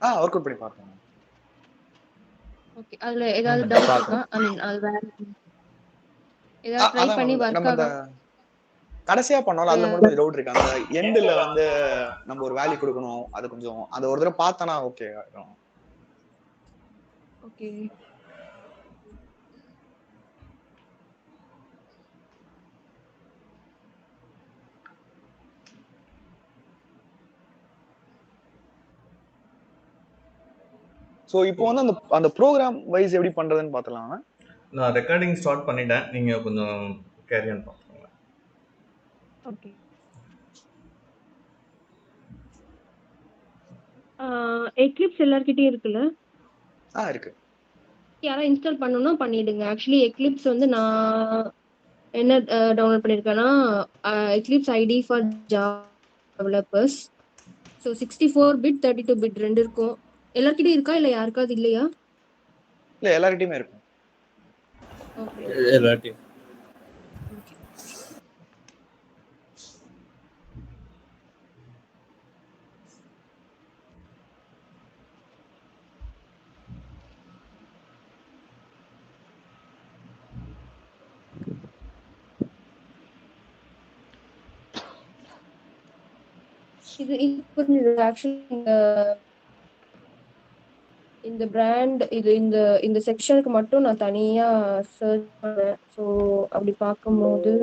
Work out பண்ணி பார்த்தேன். Okay. அதுல ஏதாவது டவுட் இருக்கா? ஐ மீன் அது வேற ஏதாவது ட்ரை பண்ணி ஒர்க் நம்ம இந்த கடைசியா பண்ணோம்ல அதுல மட்டும் கொஞ்சம் டவுட் இருக்கு. அந்த எண்ட்ல வந்து நம்ம ஒரு வேல்யூ கொடுக்கணும். அது கொஞ்சம் அது ஒரு தடவை பார்த்தனா ஓகே ஆயிடும். ஓகே. சோ இப்போ வந்து அந்த ப்ரோகிராம் வைஸ் எப்படி பண்றதுன்னு பார்த்தலாம். நான் ரெக்கார்டிங் ஸ்டார்ட் பண்ணிட்டேன். நீங்க கொஞ்சம் கேரி ஆன் பண்ணுங்க. ஓகே. எக்லிப்ஸ் எல்லார்கிட்டயும் இருக்குல்ல? இருக்கு. யாராவது இன்ஸ்டால் பண்ணணும்னா பண்ணிடுங்க. ஆக்சுவலி எக்லிப்ஸ் வந்து நான் என்ன டவுன்லோட் பண்ணிருக்கேன்னா Eclipse IDE for Java developers. So 64 bit 32 bit ரெண்டு இருக்கும். எல்லார்கிட்டயும் இருக்கா இல்ல யாருக்காவது இல்லையா? இல்ல எல்லார்கிட்டயுமே இருக்கும். ஓகே. எல்லார்கிட்டயும். ஓகே. இது புரிஞ்சுது. ஆக்சுவலி இந்த பிராண்ட் இது இந்த செக்ஷனுக்கு மட்டும் நான் தனியா சர்ச் பண்ணேன். ஸோ அப்படி பார்க்கும்போது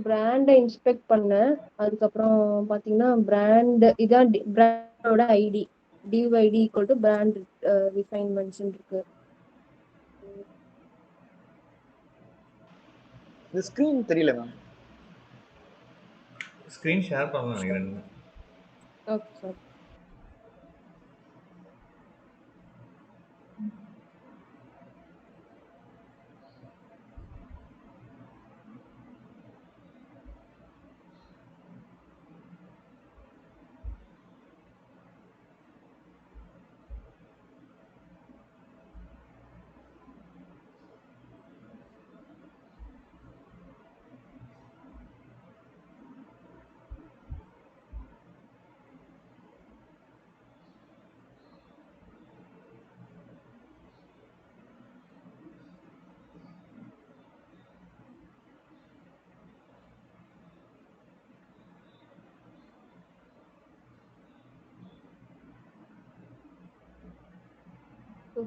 பிராண்டை இன்ஸ்பெக்ட் பண்ணேன். அதுக்கப்புறம் பாத்தீங்கன்னா பிராண்ட் இதான் பிராண்டோட ID divide equal to brand refinements இருக்கு. இந்த ஸ்கிரீன் தெரியல மேம். ஸ்கிரீன் ஷேர் பண்ணலாம் நினைக்கிறேன். Okay sir.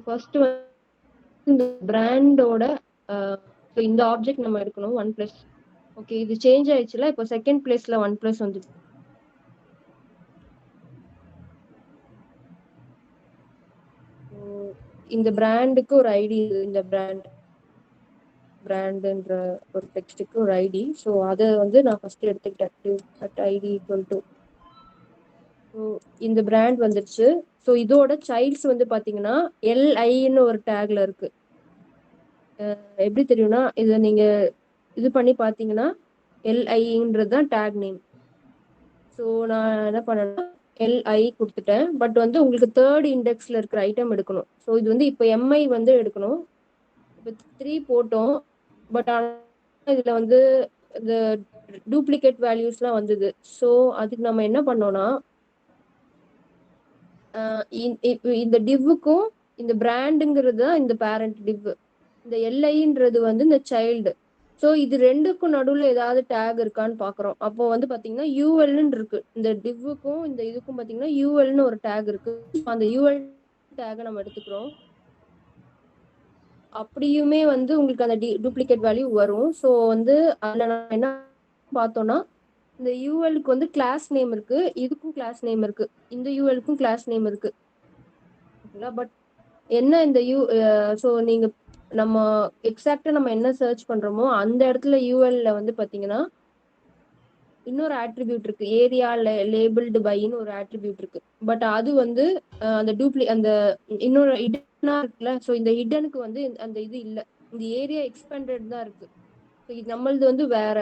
ஃபர்ஸ்ட் இந்த பிராண்டோட இந்த ஆப்ஜெக்ட் நம்ம எடுக்கணும். One plus. ஓகே, இது சேஞ்ச் ஆயிடுச்சுல. இப்போ செகண்ட் பிளேஸ்ல ஒன் பிளஸ் வந்து இந்த பிராண்டுக்கு ஒரு ஐடி, இந்த பிராண்ட்ன்ற ஒரு டெக்ஸ்டுக்கு ஒரு ஐடி. ஸோ அதை வந்து நான் ஃபர்ஸ்ட் எடுத்துக்கிட்டேன். அட் ஐடி ஈக்குவல் டு இந்த பிராண்ட் வந்துருச்சு. ஸோ இதோட சைல்ட்ஸ் வந்து பாத்தீங்கன்னா எல்ஐன்னு ஒரு டேக்ல இருக்கு. எப்படி தெரியும்னா இதை நீங்க இது பண்ணி பாத்தீங்கன்னா எல்ஐன்றது தான் டேக் நேம். ஸோ நான் என்ன பண்ணேன்னா எல்ஐ கொடுத்துட்டேன். பட் வந்து உங்களுக்கு தேர்ட் இண்டெக்ஸ்ல இருக்கிற ஐட்டம் எடுக்கணும். ஸோ இது வந்து இப்போ எம்ஐ வந்து எடுக்கணும். இப்போ 3 போட்டோம். பட் இதுல வந்து இந்த டூப்ளிகேட் வேல்யூஸ்லாம் வந்தது. ஸோ அதுக்கு நம்ம என்ன பண்ணோம்னா இந்த டிவ்வுக்கும் இந்த பிராண்டுங்கிறது தான் இந்த பேரண்ட் டிவ், இந்த எல்ஐன்றது வந்து இந்த சைல்டு. ஸோ இது ரெண்டுக்கும் நடுவில் ஏதாவது டேக் இருக்கான்னு பாக்குறோம். அப்போ வந்து பாத்தீங்கன்னா யூஎல்னு இருக்கு. இந்த டிவ்வுக்கும் இந்த இதுக்கும் பாத்தீங்கன்னா யூஎல்னு ஒரு டேக் இருக்கு. அந்த யூஎல் டேகை நம்ம எடுத்துக்கிறோம். அப்படியுமே வந்து உங்களுக்கு அந்த டூப்ளிகேட் வேல்யூ வரும். ஸோ வந்து அதில் நம்ம என்ன பார்த்தோம்னா இந்த யூஎலுக்கு வந்து கிளாஸ் நேம் இருக்கு, இதுக்கும் கிளாஸ் நேம் இருக்கு, இந்த யூஎலுக்கும் கிளாஸ் நேம் இருக்கு. பட் என்ன இந்த ஸோ நீங்க நம்ம எக்ஸாக்டா நம்ம என்ன சர்ச் பண்றோமோ அந்த இடத்துல யூஎல்ல வந்து பாத்தீங்கன்னா இன்னொரு ஆட்ரிபியூட் இருக்கு, ஏரியா லேபிள்டு பைன்னு ஒரு ஆட்ரிபியூட் இருக்கு. பட் அது வந்து அந்த அந்த இன்னொரு ஹிடனா இருக்குல்ல, ஸோ இந்த ஹிடனுக்கு வந்து அந்த இது இல்ல, இந்த ஏரியா எக்ஸ்பேண்டட் தான் இருக்கு. ஸோ இது நம்மளது வந்து வேற.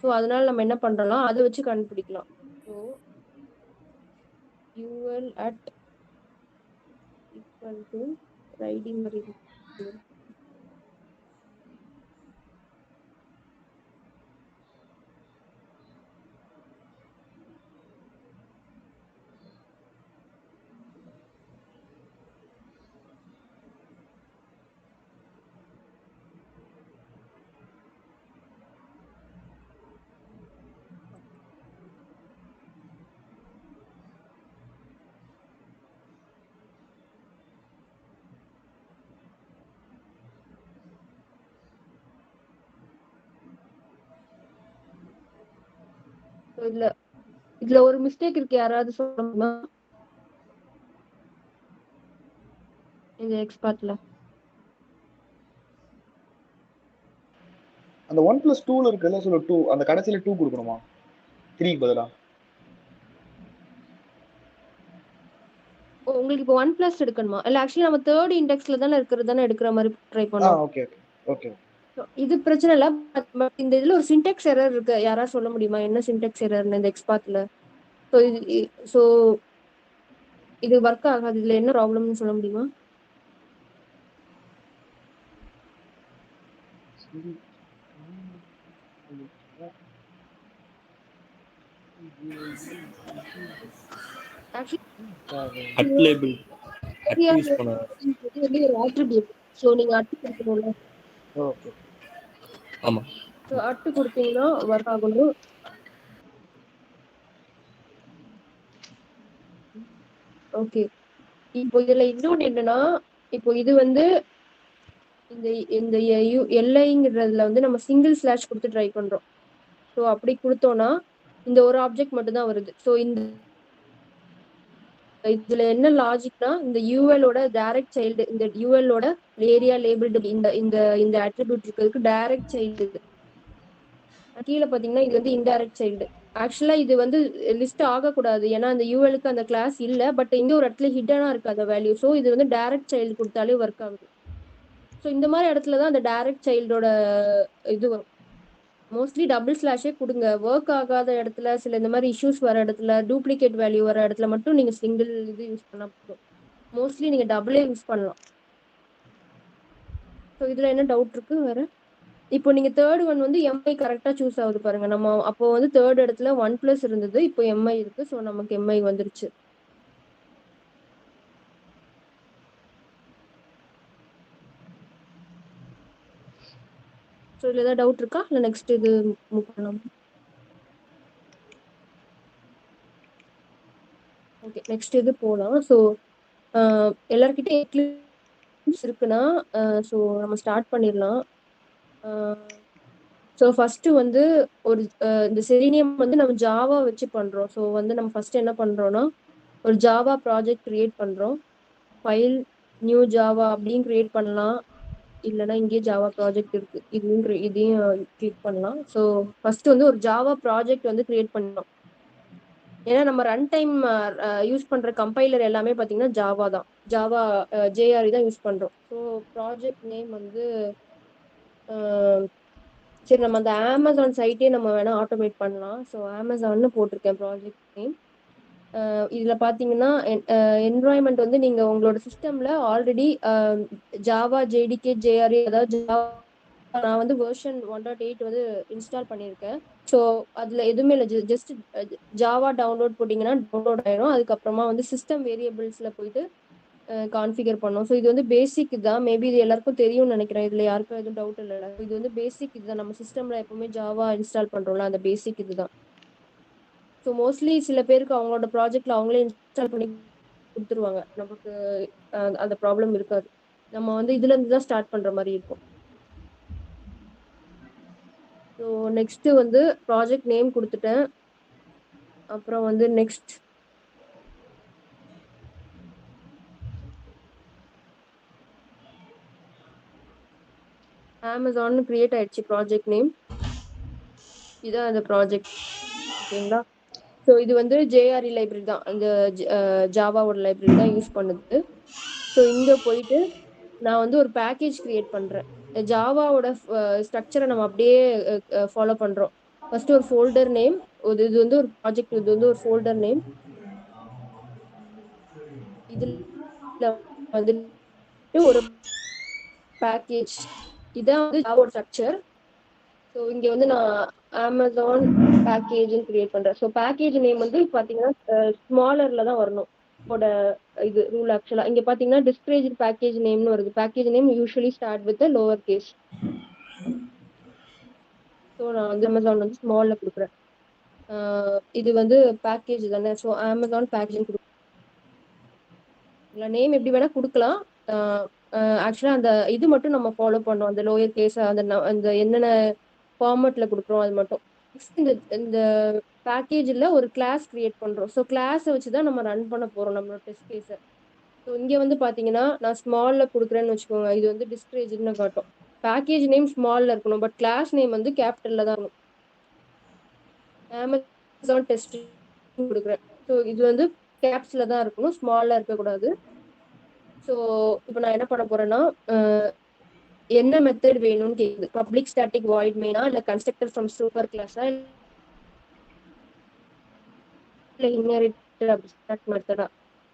ஸோ அதனால நம்ம என்ன பண்றோம்னா அதை வச்சு கண்டுபிடிக்கலாம். So UL at equal to riding இதுல ஒரு மிஸ்டேக் இருக்கு, யாராவது சொல்ல முடியுமா இந்த எக்ஸ்பார்ட்ல? அந்த 1+2 இருக்குல்ல, சொல்ல 2 அந்த கடைசியில 2 கொடுக்கணுமா 3 பதிலா? உங்களுக்கு இப்போ 1+ எடுக்கணுமா? இல்ல ஆக்சுவலி நம்ம தேர்ட் இண்டெக்ஸ்ல தானே இருக்கிறது தானே எடுக்கிற மாதிரி ட்ரை பண்ணோம். Okay okay. இது பிரச்சனை இல்ல. பட் இந்த இதுல ஒரு சின்டெக்ஸ் எரர் இருக்கு, யாராவது சொல்ல முடியுமா என்ன சின்டெக்ஸ் எரர்னு இந்த எக்ஸ்பார்ட்ல? ஸோ இது ஒர்க் ஆகாது, இதுல என்ன ப்ராப்ளம்னு சொல்ல முடியுமா? அட் லேபிள் அட் யூஸ் பண்ண ஒரு ஆட்ரிபியூட். ஸோ நீங்க அட்டு கொடுக்கணும்ல. ஓகே. ஆமா. ஸோ அட்டு கொடுத்தீங்கன்னா ஒர்க் ஆகணும். ஓகே. இப்போ இதுல இன்னொன்னு என்னன்னா, இப்போ இது வந்து இந்த இந்த எல்ஐங்கிறதுல வந்து நம்ம சிங்கிள் ஸ்லாஷ் கொடுத்து ட்ரை பண்றோம். ஸோ அப்படி கொடுத்தோம்னா இந்த ஒரு ஆப்ஜெக்ட் மட்டும் தான் வருது. ஸோ இந்த இதுல என்ன லாஜிக்னா, இந்த யூஎலோட டைரக்ட் சைல்டு, இந்த யூஎலோட ஏரியா லேபிள்டு இந்த இந்த இந்த அட்ரிபியூட் இருக்கிறதுக்கு டைரக்ட் சைல்டு. கீழே பாத்தீங்கன்னா இது வந்து இன்டைரக்ட் சைல்டு. ஆக்சுவலா இது வந்து லிஸ்ட் ஆகக்கூடாது, ஏன்னா அந்த யூஎலுக்கு அந்த கிளாஸ் இல்ல. பட் இங்க ஒரு இடத்துல ஹிடனா இருக்கு அந்த வேல்யூ. ஸோ இது வந்து டைரக்ட் சைல்டு கொடுத்தாலே ஒர்க் ஆகுது. ஸோ இந்த மாதிரி இடத்துலதான் அந்த டைரக்ட் சைல்டோட இது வரும். மோஸ்ட்லி டபுள் ஸ்லாஷே கொடுங்க. ஒர்க் ஆகாத இடத்துல, சில இந்த மாதிரி இஷ்யூஸ் வர இடத்துல, டூப்ளிகேட் வேல்யூ வர இடத்துல மட்டும் நீங்க சிங்கிள் இது யூஸ் பண்ணா போதும். மோஸ்ட்லி நீங்க டபுளே யூஸ் பண்ணலாம். ஸோ இதுல என்ன டவுட் இருக்கு வேற? இப்போ நீங்க தேர்ட் ஒன் வந்து எம்ஐ கரெக்டா சூஸ் ஆகுது பாருங்க. நம்ம அப்போ வந்து தேர்ட் இடத்துல 1+ இருந்தது, இப்போ எம்ஐ இருக்கு. ஸோ நமக்கு எம்ஐ வந்துருச்சு. ஸோ இதுல ஏதாவது டவுட் இருக்கா, இல்லை நெக்ஸ்ட் இது மூவ் பண்ணலாம்? ஓகே, நெக்ஸ்ட் இது போகலாம். ஸோ எல்லார்கிட்டயும் எக்லிப்ஸ் இருக்குன்னா ஸோ நம்ம ஸ்டார்ட் பண்ணிடலாம். ஸோ ஃபர்ஸ்ட் வந்து ஒரு இந்த செலினியம் வந்து நம்ம ஜாவா வச்சு பண்றோம். ஸோ வந்து நம்ம ஃபர்ஸ்ட் என்ன பண்றோம்னா ஒரு ஜாவா ப்ராஜெக்ட் கிரியேட் பண்றோம். ஃபைல் நியூ ஜாவா அப்படின்னு கிரியேட் பண்ணலாம், இல்லைன்னா இங்கே ஜாவா ப்ராஜெக்ட் இருக்கு, இதையும் கிளிக் பண்ணலாம். ஸோ ஃபர்ஸ்ட் வந்து ஒரு ஜாவா ப்ராஜெக்ட் வந்து கிரியேட் பண்ணோம். ஏன்னா நம்ம ரன் டைம் யூஸ் பண்ற கம்பைலர் எல்லாமே பாத்தீங்கன்னா ஜாவா தான், ஜாவா ஜேஆர்இ தான் யூஸ் பண்றோம். ஸோ ப்ராஜெக்ட் நேம் வந்து சரி, நம்ம அந்த அமேசான் சைட்டே நம்ம வேணா ஆட்டோமேட் பண்ணலாம். ஸோ அமேசான்னு போட்டிருக்கேன் ப்ராஜெக்ட் நேம். இதுல பாத்தீங்கன்னா என்வரான்மெண்ட் வந்து நீங்க உங்களோட சிஸ்டம்ல ஆல்ரெடி ஜாவா ஜேடிகே ஜேஆர்ஏ, அதாவது நான் வந்து வெர்ஷன் 1.8 வந்து இன்ஸ்டால் பண்ணியிருக்கேன். ஸோ அதுல எதுவுமே இல்லை, ஜஸ்ட் ஜாவா டவுன்லோட் போட்டிங்கன்னா டவுன்லோட் ஆயிடும். அதுக்கப்புறமா வந்து சிஸ்டம் வேரியபிள்ஸ்ல போயிட்டு கான்ஃபிகர் பண்ணோம். ஸோ இது வந்து பேசிக் தான், மேபி இது எல்லாருக்கும் தெரியும்னு நினைக்கிறேன். இதுல யாருக்கும் எதுவும் டவுட் இல்லை. இது வந்து பேசிக் இதுதான், நம்ம சிஸ்டம்ல எப்பவுமே ஜாவா இன்ஸ்டால் பண்றோம்ல அந்த பேசிக் இதுதான். ஸோ மோஸ்ட்லி சில பேருக்கு அவங்களோட ப்ராஜெக்ட்ல அவங்களே இன்ஸ்டால் பண்ணி கொடுத்துருவாங்க, நமக்கு அந்த ப்ராப்ளம் இருக்காது. நம்ம வந்து இதுல இருந்து தான் ஸ்டார்ட் பண்ற மாதிரி இருக்கும். ஸோ நெக்ஸ்ட் வந்து ப்ராஜெக்ட் நேம் கொடுத்துட்டேன். அப்புறம் வந்து நெக்ஸ்ட் அமேசான் கிரியேட் ஆயிடுச்சு ப்ராஜெக்ட் நேம். இதான் அந்த ப்ராஜெக்ட். ஓகேங்களா. ஸோ இது வந்து ஜேஆர்இ லைப்ரரி தான், அந்த ஜாவாவோட லைப்ரரி தான் யூஸ் பண்ணுது. ஸோ இங்க போயிட்டு நான் வந்து ஒரு பேக்கேஜ் கிரியேட் பண்றேன். ஜாவாவோட ஸ்ட்ரக்சரை நம்ம அப்படியே ஃபாலோ பண்றோம். ஃபர்ஸ்ட் ஒரு ஃபோல்டர் நேம், இது வந்து ஒரு ப்ராஜெக்ட், இது வந்து ஒரு ஃபோல்டர் நேம். இதுல வந்துட்டு ஒரு பேக்கேஜ், இதான் வந்து ஜாவாவோட ஸ்ட்ரக்சர். ஸோ இங்க வந்து நான் அமேசான் பேக்கேஜ் கிரியேட் பண்றேன். ஸோ பேக்கேஜ் நேம் வந்து பாத்தீங்கன்னா ஸ்மாலர்ல தான் வரணும். இது ரூல் ஆக்சுவலா இங்க பாத்தீங்கன்னா டிஸ்கிரேஜ் பேக்கேஜ் நேம்னு வருது. Package name usually start with lower case. So நான் வந்து அமேசான் வந்து ஸ்மால்ல கொடுக்குறேன். இது வந்து பேக்கேஜ் தானே, ஸோ அமேசான் பேக்கேஜ் கொடுக்கலாம். நேம் எப்படி வேணா கொடுக்கலாம். ஆக்சுவலா அந்த இது மட்டும் நம்ம ஃபாலோ பண்ணோம், அந்த லோயர் கேஸ், அந்த என்னென்ன ஃபார்மேட்ல கொடுக்குறோம் அது மட்டும். இந்த பேக்கேஜ்ல ஒரு கிளாஸ் கிரியேட் பண்றோம். ஸோ கிளாஸை வச்சுதான் நம்ம ரன் பண்ண போறோம் நம்மளோட டெஸ்ட் கேஸை. ஸோ இங்க வந்து பாத்தீங்கன்னா நான் ஸ்மால்ல கொடுக்குறேன்னு வச்சுக்கோங்க, இது வந்து டிஸ்கிரேஜ்னு காட்டும். பேக்கேஜ் நேம் ஸ்மால்ல இருக்கணும், பட் கிளாஸ் நேம் வந்து கேபிட்டல்ல தான் இருக்கணும். அமேசான் டெஸ்ட் கொடுக்குறேன். ஸோ இது வந்து கேப்ஸ்ல தான் இருக்கணும், ஸ்மால்ல இருக்கக்கூடாது. ஸோ இப்போ நான் என்ன பண்ண போறேன்னா என்ன மெத்தட் வேணும்னு கேக்குது. பப்ளிக் ஸ்டாட்டிக் வாய்ட் மெயினா, இல்ல கன்ஸ்ட்ரக்டர் ஃப்ரம் சூப்பர் கிளாஸா, இல்ல இன்ஹெரிட்டட் அப்ஸ்ட்ராக்ட் மெத்தடா.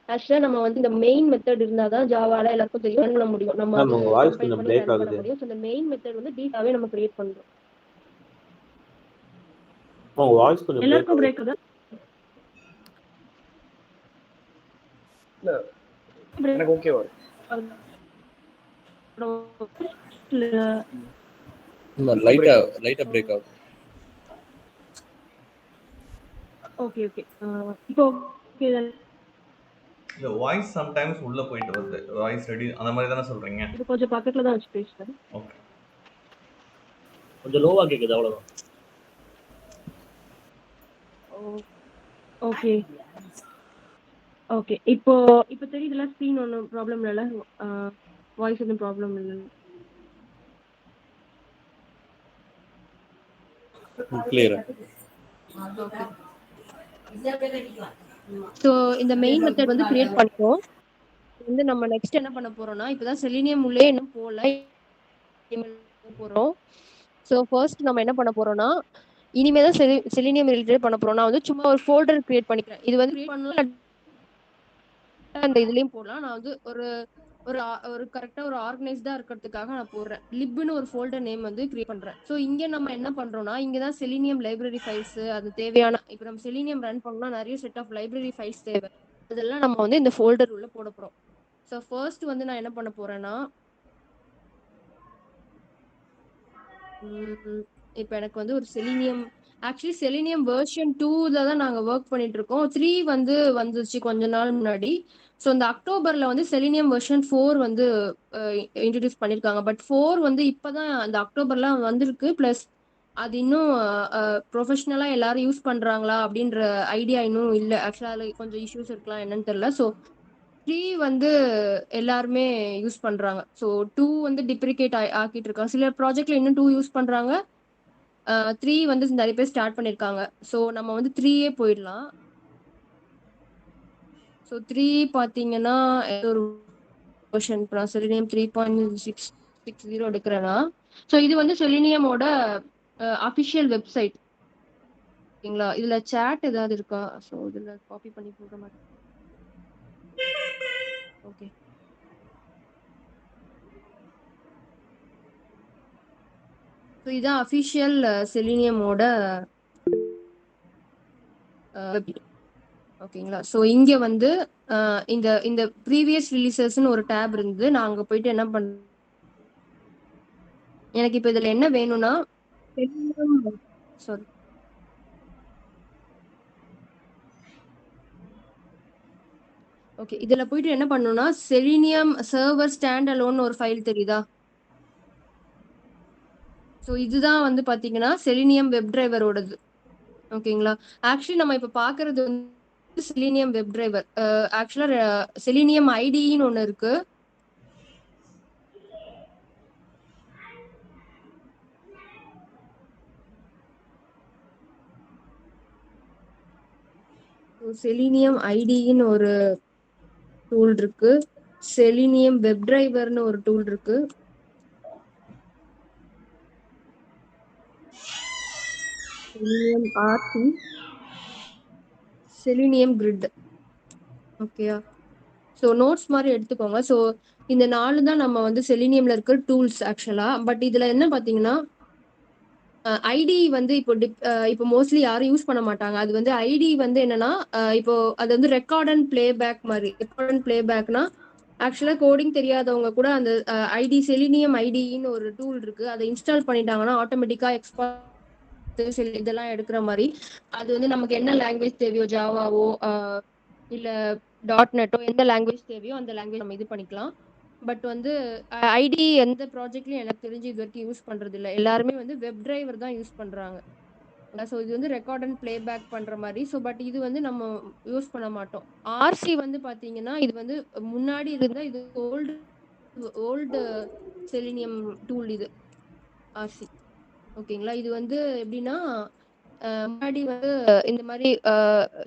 ஆக்சுவலா நம்ம வந்து இந்த மெயின் மெத்தட் இருந்தாதான் ஜாவால எல்லாருக்கும் தெரியும் ரன் பண்ண முடியும். நம்ம மேம் உங்க வாய்ஸ் கம்பைல் கொஞ்சம் பண்ணி பிரேக் ரன் பண்ண ஆகுது. முடியும். ஸோ இந்த மெயின் மெத்தட் வந்து டீட்டாவே நம்ம கிரியேட் பண்றோம். உங்க வாய்ஸ் கொஞ்சம் பிரேக் எல்லாருக்கும் ஆகுது. பிரேக் ஆகுதா? இல்ல எனக்கு ஓகே வரும். லைட்டா பிரேக் ஆகுது. Okay okay. இப்போ ஓகே தானே? இல்ல வாய்ஸ் சம்டைம்ஸ் உள்ள போயிட்டு வருது. வாய்ஸ் ரெடி அந்த மாதிரி தானே சொல்றீங்க? இது கொஞ்சம் பக்கத்துல தான் வச்சு பேசுறேன். ஓகே. கொஞ்சம் லோவா கேக்குது அவ்வளவுதான். Okay okay. இப்போ தெரியுதுல, ஸ்க்ரீன் ஒன்றும் ப்ராப்ளம் இல்லைல்ல, வாய்ஸ் ஒன்றும் ப்ராப்ளம் இல்லை. கிளியரா. ஸோ இந்த மெயின் மெத்தட் வந்து கிரியேட் பண்ணிட்டோம். வந்து நம்ம நெக்ஸ்ட் என்ன பண்ண போறோம்னா, இப்பதான் செலினியம் உள்ளே இன்னும் போல போறோம். ஸோ ஃபர்ஸ்ட் நம்ம என்ன பண்ண போறோம்னா, இனிமே தான் செலினியம் ரிலேட்டட் பண்ண போறோம். நான் வந்து சும்மா ஒரு ஃபோல்டர் கிரியேட் பண்ணிக்கிறேன். இது வந்து கிரியேட் பண்ணலாம், அந்த இதுலயும் போடலாம். நான் வந்து ஒரு கரெக்டா ஒரு ஆர்கனைஸ்டா இருக்கிறதுக்காக நான் போடுறேன். லிப்னு ஒரு ஃபோல்டர் நேம் வந்து கிரியேட் பண்றேன். ஸோ இங்க நம்ம என்ன பண்றோம்னா, இங்கதான் செலினியம் லைப்ரரி ஃபைல்ஸ், அது தேவையான, இப்போ நம்ம செலினியம் ரன் பண்ணோம்னா நிறைய செட் ஆஃப் லைப்ரரி ஃபைல்ஸ் தேவை. அதெல்லாம் நம்ம வந்து இந்த ஃபோல்டர் உள்ள போட போறோம். ஸோ ஃபர்ஸ்ட் வந்து நான் என்ன பண்ண போறேன்னா, இப்போ எனக்கு வந்து ஒரு செலினியம், ஆக்சுவலி செலினியம் வெர்ஷன் 2ல தான் நாங்க ஒர்க் பண்ணிட்டு இருக்கோம். 3 வந்து வந்துச்சு கொஞ்ச நாள் முன்னாடி. ஸோ இந்த அக்டோபர்ல வந்து செலினியம் வெர்ஷன் 4 வந்து இன்ட்ரடியூஸ் பண்ணிருக்காங்க. பட் 4 வந்து இப்பதான் அந்த அக்டோபர்லாம் வந்திருக்கு. பிளஸ் அது இன்னும் ப்ரொஃபஷனலா எல்லாரும் யூஸ் பண்றாங்களா அப்படின்ற ஐடியா இன்னும் இல்லை. ஆக்சுவலா அதுல கொஞ்சம் இஷ்யூஸ் இருக்கலாம், என்னன்னு தெரியல. ஸோ 3 வந்து எல்லாருமே யூஸ் பண்றாங்க. ஸோ 2 வந்து டிப்ரிகேட் ஆக்கிட்டு இருக்காங்க. சில ப்ராஜெக்ட்ல இன்னும் 2 யூஸ் பண்றாங்க. 3 வந்து நிறைய பேர் ஸ்டார்ட் பண்ணிருக்காங்க. ஸோ நம்ம வந்து 3ஏ போயிடலாம். ஸோ 3 பாத்தீங்கன்னா ஒரு வெர்ஷன் செலினியம் 3.660 எடுக்கிறேன்னா, ஸோ இது வந்து செலினியமோட அபிஷியல் வெப்சைட். ஓகேங்களா. இதுல சாட் ஏதாவது இருக்கா? ஸோ இதுல காப்பி பண்ணி போடுற மாதிரி. ஓகே. ஸோ இதான் அஃபிஷியல் செலினியமோட ஓகேங்களா. ஸோ இங்க வந்து இந்த இந்த ப்ரீவியஸ் ரிலீசஸ்ன்னு ஒரு டேப் இருந்தது. நான் அங்க போயிட்டு என்ன பண்ண, எனக்கு இப்போ இதுல என்ன வேணும்னா, சாரி, ஓகே, இதுல போயிட்டு என்ன பண்ணணும்னா செலினியம் சர்வர் ஸ்டாண்ட் அலோன் ஒரு ஃபைல் தெரியுதா? ஸோ இதுதான் வந்து பாத்தீங்கன்னா செலினியம் வெப் டிரைவரோடது. ஓகேங்களா? ஆக்சுவலி நம்ம இப்ப பாக்குறது வந்து செலினியம் வெப் டிரைவர். ஆக்சுவலா செலினியம் ஐடின்னு ஒண்ணு இருக்கு. செலினியம் ஐடின்னு ஒரு டூல் இருக்கு. செலினியம் வெப் டிரைவர்னு ஒரு டூல் இருக்கு. Selenium RT, Selenium grid. ஓகேயா? ஸோ நோட்ஸ் மாதிரி எடுத்துக்கோங்க. ஸோ இந்த 4 தான் நம்ம வந்து செலினியம்ல இருக்கிற டூல்ஸ் ஆக்சுவலா. பட் இதுல என்ன பாத்தீங்கன்னா ஐடி வந்து இப்போ மோஸ்ட்லி யாரும் யூஸ் பண்ண மாட்டாங்க. அது வந்து ஐடி வந்து என்னன்னா இப்போ அது வந்து ரெக்கார்ட் அண்ட் பிளேபேக் மாதிரி. ரெக்கார்ட் அண்ட் பிளேபேக்னா ஆக்சுவலா கோடிங் தெரியாதவங்க கூட அந்த ஐடி செலினியம் ஐடின்னு ஒரு டூல் இருக்கு. அதை இன்ஸ்டால் பண்ணிட்டாங்கன்னா ஆட்டோமேட்டிக்கா எக்ஸ்போர்ட் இதெல்லாம் எடுக்கிற மாதிரி. அது வந்து நமக்கு என்ன லாங்குவேஜ் தேவையோ, ஜாவாவோ இல்ல .NETஓ எந்த லாங்குவேஜ் தேவையோ அந்த லாங்குவேஜ் நம்ம இது பண்ணிக்கலாம். பட் வந்து ஐடி எந்த ப்ராஜெக்ட்லயும் எனக்கு தெரிஞ்சு இது வரைக்கும் யூஸ் பண்றது இல்லை. எல்லாருமே வந்து வெப் டிரைவர் தான் யூஸ் பண்றாங்க. ஸோ இது வந்து ரெக்கார்ட் அண்ட் பிளேபேக் பண்ற மாதிரி. ஸோ பட் இது வந்து நம்ம யூஸ் பண்ண மாட்டோம். ஆர்சி வந்து பாத்தீங்கன்னா இது வந்து முன்னாடி இருந்தா இது ஓல்டு செலினியம் டூல் இது ஆர்சி. ஓகேங்களா? இது வந்து எப்படின்னா முன்னாடி வந்து இந்த மாதிரி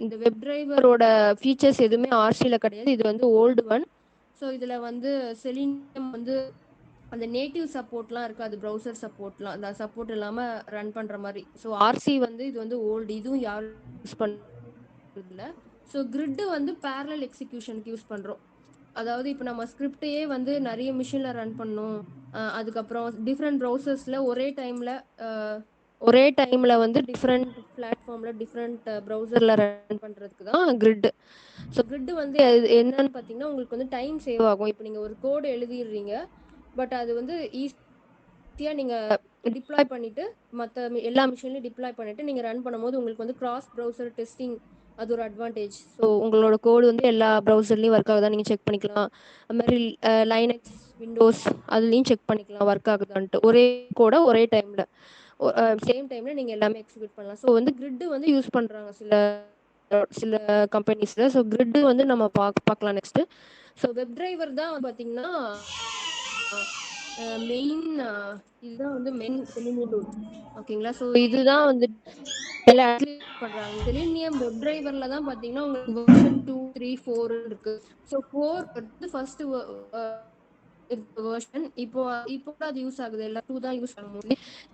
இந்த வெப் டிரைவரோட ஃபீச்சர்ஸ் எதுவுமே ஆர்சில கிடையாது. இது வந்து ஓல்டு ஒன். ஸோ இதுல வந்து செலினியம் வந்து அந்த நேட்டிவ் சப்போர்ட்லாம் இருக்கு. அது ப்ரௌசர் சப்போர்ட்லாம் அந்த சப்போர்ட் இல்லாம ரன் பண்ற மாதிரி. ஸோ ஆர்சி வந்து இது வந்து ஓல்டு. இதுவும் யாரும் யூஸ் பண்றது இல்லை. ஸோ கிரிட் வந்து பேரலல் எக்ஸிகியூஷனுக்கு யூஸ் பண்றோம். அதாவது இப்போ நம்ம ஸ்கிரிப்டையே வந்து நிறைய மிஷின்ல ரன் பண்ணணும். அதுக்கப்புறம் டிஃப்ரெண்ட் ப்ரௌசர்ஸ்ல ஒரே டைம்ல வந்து டிஃப்ரெண்ட் பிளாட்ஃபார்ம்ல டிஃப்ரெண்ட் ப்ரௌசர்ல ரன் பண்றதுக்கு தான் கிரிட். ஸோ கிரிட் வந்து என்னன்னு பார்த்தீங்கன்னா உங்களுக்கு வந்து டைம் சேவ் ஆகும். இப்போ நீங்க ஒரு கோடு எழுதிடுறீங்க, பட் அது வந்து ஈஸியா நீங்க டிப்ளாய் பண்ணிட்டு மற்ற எல்லா மிஷின்லயும் டிப்ளாய் பண்ணிட்டு நீங்க ரன் பண்ணும்போது உங்களுக்கு வந்து கிராஸ் ப்ரௌசர் டெஸ்டிங் அது ஒரு அட்வான்டேஜ். ஸோ உங்களோட கோடு வந்து எல்லா ப்ரௌசர்லயும் ஒர்க் ஆகுதா நீங்க செக் பண்ணிக்கலாம். அது மாதிரி லைனக்ஸ், விண்டோஸ் அதுலயும் செக் பண்ணிக்கலாம் ஒர்க் ஆகுதான்ட்டு. ஒரே கோட ஒரே டைம்ல சேம் டைம்ல நீங்க எல்லாமே எக்ஸிக்யூட் பண்ணலாம். ஸோ வந்து கிரிட் வந்து யூஸ் பண்றாங்க சில கம்பெனிஸ்ல. ஸோ கிரிட் வந்து நம்ம பார்க்கலாம் நெக்ஸ்ட். ஸோ வெப் டிரைவர் தான் பாத்தீங்கன்னா மெயின். இதுதான் வந்து மெயின் செலினியம் டூல். ஓகேங்களா? ஸோ இதுதான் வந்து எல்லா இடத்துலயும் பண்றாங்க. செலினியம் வெப் டிரைவர்ல தான் பாத்தீங்கன்னா உங்களுக்கு வெர்ஷன் 2, 3, 4 இருக்கு. ஸோ 4 வந்து ஃபர்ஸ்ட் வெர்ஷன். இப்போ கூட அது யூஸ் ஆகுது. எல்லா 2 தான் யூஸ் பண்ணுவோம்.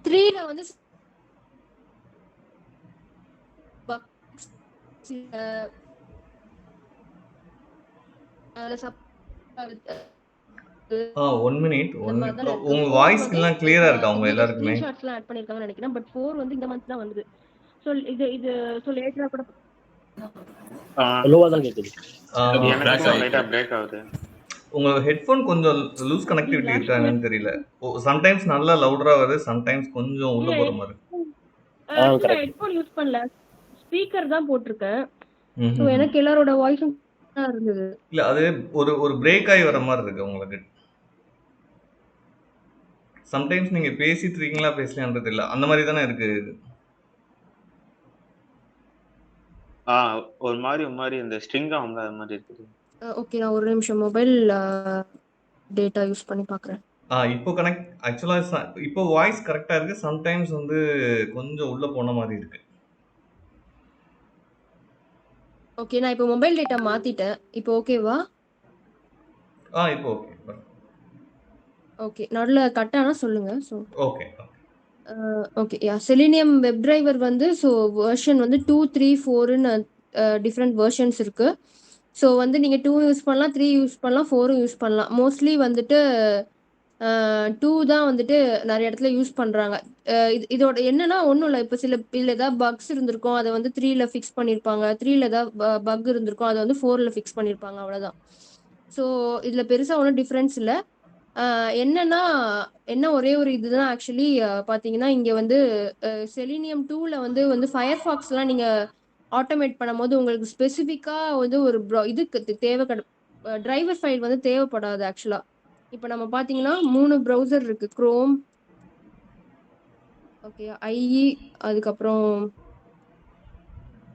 3ல வந்து ஒன் மினிட் உங்க வாய்ஸ் எல்லாம் கிளியரா இருக்கா உங்க எல்லாருக்குமே? ஸ்கிரீன்ஷாட்ஸ்லாம் ஆட் பண்ணிருக்காங்கன்னு நினைக்கிறேன். பட் 4 வந்து இந்த மந்த் தான் வந்தது. ஸோ இது ஸோ லேட்டரா கூட லோவா தான் கேக்குது. பிரேக் ஆகுது. உங்க ஹெட்ஃபோன் கொஞ்சம் லூஸ் கனெக்டிவிட்டி இருக்காங்கன்னு தெரியல. சம்டைம்ஸ் நல்லா லவுடரா வருது, சம்டைம்ஸ் கொஞ்சம் உள்ள போற மாதிரி. ஹெட்ஃபோன் யூஸ் பண்ணல, ஸ்பீக்கர் தான் போட்டிருக்கேன். ஸோ எனக்கு எல்லாரோட வாய்ஸும் இருந்தது. இல்ல அது ஒரு பிரேக் ஆகி வர மாதிரி இருக்கு உங்களுக்கு. சம்டைம்ஸ் நீங்க பேசிட்டு இருக்கீங்களா பேசலையான்றது இல்ல, அந்த மாதிரி தானே இருக்கு. ஒரு மாதிரி இந்த ஸ்ட்ரிங் ஆகும்ல அது மாதிரி இருக்குது. ஓகே, நான் ஒரு நிமிஷம் மொபைல் டேட்டா யூஸ் பண்ணி பார்க்குறேன். இப்போ கனெக்ட் ஆக்சுவலா இப்போ வாய்ஸ் கரெக்டா இருக்கு. சம்டைம்ஸ் வந்து கொஞ்சம் உள்ள போன மாதிரி இருக்கு. ஓகே, நான் இப்போ மொபைல் டேட்டா மாத்திட்டேன். இப்போ ஓகேவா? இப்போ ஓகே. ஓகே, நடுவில் கட் ஆனா சொல்லுங்க. So okay okay yeah selenium web driver வந்து ஸோ வெர்ஷன் வந்து 2, 3, 4ன்னு டிஃப்ரெண்ட் வெர்ஷன்ஸ் இருக்கு. ஸோ வந்து நீங்க 2 யூஸ் பண்ணலாம், 3 யூஸ் பண்ணலாம், 4 யூஸ் பண்ணலாம். மோஸ்ட்லி வந்துட்டு 2 தான் வந்துட்டு நிறைய இடத்துல யூஸ் பண்றாங்க. இதோட என்னன்னா ஒன்றும் இல்லை. இப்போ இதில் ஏதாவது பக்ஸ் இருந்திருக்கும், அதை வந்து 3ல ஃபிக்ஸ் பண்ணியிருப்பாங்க. 3ல ஏதாவது பக் இருந்திருக்கும், அதை வந்து 4ல ஃபிக்ஸ் பண்ணியிருப்பாங்க. அவ்வளோதான். ஸோ இதில் பெருசாக ஒன்றும் டிஃப்ரென்ஸ் இல்லை. என்ன ஒரே ஒரு இதுதான் ஆக்சுவலி பாத்தீங்கன்னா இங்க வந்து செலினியம் 2ல வந்து ஃபயர்ஃபாக்ஸ்லாம் நீங்க ஆட்டோமேட் பண்ணும்போது உங்களுக்கு ஸ்பெசிஃபிக்கா வந்து ஒரு இதுக்கு தேவை டிரைவர் ஃபைல் வந்து தேவைப்படாது ஆக்சுவலா. இப்போ நம்ம பாத்தீங்கன்னா 3 ப்ரௌசர் இருக்கு, குரோம், ஓகே, ஐஇ, அதுக்கப்புறம்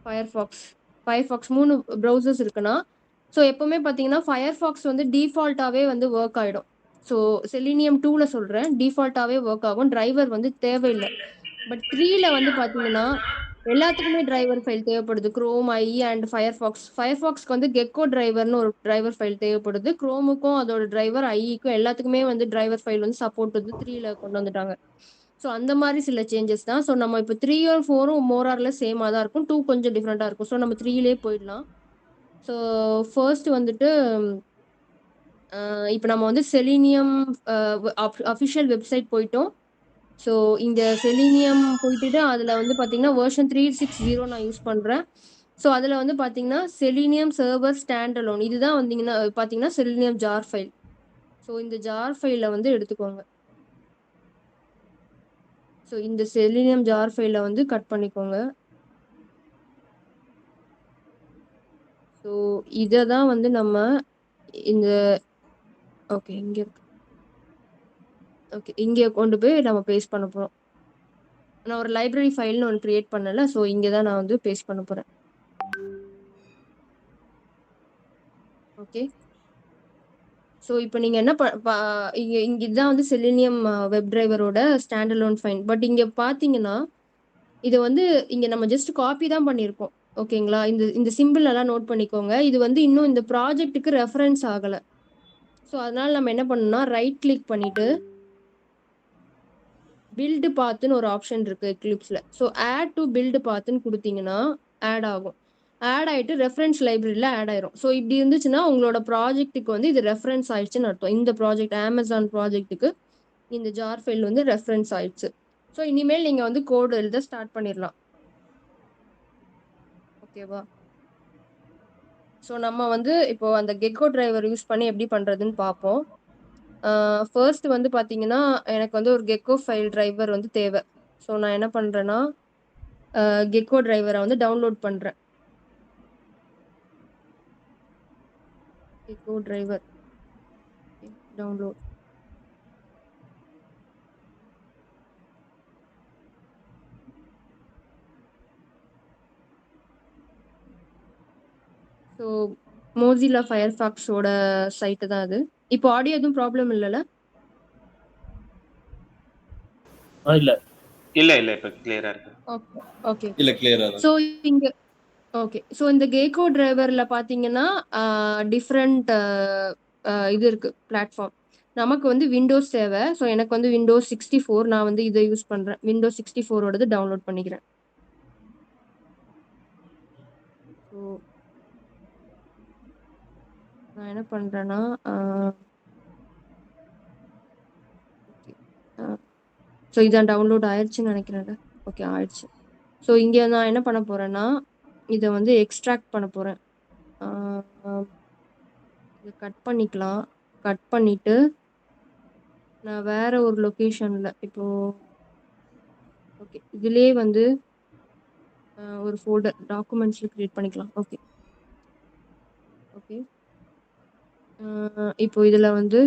ஃபயர்ஃபாக்ஸ் 3 ப்ரௌசர்ஸ் இருக்குன்னா, ஸோ எப்பவுமே பார்த்தீங்கன்னா ஃபயர்ஃபாக்ஸ் வந்து டிஃபால்ட்டாகவே வந்து ஒர்க் ஆகிடும். ஸோ செலினியம் 2ல சொல்கிறேன், டிஃபால்ட்டாகவே ஒர்க் ஆகும், டிரைவர் வந்து தேவையில்லை. பட் 3ல வந்து பார்த்தீங்கன்னா எல்லாத்துக்குமே டிரைவர் ஃபைல் தேவைப்படுது. குரோம், ஐஇ அண்ட் ஃபயர்ஃபாக்ஸ்க்கு வந்து கெக்கோ டிரைவர்னு ஒரு டிரைவர் ஃபைல் தேவைப்படுது. குரோமுக்கும் அதோட டிரைவர், ஐஇக்கும் எல்லாத்துக்குமே வந்து டிரைவர் ஃபைல் வந்து சப்போர்ட் வந்து 3ல கொண்டு வந்துட்டாங்க. ஸோ அந்த மாதிரி சில சேஞ்சஸ் தான். ஸோ நம்ம இப்போ 3 4 மோரார்ல சேமாக தான் இருக்கும், 2 கொஞ்சம் டிஃப்ரெண்ட்டாக இருக்கும். ஸோ நம்ம 3லே போயிடலாம். ஸோ ஃபர்ஸ்ட் வந்துட்டு இப்போ நம்ம வந்து செலினியம் அஃபிஷியல் வெப்சைட் போயிட்டோம். ஸோ இந்த செலினியம் போயிட்டு அதில் வந்து பார்த்தீங்கன்னா வெர்ஷன் 3.6.0 நான் யூஸ் பண்ணுறேன். ஸோ அதில் வந்து பார்த்தீங்கன்னா செலினியம் சர்வர் ஸ்டாண்ட் அலோன், இதுதான் வந்தீங்கன்னா பார்த்தீங்கன்னா செலினியம் ஜார் ஃபைல். ஸோ இந்த ஜார் ஃபைலை வந்து எடுத்துக்கோங்க. ஸோ இந்த செலினியம் ஜார் ஃபைலை வந்து கட் பண்ணிக்கோங்க. ஸோ இதை தான் வந்து நம்ம இந்த ஓகே இங்கே இருக்கு, ஓகே இங்கே கொண்டு போய் நம்ம பேஸ்ட் பண்ண போகிறோம். நான் ஒரு லைப்ரரி ஃபைல்னு ஒன்று கிரியேட் பண்ணல, ஸோ இங்கே தான் நான் வந்து பேஸ்ட் பண்ண போகிறேன். ஓகே, ஸோ இப்போ நீங்கள் என்ன இங்கே இதுதான் வந்து செலினியம் வெப் டிரைவரோட ஸ்டாண்ட் அலோன் ஃபைல். பட் இங்கே பார்த்தீங்கன்னா இதை வந்து இங்கே நம்ம ஜஸ்ட் காப்பி தான் பண்ணியிருக்கோம். ஓகேங்களா, இந்த சிம்பிள் எல்லாம் நோட் பண்ணிக்கோங்க. இது வந்து இன்னும் இந்த ப்ராஜெக்ட்டுக்கு ரெஃபரன்ஸ் ஆகலை. ஸோ அதனால நம்ம என்ன பண்ணணும்னா ரைட் கிளிக் பண்ணிட்டு பில்டு பாத்துன்னு ஒரு ஆப்ஷன் இருக்கு எக்லிப்ஸ்ல. ஸோ ஆட் டு பில்டு பாத்துன்னு கொடுத்தீங்கன்னா ஆட் ஆகும். ஆட் ஆயிட்டு ரெஃபரன்ஸ் லைப்ரரியில ஆட் ஆயிரும். ஸோ இப்படி இருந்துச்சுன்னா உங்களோட ப்ராஜெக்ட்டுக்கு வந்து இது ரெஃபரன்ஸ் ஆயிடுச்சுன்னு அர்த்தம். இந்த ப்ராஜெக்ட் அமேசான் ப்ராஜெக்ட்டுக்கு இந்த ஜார் ஃபைல் வந்து ரெஃபரன்ஸ் ஆயிடுச்சு. ஸோ இனிமேல் நீங்க வந்து கோட் எழுத ஸ்டார்ட் பண்ணிடலாம். ஓகேவா, ஸோ நம்ம வந்து இப்போ அந்த கெக்கோ டிரைவர் யூஸ் பண்ணி எப்படி பண்றதுன்னு பார்ப்போம். ஃபர்ஸ்ட் வந்து பார்த்தீங்கன்னா எனக்கு வந்து ஒரு கெக்கோ ஃபைல் டிரைவர் வந்து தேவை. ஸோ நான் என்ன பண்ணுறேன்னா கெக்கோ டிரைவரை வந்து டவுன்லோட் பண்ணுறேன். Gecko driver download. So Mozilla ஃபயர்ஃபாக்ஸோட சைட்டு தான் அது. இப்போ ஆடியோ எதுவும் ப்ராப்ளம் இல்லைல்ல? இல்ல இல்ல இல்ல இப்ப கிளியரா இருக்கு. Okay okay. இல்ல கிளியரா தான். ஸோ இங்க ஓகே, ஸோ இந்த கெக்கோ டிரைவர்ல பார்த்தீங்கன்னா டிஃப்ரெண்ட் இது இருக்கு பிளாட்ஃபார்ம். நமக்கு வந்து விண்டோஸ் தேவை. ஸோ எனக்கு வந்து விண்டோஸ் 64, நான் வந்து இதை யூஸ் பண்றேன். விண்டோஸ் 64ஓடது டவுன்லோட் பண்ணிக்கிறேன். ஸோ நான் என்ன பண்றேன்னா ஸோ இதான் டவுன்லோட் ஆயிடுச்சுன்னு நினைக்கிறேன். ஓகே ஆயிடுச்சு. ஸோ இங்கே நான் என்ன பண்ண போறேன்னா இதை வந்து எக்ஸ்ட்ராக்ட் பண்ண போறேன். இதை கட் பண்ணிக்கலாம். கட் பண்ணிட்டு நான் வேற ஒரு லொக்கேஷன்ல இப்போ ஓகே இதுலயே வந்து ஒரு ஃபோல்டர் டாக்குமெண்ட்ஸ்ல கிரியேட் பண்ணிக்கலாம். ஓகே ஓகே, இப்போ இதுல வந்து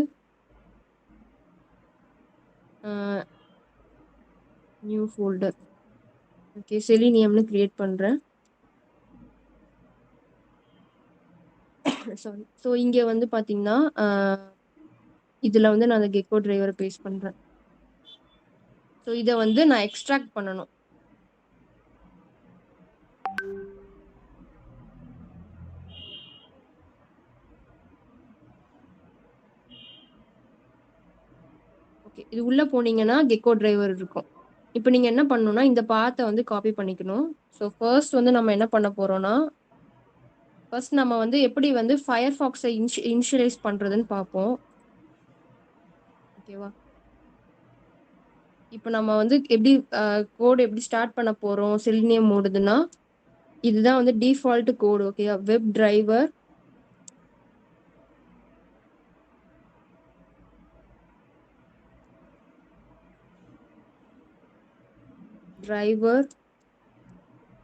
நியூ ஃபோல்டர், ஓகே செலினியம்னு கிரியேட் பண்றேன். சாரி. ஸோ இங்க வந்து பாத்தீங்கன்னா இதுல வந்து நான் அந்த கெக்கோ டிரைவரை பேஸ்ட் பண்றேன். ஸோ இதை வந்து நான் எக்ஸ்ட்ராக்ட் பண்ணணும். ஓகே, இது உள்ள போனீங்கன்னா கெக்கோ டிரைவர் இருக்கும். இப்போ நீங்க என்ன பண்ணணும்னா இந்த பாத்தை வந்து காப்பி பண்ணிக்கணும். ஸோ ஃபர்ஸ்ட் வந்து நம்ம என்ன பண்ண போறோம்னா ஃபர்ஸ்ட் நம்ம வந்து எப்படி வந்து ஃபயர்ஃபாக்ஸை இனிஷியலைஸ் பண்றதுன்னு பார்ப்போம். ஓகேவா, இப்போ நம்ம வந்து எப்படி கோட் எப்படி ஸ்டார்ட் பண்ண போறோம் செலினியம் ஓடுதுன்னா இதுதான் வந்து டிஃபால்ட் கோடு. ஓகேவா, web driver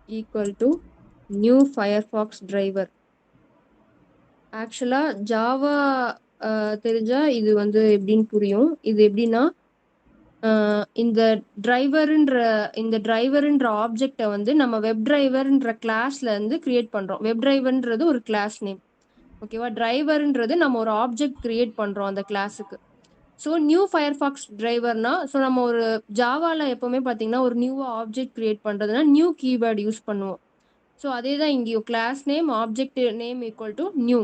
equal to new Firefox driver. ஆக்சுவலா ஜாவா தெரிஞ்சா இது வந்து எப்படின்னு புரியும். இது எப்படின்னா இந்த டிரைவர்ன்ற ஆப்ஜெக்டை வந்து நம்ம வெப் டிரைவர்ன்ற கிளாஸ்ல இருந்து கிரியேட் பண்றோம். வெப் டிரைவர்ன்றது ஒரு கிளாஸ் நேம். ஓகேவா? டிரைவர்ன்றது நம்ம ஒரு ஆப்ஜெக்ட் கிரியேட் பண்றோம் அந்த கிளாஸுக்கு. ஸோ நியூ ஃபயர்ஃபாக்ஸ் டிரைவர்னா, ஸோ நம்ம ஒரு ஜாவால எப்பவுமே பார்த்தீங்கன்னா ஒரு நியூவா ஆப்ஜெக்ட் கிரியேட் பண்றதுன்னா நியூ கீவேர்ட் யூஸ் பண்ணுவோம். ஸோ அதே தான் இங்கேயும் class name object name equal to new.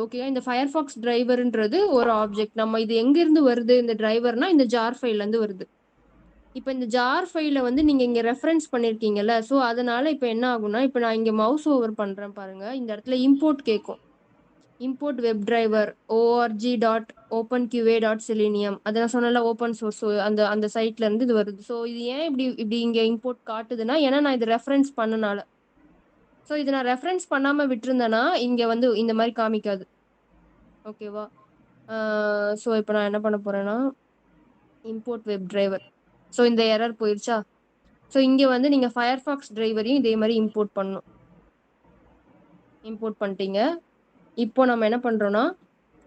ஓகேவா? இந்த ஃபயர்ஃபாக்ஸ் டிரைவர்ன்றது ஒரு ஆப்ஜெக்ட். நம்ம இது எங்கிருந்து வருது இந்த டிரைவர்னா இந்த ஜார் ஃபைல்ல இருந்து வருது. இப்போ இந்த ஜார் ஃபைல வந்து நீங்க இங்க ரெஃபரன்ஸ் பண்ணிருக்கீங்கல்ல, ஸோ அதனால இப்போ என்ன ஆகும்னா, இப்போ நான் இங்க மவுஸ் ஓவர் பண்றேன் பாருங்க. இந்த இடத்துல இம்போர்ட் கேட்கும். Import web driver org.openqa.selenium. அதை நான் சொன்னல ஓப்பன் சோர்ஸ், அந்த அந்த சைட்ல இருந்து இது வருது. ஸோ இது ஏன் இப்படி இப்படி இங்க இம்போர்ட் காட்டுதுன்னா, ஏன்னா நான் இது ரெஃபரன்ஸ் பண்ணனால. ஸோ இது நான் ரெஃபரன்ஸ் பண்ணாம விட்டுருந்தேன்னா இங்க வந்து இந்த மாதிரி காமிக்காது. ஓகேவா? ஸோ இப்போ நான் என்ன பண்ண போறேன்னா இம்போர்ட் வெப் டிரைவர். ஸோ இந்த எரர் போயிருச்சா? ஸோ இங்க வந்து நீங்க ஃபயர்ஃபாக்ஸ் டிரைவரையும் இதே மாதிரி இம்போர்ட் பண்ணணும். இம்போர்ட் பண்ணிட்டீங்க. இப்போ நம்ம என்ன பண்றோம்னா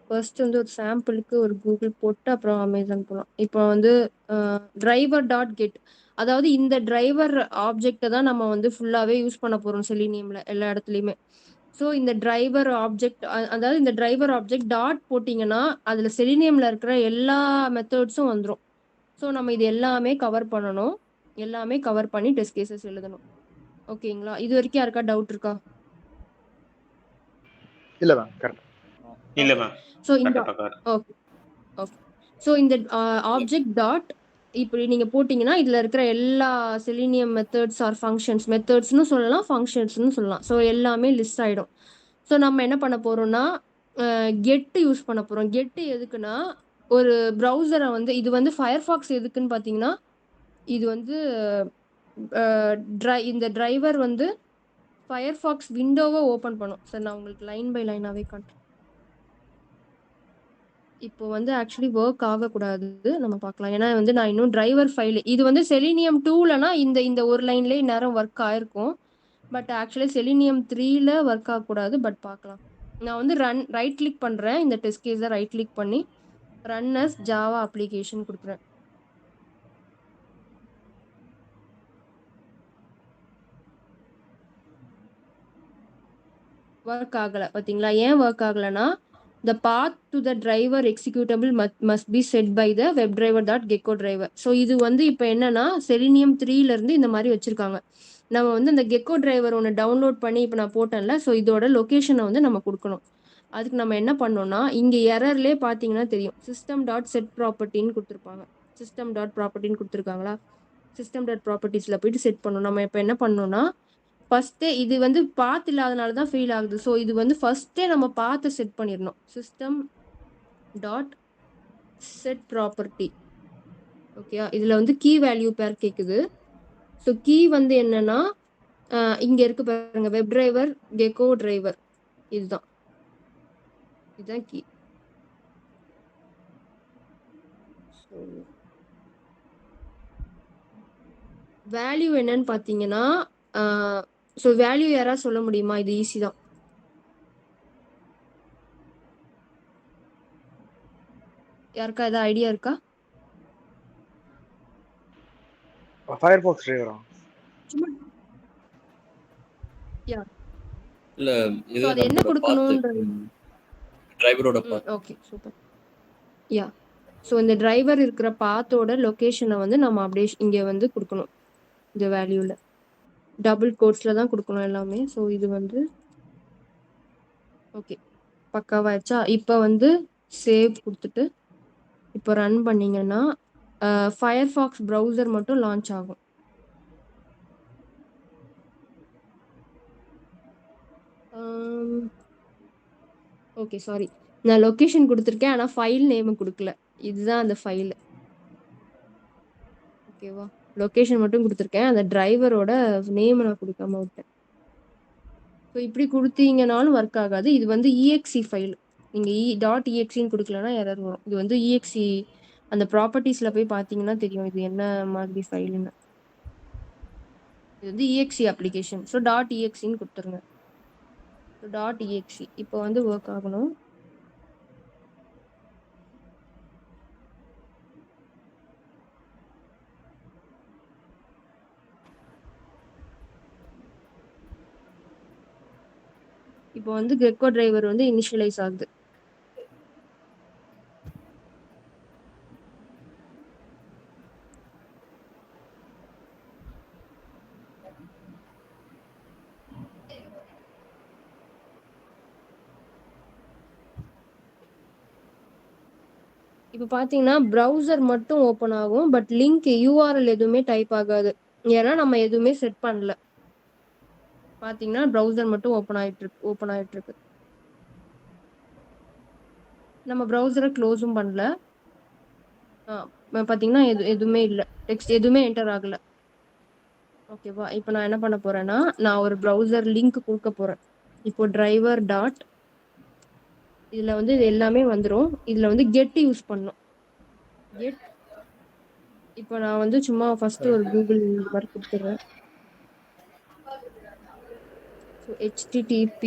ஃபர்ஸ்ட் வந்து ஒரு சாம்பிளுக்கு ஒரு கூகுள் போட்டு அப்புறம் அமேசான் போகலாம். இப்போ வந்து டிரைவர் டாட் கெட், அதாவது இந்த டிரைவர் ஆப்ஜெக்டை தான் நம்ம வந்து ஃபுல்லாவே யூஸ் பண்ண போறோம் செலினியம்ல எல்லா இடத்துலையுமே. ஸோ இந்த டிரைவர் ஆப்ஜெக்ட், அதாவது இந்த டிரைவர் ஆப்ஜெக்ட் டாட் போட்டிங்கன்னா அதில் செலினியமில் இருக்கிற எல்லா மெத்தட்ஸும் வந்துடும். ஸோ நம்ம இது எல்லாமே கவர் பண்ணணும். எல்லாமே கவர் பண்ணி டெஸ்ட் கேசஸ் எழுதணும். ஓகேங்களா? இது வரைக்கும் யாருக்கா டவுட் இருக்கா? இல்ல மேம், கரெக்ட். இல்ல மேம், ஸோ இந்த கரெக்டா பக்காவா. Okay okay. ஸோ இந்த ஆப்ஜெக்ட் டாட் இப்படி நீங்க போட்டீங்கன்னா இதுல இருக்கிற எல்லா செலினியம் மெத்தட்ஸ் ஆர் ஃபங்க்ஷன்ஸ், மெத்தட்ஸ்னு சொல்லலாம் ஃபங்க்ஷன்ஸ்னு சொல்லலாம். ஸோ எல்லாமே லிஸ்ட் ஆயிடும். ஸோ நம்ம என்ன பண்ண போறோம்னா கெட் யூஸ் பண்ண போறோம். கெட் எதுக்குன்னா ஒரு ப்ரௌசரை வந்து, இது வந்து ஃபயர்ஃபாக்ஸ் எதுக்குன்னு பார்த்தீங்கன்னா, இது வந்து இந்த டிரைவர் வந்து ஃபயர்ஃபாக்ஸ் விண்டோவை ஓப்பன் பண்ணும். சார் நான் உங்களுக்கு லைன் பை லைனாவே காட்டுறேன். இப்போ வந்து ஆக்சுவலி ஒர்க் ஆகக்கூடாது, நம்ம பார்க்கலாம். ஏன்னா வந்து நான் இன்னும் டிரைவர் ஃபைல், இது வந்து செலினியம் 2லனா இந்த இந்த ஒரு லைன்லேயே நேரம் ஒர்க் ஆயிருக்கும். பட் ஆக்சுவலி செலினியம் 3ல ஒர்க் ஆகக்கூடாது. பட் பார்க்கலாம். நான் வந்து ரைட் கிளிக் பண்ணுறேன். இந்த டெஸ்ட் கேஸை ரைட் கிளிக் பண்ணி ரன் அஸ் ஜாவா அப்ளிகேஷன் கொடுக்குறேன். ஒர்க் ஆகலை பார்த்தீங்களா? ஏன் ஒர்க் ஆகலைன்னா the path to the driver executable must be set by the webdriver.gecko driver. So இது வந்து இப்போ என்னன்னா செலினியம் 3ல இருந்து இந்த மாதிரி வச்சிருக்காங்க. நம்ம வந்து அந்த கெக்கோ டிரைவர் ஒன்று டவுன்லோட் பண்ணி இப்போ நான் போட்டேன்ல, ஸோ இதோட லொக்கேஷனை வந்து நம்ம கொடுக்கணும். அதுக்கு நம்ம என்ன பண்ணோம்னா இங்கே எரர்லேயே பார்த்தீங்கன்னா தெரியும், சிஸ்டம் டாட் செட் ப்ராப்பர்ட்டின்னு கொடுத்துருப்பாங்க. சிஸ்டம் டாட் ப்ராப்பர்ட்டின்னு கொடுத்துருக்காங்களா? சிஸ்டம் டாட் ப்ராப்பர்ட்டிஸில் போயிட்டு செட் பண்ணணும். நம்ம இப்போ என்ன பண்ணோம்னா ஃபர்ஸ்டே இது வந்து பாத் இல்லாதனால தான் ஃபெயில் ஆகுது. ஸோ இது வந்து ஃபர்ஸ்டே நம்ம பார்த்து செட் பண்ணிடணும். System dot set property. Okay, இதில் வந்து கீ வேல்யூ பேர் கேட்குது. ஸோ கீ வந்து என்னன்னா இங்கே இருக்கு பாருங்க, வெப் டிரைவர் கெக்கோ டிரைவர், இதுதான் கீ. வேல்யூ என்னன்னு பார்த்தீங்கன்னா, ஸோ வேல்யூ யாராவது சொல்ல முடியுமா? இது ஈஸி தான். யாருக்கா ஏதாவது ஐடியா இருக்கா? ஃபயர்பாக்ஸ் டிரைவரா? யா, இல்ல இது ஸோ அது என்ன நம்மளோட பாத்து கொடுக்கணும்ன்றது. டிரைவரோட பாத்து. Okay, super. யா, ஸோ இந்த டிரைவர் இருக்கிற பாத்தோட லொக்கேஷனை வந்து நம்ம அப்படியே இங்கே வந்து கொடுக்கணும். இந்த வேல்யூவில் டபுள் கோட்ஸில் தான் கொடுக்கணும் எல்லாமே. ஸோ இது வந்து ஓகே, பக்காவாயிடுச்சா? இப்போ வந்து சேவ் கொடுத்துட்டு இப்போ ரன் பண்ணீங்கன்னா ஃபயர்ஃபாக்ஸ் ப்ரௌசர் மட்டும் லான்ச் ஆகும். ஓகே, சாரி, நான் லொக்கேஷன் கொடுத்துருக்கேன் ஆனால் ஃபைல் நேம் கொடுக்கல. இதுதான் அந்த ஃபைல். ஓகேவா? லொக்கேஷன் மட்டும் கொடுத்துருக்கேன், அந்த டிரைவரோட நேம் நான் கொடுக்காம விட்டேன். ஸோ இப்படி கொடுத்தீங்கனாலும் ஒர்க் ஆகாது. இது வந்து இஎக்ஸி ஃபைல். நீங்கள் டாட் இஎக்ஸின்னு கொடுக்கலன்னா எரர் வரும். இது வந்து இஎக்ஸி, அந்த ப்ராப்பர்ட்டிஸில் போய் பார்த்தீங்கன்னா தெரியும் இது என்ன மாதிரி ஃபைலுன்னு. இது வந்து exe அப்ளிகேஷன். ஸோ டாட் இஎக்ஸின்னு கொடுத்துருங்க. ஸோ டாட் இஎக்ஸி இப்போ வந்து ஒர்க் ஆகணும். இப்போ வந்து கெக்கோ டிரைவர் வந்து இனிஷியலைஸ் ஆகுது. இப்போ பார்த்தீங்கன்னா ப்ரௌசர் மட்டும் ஓப்பன் ஆகும். பட் லிங்க் யூஆர்எல் எதுவுமே டைப் ஆகாது. ஏன்னா நம்ம எதுவுமே செட் பண்ணல. பார்த்தீங்கன்னா ப்ரௌசர் மட்டும் ஓப்பன் ஆயிட்டு இருக்கு. நம்ம ப்ரௌசரை க்ளோஸும் பண்ணல. பார்த்தீங்கன்னா எதுவுமே இல்லை. டெக்ஸ்ட் எதுவுமே என்டர் ஆகல. ஓகேவா? இப்போ நான் என்ன பண்ண போறேன்னா நான் ஒரு ப்ரௌசர் லிங்க் கொடுக்க போறேன். இப்போ டிரைவர் டாட் இதுல வந்து இது எல்லாமே வந்துடும். இதுல வந்து கெட் யூஸ் பண்ணும். கெட் இப்போ நான் வந்து சும்மா ஃபர்ஸ்ட் ஒரு கூகுள் மாதிரி கொடுத்துறேன். So http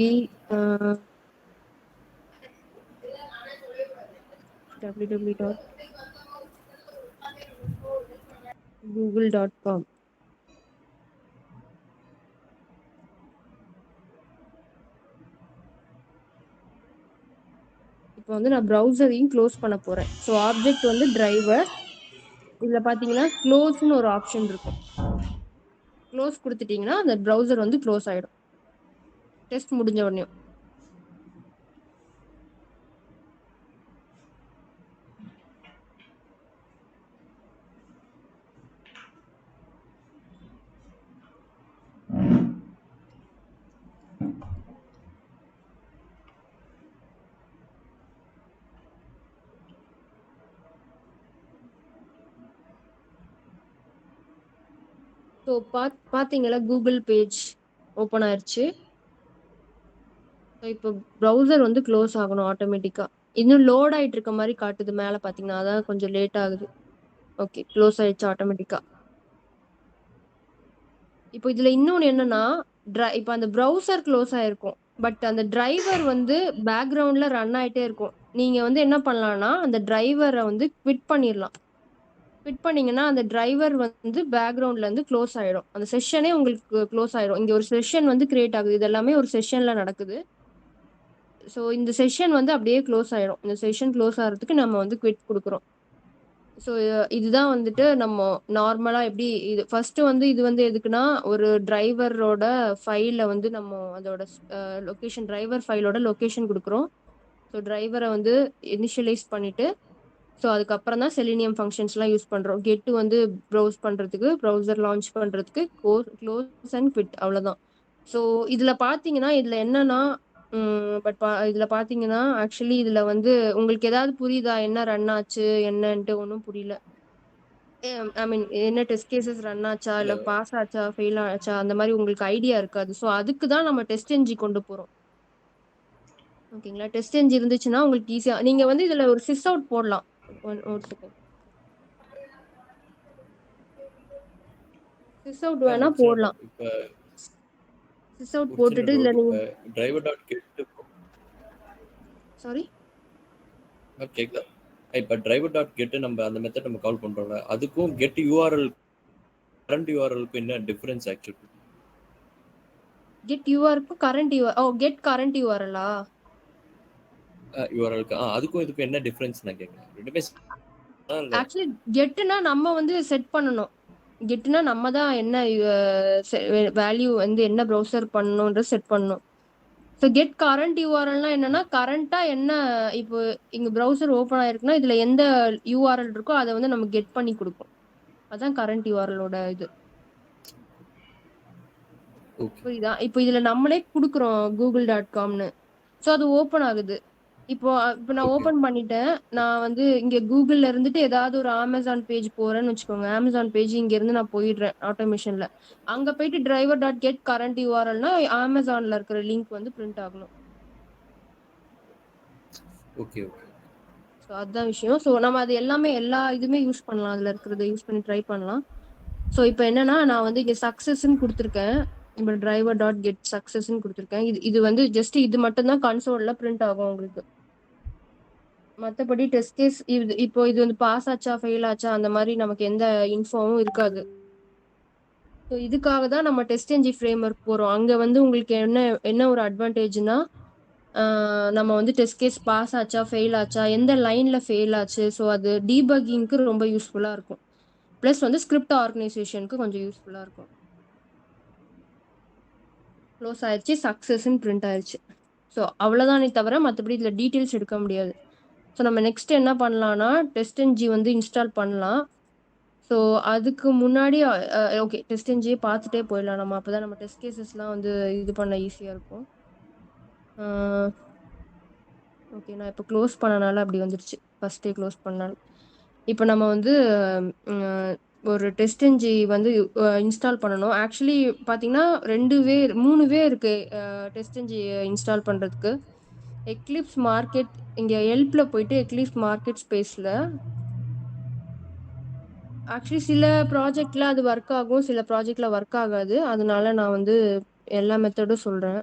www.google.com. இப்போ வந்து நான் ப்ரௌசரையும் க்ளோஸ் பண்ண போறேன். ஸோ ஆப்ஜெக்ட் வந்து டிரைவர். இதுல பாத்தீங்கன்னா க்ளோஸ்னு ஒரு ஆப்ஷன் இருக்கும். க்ளோஸ் கொடுத்துட்டீங்கன்னா அந்த ப்ரௌசர் வந்து க்ளோஸ் ஆயிடும் டெஸ்ட் முடிஞ்ச உடனே. ஸோ பார்த்தீங்களா கூகுள் பேஜ் ஓப்பன் ஆயிடுச்சு. ஸோ இப்போ ப்ரௌசர் வந்து க்ளோஸ் ஆகணும் ஆட்டோமேட்டிக்கா. இன்னும் லோட் ஆயிட்டு இருக்க மாதிரி காட்டுது மேலே பார்த்தீங்கன்னா, அதான் கொஞ்சம் லேட் ஆகுது. ஓகே, க்ளோஸ் ஆயிடுச்சு ஆட்டோமேட்டிக்கா. இப்போ இதுல இன்னொன்று என்னன்னா இப்போ அந்த ப்ரௌசர் க்ளோஸ் ஆயிருக்கும். பட் அந்த டிரைவர் வந்து பேக்ரவுண்ட்ல ரன் ஆயிட்டே இருக்கும். நீங்க வந்து என்ன பண்ணலாம்னா அந்த டிரைவரை வந்து குவிட் பண்ணிடலாம். குவிட் பண்ணீங்கன்னா அந்த டிரைவர் வந்து பேக்ரவுண்ட்ல இருந்து க்ளோஸ் ஆயிடும். அந்த செஷனே உங்களுக்கு க்ளோஸ் ஆயிடும். இங்க ஒரு செஷன் வந்து கிரியேட் ஆகுது. இது எல்லாமே ஒரு செஷன்ல நடக்குது. ஸோ இந்த செஷன் வந்து அப்படியே க்ளோஸ் ஆயிடும். இந்த செஷன் க்ளோஸ் ஆகிறதுக்கு நம்ம வந்து குவிட் கொடுக்குறோம். ஸோ இதுதான் வந்துட்டு நம்ம நார்மலா எப்படி இது ஃபர்ஸ்ட் வந்து இது வந்து எதுக்குன்னா ஒரு டிரைவரோட ஃபைல வந்து நம்ம அதோட லொகேஷன் டிரைவர் ஃபைலோட லொகேஷன் கொடுக்குறோம். ஸோ டிரைவரை வந்து இனிஷியலைஸ் பண்ணிட்டு ஸோ அதுக்கப்புறம் தான் செலினியம் ஃபங்க்ஷன்ஸ்லாம் யூஸ் பண்ணுறோம். கெட்டு வந்து ப்ரௌஸ் பண்ணுறதுக்கு ப்ரௌசர் லான்ச் பண்ணுறதுக்கு க்ளோஸ் அண்ட் குவிட் அவ்வளோதான். ஸோ இதில் பார்த்தீங்கன்னா இதில் என்னன்னா இதில் பார்த்தீங்கன்னா ஆக்சுவலி இதில் வந்து உங்களுக்கு ஏதாவது புரியுதா என்ன ரன் ஆச்சு என்னன்ட்டு? ஒன்றும் புரியல. ஐ மீன் என்ன டெஸ்ட் கேசஸ் ரன் ஆச்சா இல்ல இல்லை பாஸ் ஆச்சா ஃபெயில் ஆச்சா அந்த மாதிரி உங்களுக்கு ஐடியா இருக்காது. ஸோ அதுக்கு தான் நம்ம டெஸ்ட் என்ஜி கொண்டு போகிறோம். ஓகேங்களா? டெஸ்ட் என்ஜி இருந்துச்சுன்னா உங்களுக்கு ஈஸியா நீங்க வந்து இதுல ஒரு சிஸ் அவுட் போடலாம். ஒரு செகண்ட் சிஸ் அவுட் மேம் வேணா ஒரு சின்ன போடலாம். டவுட். இப்போ சிஸ் அவுட் ஒரு சின்ன போட்டுட்டு இல்ல டவுட். நீங்க இப்போ driver dot get sorry ma'am கேட்குதா? இப்போ டிரைவர் டாட் கெட் நம்ம அந்த மெத்தட் நம்ம கால் பண்றோம்ல, அதுக்கும் கெட் யூஆர்எல் கரண்ட் யூஆர்எலுக்கும் என்ன டிஃபரன்ஸ் ஆக்சுவலி? கெட் யூஆர்க்கும் கரண்ட் யூஆர் கெட் கரண்ட் யூஆர்எலா? யூஆர்எலுக்கு அதுக்கும் இதுக்கும் என்ன டிஃபரன்ஸ் நான் கேட்குறேன். ரெண்டுமே இல்ல. ஆக்சுவலி கெட்னா நம்ம வந்து செட் பண்ணணும். கெட்னா நம்ம தான் என்ன வேல்யூ வந்து என்ன ப்ரௌசர் பண்ணணும்ன்ற செட் பண்ணணும். ஸோ கெட் கரண்ட் யூஆர்எல்னா என்னன்னா கரண்டா என்ன இப்போ இங்க ப்ரௌசர் ஓப்பன் ஆயிருக்குன்னா இதுல எந்த யூஆர்எல் இருக்கோ அதை வந்து நம்ம கெட் பண்ணி கொடுக்கும். அதான் கரண்ட் யூஆர்எலோட இது. ஓகே. புரியுதா? இப்போ இதுல நம்மளே கொடுக்குறோம் google.comனு. ஸோ அது ஓப்பன் ஆகுது. இப்போ நான் ஓகே. ஓப்பன் பண்ணிட்டேன். நான் வந்து இங்க கூகுள்ல இருந்துட்டு ஏதாவது ஒரு அமேசான் பேஜ் போறேன்னு வச்சுக்கோங்க. அமேசான் பேஜ் இங்க இருந்து நான் போயிடுறேன் ஆட்டோமேஷன்ல. அங்க போயிட்டு டிரைவர் டாட் கெட் கரண்ட் யூஆர்எல்னா அமேசான்ல இருக்கிற லிங்க் வந்து பிரிண்ட் ஆகணும். ஓகே. ஓகே. ஸோ அதுதான் விஷயம். ஸோ நம்ம அது எல்லாமே எல்லா இதுவுமே யூஸ் பண்ணலாம். அதுல இருக்கிறத யூஸ் பண்ணி ட்ரை பண்ணலாம். ஸோ இப்போ என்னன்னா நான் வந்து இங்கே சக்ஸஸ்ன்னு கொடுத்துருக்கேன். இப்போ டிரைவர் டாட் கெட் சக்ஸஸ்ன்னு கொடுத்துருக்கேன். இது வந்து ஜஸ்ட் இது மட்டும் தான் கன்சோல்ல பிரிண்ட் ஆகும் உங்களுக்கு. மற்றபடி டெஸ்ட் கேஸ் இப்போ இது வந்து பாஸ் ஆச்சா ஃபெயில் ஆச்சா அந்த மாதிரி நமக்கு எந்த இன்ஃபார்மும் இருக்காது. ஸோ இதுக்காக தான் நம்ம டெஸ்ட் என்ஜி ஃப்ரேம் ஒர்க் போகிறோம். அங்கே வந்து உங்களுக்கு என்ன ஒரு அட்வான்டேஜ்னா நம்ம வந்து டெஸ்ட் கேஸ் பாஸ் ஆச்சா ஃபெயில் ஆச்சா எந்த லைனில் ஃபெயில் ஆச்சு, ஸோ அது டீபக்கிங்க்கு ரொம்ப யூஸ்ஃபுல்லாக இருக்கும். ப்ளஸ் வந்து ஸ்கிரிப்ட் ஆர்கனைசேஷனுக்கு கொஞ்சம் யூஸ்ஃபுல்லாக இருக்கும். க்ளோஸ் ஆயிடுச்சு, சக்ஸஸ்ன்னு பிரிண்ட் ஆயிடுச்சு. ஸோ அவ்வளோதானே தவிர மற்றபடி இதில் டீட்டெயில்ஸ் எடுக்க முடியாது. ஸோ நம்ம நெக்ஸ்ட் என்ன பண்ணலாம்னா டெஸ்ட் என்ஜி வந்து இன்ஸ்டால் பண்ணலாம். ஸோ அதுக்கு முன்னாடி ஓகே டெஸ்ட் என்ஜியே பார்த்துட்டே போயிடலாம் நம்ம. அப்போ தான் நம்ம டெஸ்ட் கேசஸ்லாம் வந்து இது பண்ண ஈஸியாக இருக்கும். ஓகே நான் இப்போ க்ளோஸ் பண்ணனால அப்படி வந்துடுச்சு, ஃபஸ்ட்டே க்ளோஸ் பண்ணாலும். இப்போ நம்ம வந்து ஒரு டெஸ்ட் என்ஜி வந்து இன்ஸ்டால் பண்ணணும். ஆக்சுவலி பார்த்தீங்கன்னா 3 வே இருக்கு டெஸ்ட் என்ஜி இன்ஸ்டால் பண்ணுறதுக்கு. எக்லிப்ஸ் மார்க்கெட், இங்கே ஹெல்ப்ல போயிட்டு எக்லிப்ஸ் மார்க்கெட் ஸ்பேஸில் ஆக்சுவலி சில ப்ராஜெக்ட்ல அது ஒர்க் ஆகும், சில ப்ராஜெக்ட்ல ஒர்க் ஆகாது. அதனால நான் வந்து எல்லா மெத்தடும் சொல்கிறேன்.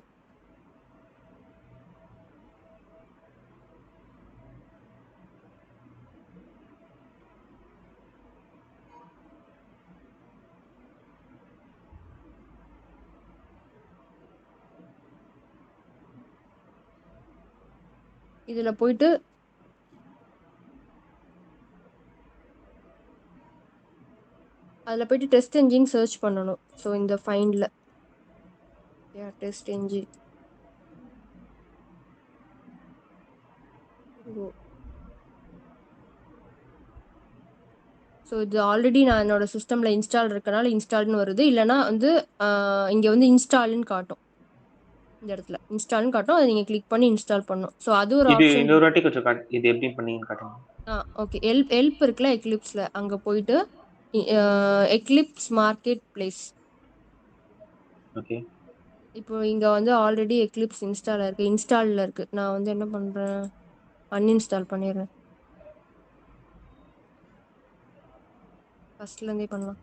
இதில் போயிட்டு அதில் போயிட்டு டெஸ்ட் என்ஜின் சர்ச் பண்ணணும். ஸோ இந்த ஃபைண்டில் டெஸ்ட் என்ஜின் ஸோ இது ஆல்ரெடி நான் என்னோட சிஸ்டமில் இன்ஸ்டால் இருக்கனால இன்ஸ்டால்னு வருது. இல்லைனா வந்து இங்கே வந்து இன்ஸ்டால்னு காட்டும். இந்த இடத்துல இன்ஸ்டால்னு காட்டும், அதை நீங்கள் கிளிக் பண்ணி இன்ஸ்டால் பண்ணணும். ஸோ அது ஒரு இது ஆப்ஷன். இன்னொரு வாட்டி கொஞ்சம் இது எப்படி பண்ணீங்கன்னு காட்டுங்க. ஓகே ஹெல்ப் இருக்குல்ல எக்லிப்ஸில், அங்கே போயிட்டு எக்லிப்ஸ் மார்க்கெட் பிளேஸ். ஓகே இப்போ இங்கே வந்து ஆல்ரெடி எக்லிப்ஸ் இன்ஸ்டாலில் இருக்குது. நான் வந்து என்ன பண்ணுறேன், அன்இன்ஸ்டால் பண்ணிடுறேன். ஃபர்ஸ்ட்லேருந்தே பண்ணலாம்.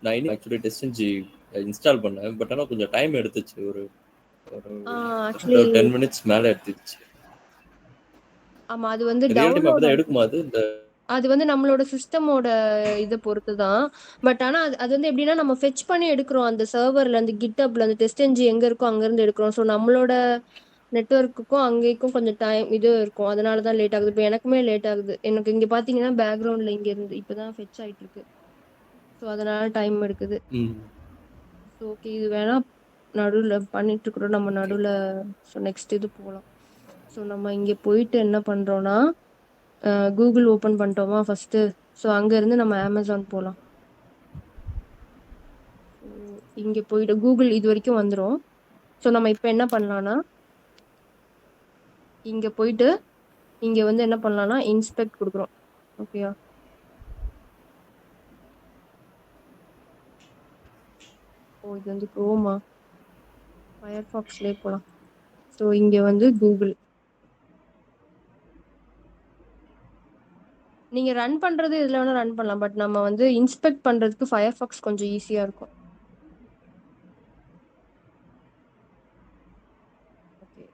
நான் இன்னும் ஆக்சுவலி டெஸ்ட் என்ஜி இன்ஸ்டால் பண்ணேன். பட் ஆனால் கொஞ்சம் டைம் எடுத்துச்சு. ஒரு ஆக்சுவலி 10 மினிட்ஸ் மேலே எடுத்துச்சு. ஆமாம், அது வந்து ரியல் டைம் அப்படி டவுன்லோட் தான் எடுக்குமா அது? அது வந்து நம்மளோட சிஸ்டமோட இதை பொறுத்து தான். பட் ஆனால் அது வந்து எப்படின்னா நம்ம ஃபெச் பண்ணி எடுக்கிறோம் அந்த சர்வரில், அந்த கிட்டப்ல அந்த டெஸ்ட் என்ஜி எங்கே இருக்கோ அங்கேருந்து எடுக்கிறோம். ஸோ நம்மளோட நெட்ஒர்க்குக்கும் அங்கேயும் கொஞ்சம் டைம் இது இருக்கும். அதனால தான் லேட் ஆகுது. இப்போ எனக்குமே லேட் ஆகுது. எனக்கு இங்கே பார்த்தீங்கன்னா பேக்ரவுண்டில் இங்கே இருந்து இப்போ தான் ஃபெச் ஆகிட்டு இருக்கு. ஸோ அதனால டைம் எடுக்குது. ஸோ ஓகே இது வேணா நடுவில் பண்ணிட்டு இருக்கிறோம் நம்ம நடுவில். ஸோ நெக்ஸ்ட் இது போகலாம். ஸோ நம்ம இங்கே போயிட்டு என்ன பண்ணுறோன்னா கூகுள் ஓப்பன் பண்ணிட்டோமா ஃபஸ்ட்டு. ஸோ அங்கேருந்து நம்ம அமேசான் போகலாம். இங்கே போயிட்டு கூகுள் இது வரைக்கும் வந்துடும். ஸோ நம்ம இப்போ என்ன பண்ணலான்னா இங்கே போயிட்டு இங்கே வந்து என்ன பண்ணலான்னா இன்ஸ்பெக்ட் கொடுக்குறோம். ஓகேயா, இது வந்து குரோமா, ஃபயர்ஃபாக்ஸ்லேயே போகலாம். ஸோ இங்கே வந்து கூகுள் நீங்கள் ரன் பண்ணுறது இதில் வேணால் ரன் பண்ணலாம். பட் நம்ம வந்து இன்ஸ்பெக்ட் பண்ணுறதுக்கு ஃபயர்ஃபாக்ஸ் கொஞ்சம் ஈஸியாக இருக்கும். ஓகே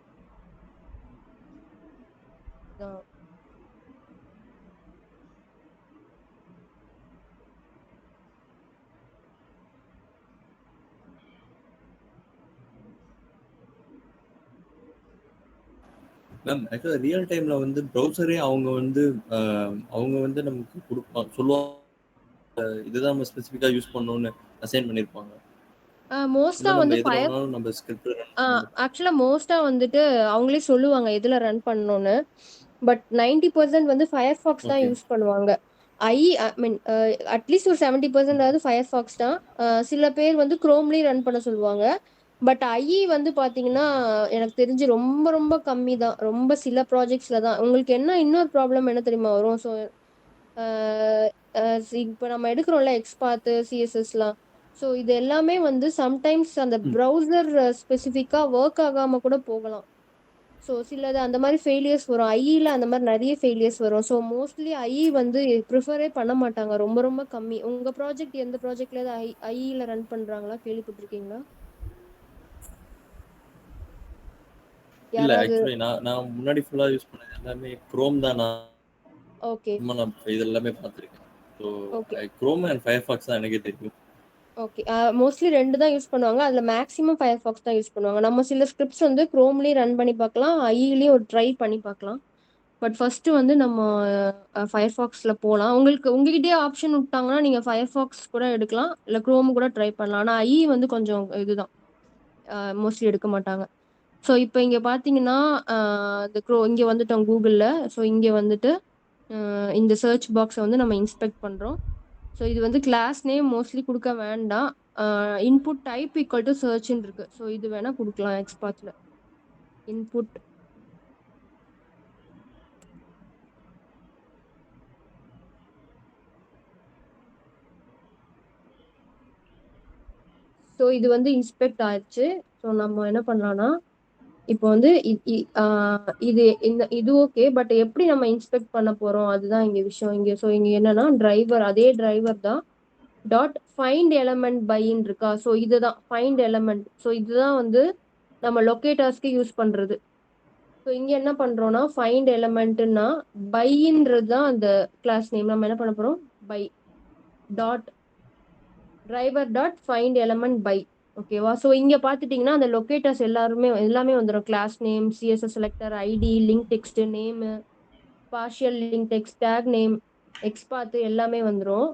மேம் ஆக்சுவலாக ரியல் டைமில் வந்து ப்ரௌசரே அவங்க வந்து நமக்கு கொடுப்பாங்க, சொல்லுவாங்க இதுதான் நம்ம ஸ்பெசிஃபிக்காக யூஸ் பண்ணணும்னு அசைன் பண்ணியிருப்பாங்க. மோஸ்ட்டாக வந்து நம்ம ஸ்கிரிப்ட் ஆக்சுவலாக மோஸ்ட்டாக வந்துட்டு அவங்களே சொல்லுவாங்க எதில் ரன் பண்ணணும்னு. பட் 90% வந்து ஃபயர்ஃபாக்ஸ் தான் யூஸ் பண்ணுவாங்க. ஐ மீன் அட்லீஸ்ட் ஒரு 70% ஃபயர்ஃபாக்ஸ் தான். சில பேர் வந்து குரோம்லேயும் ரன் பண்ண சொல்லுவாங்க. பட் ஐஇ வந்து பாத்தீங்கன்னா எனக்கு தெரிஞ்சு ரொம்ப ரொம்ப கம்மி தான், ரொம்ப சில ப்ராஜெக்ட்ஸ்ல தான். உங்களுக்கு என்ன இன்னொரு ப்ராப்ளம் என்ன தெரியுமா வரும்? ஸோ இப்போ நம்ம எடுக்கிறோம்ல எக்ஸ்பாத்து சிஎஸ்எஸ்லாம், ஸோ இது எல்லாமே வந்து சம்டைம்ஸ் அந்த ம். ப்ரௌசர் ஸ்பெசிஃபிக்காக ஒர்க் ஆகாம கூட போகலாம். ஸோ சிலது அந்த மாதிரி ஃபெயிலியர்ஸ் வரும், ஐஇல அந்த மாதிரி நிறைய ஃபெயிலியர்ஸ் வரும். ஸோ மோஸ்ட்லி ஐஇ வந்து ப்ரிஃபரே பண்ண மாட்டாங்க, ரொம்ப ரொம்ப கம்மி. உங்க ப்ராஜெக்ட் எந்த ப்ராஜெக்ட்ல ஐஇல ரன் பண்றாங்களா, கேள்விப்பட்டிருக்கீங்களா இல்ல யாராவது? ஆக்சுவலி நான் நான் முன்னாடி ஃபுல்லா யூஸ் பண்ணது எல்லாமே குரோம் தான். ஓகே நான் இது எல்லாமே பார்த்துருக்கேன். So okay chrome and Firefox தான் எனக்கே தெரியும். ஓகே. மோஸ்ட்லி ரெண்டு தான் யூஸ் பண்ணுவாங்க, அதுல மேக்ஸிமம் ஃபயர்ஃபாக்ஸ் தான் யூஸ் பண்ணுவாங்க. நம்ம சில ஸ்கிரிப்ட்ஸ் வந்து குரோம்லயும் ரன் பண்ணி பார்க்கலாம், ஐஇலயும் ஒரு ட்ரை பண்ணி பார்க்கலாம். பட் ஃபர்ஸ்ட் வந்து நம்ம ஃபயர்ஃபாக்ஸ்ல போகலாம். உங்களுக்கு உங்ககிட்டயே ஆப்ஷன் விட்டாங்கன்னா நீங்க ஃபயர்ஃபாக்ஸ் கூட எடுக்கலாம், இல்ல குரோம் கூட ட்ரை பண்ணலாம். ஆனா ஐஇ வந்து கொஞ்சம் இதுதான், மோஸ்ட்லி எடுக்க மாட்டாங்க. ஸோ இப்போ இங்க பாத்தீங்கன்னா இந்த இங்க வந்துட்டோம் கூகுள்ல. ஸோ இங்க வந்துட்டு இந்த சர்ச் பாக்ஸை வந்து நம்ம இன்ஸ்பெக்ட் பண்றோம். ஸோ இது வந்து கிளாஸ் நேம் மோஸ்ட்லி கொடுக்க வேண்டாம். இன்புட் டைப் ஈக்குவல் டு சர்ச்னு இருக்கு, ஸோ இது வேணா கொடுக்கலாம் எக்ஸ்பாத்ல. இன்புட் ஸோ இது வந்து இன்ஸ்பெக்ட் ஆயிடுச்சு. ஸோ நம்ம என்ன பண்ணலாம்னா இப்போ வந்து இது இது ஓகே, பட் எப்படி நம்ம இன்ஸ்பெக்ட் பண்ண போறோம் அதுதான் இங்க விஷயம். இங்க ஸோ இங்க என்னன்னா டிரைவர், அதே டிரைவர் தான் டாட் ஃபைண்ட் எலமெண்ட் பைன்னு இருக்கா. ஸோ இதுதான் ஃபைண்ட் எலமெண்ட். ஸோ இதுதான் வந்து நம்ம லொக்கேட்டர்ஸ்க்கு யூஸ் பண்றது. ஸோ இங்க என்ன பண்றோம்னா ஃபைண்ட் எலமெண்ட்னா பைன்றது தான் அந்த கிளாஸ் நேம். நம்ம என்ன பண்ண போறோம், by dot driver dot find element by. ஓகேவா? ஸோ இங்க பாத்துட்டீங்கன்னா அந்த லொக்கேட்டர்ஸ் எல்லாமே வந்துடும். Class name, CSS selector, ID, link text, name, partial link text, tag name, XPath எல்லாமே வந்துடும்.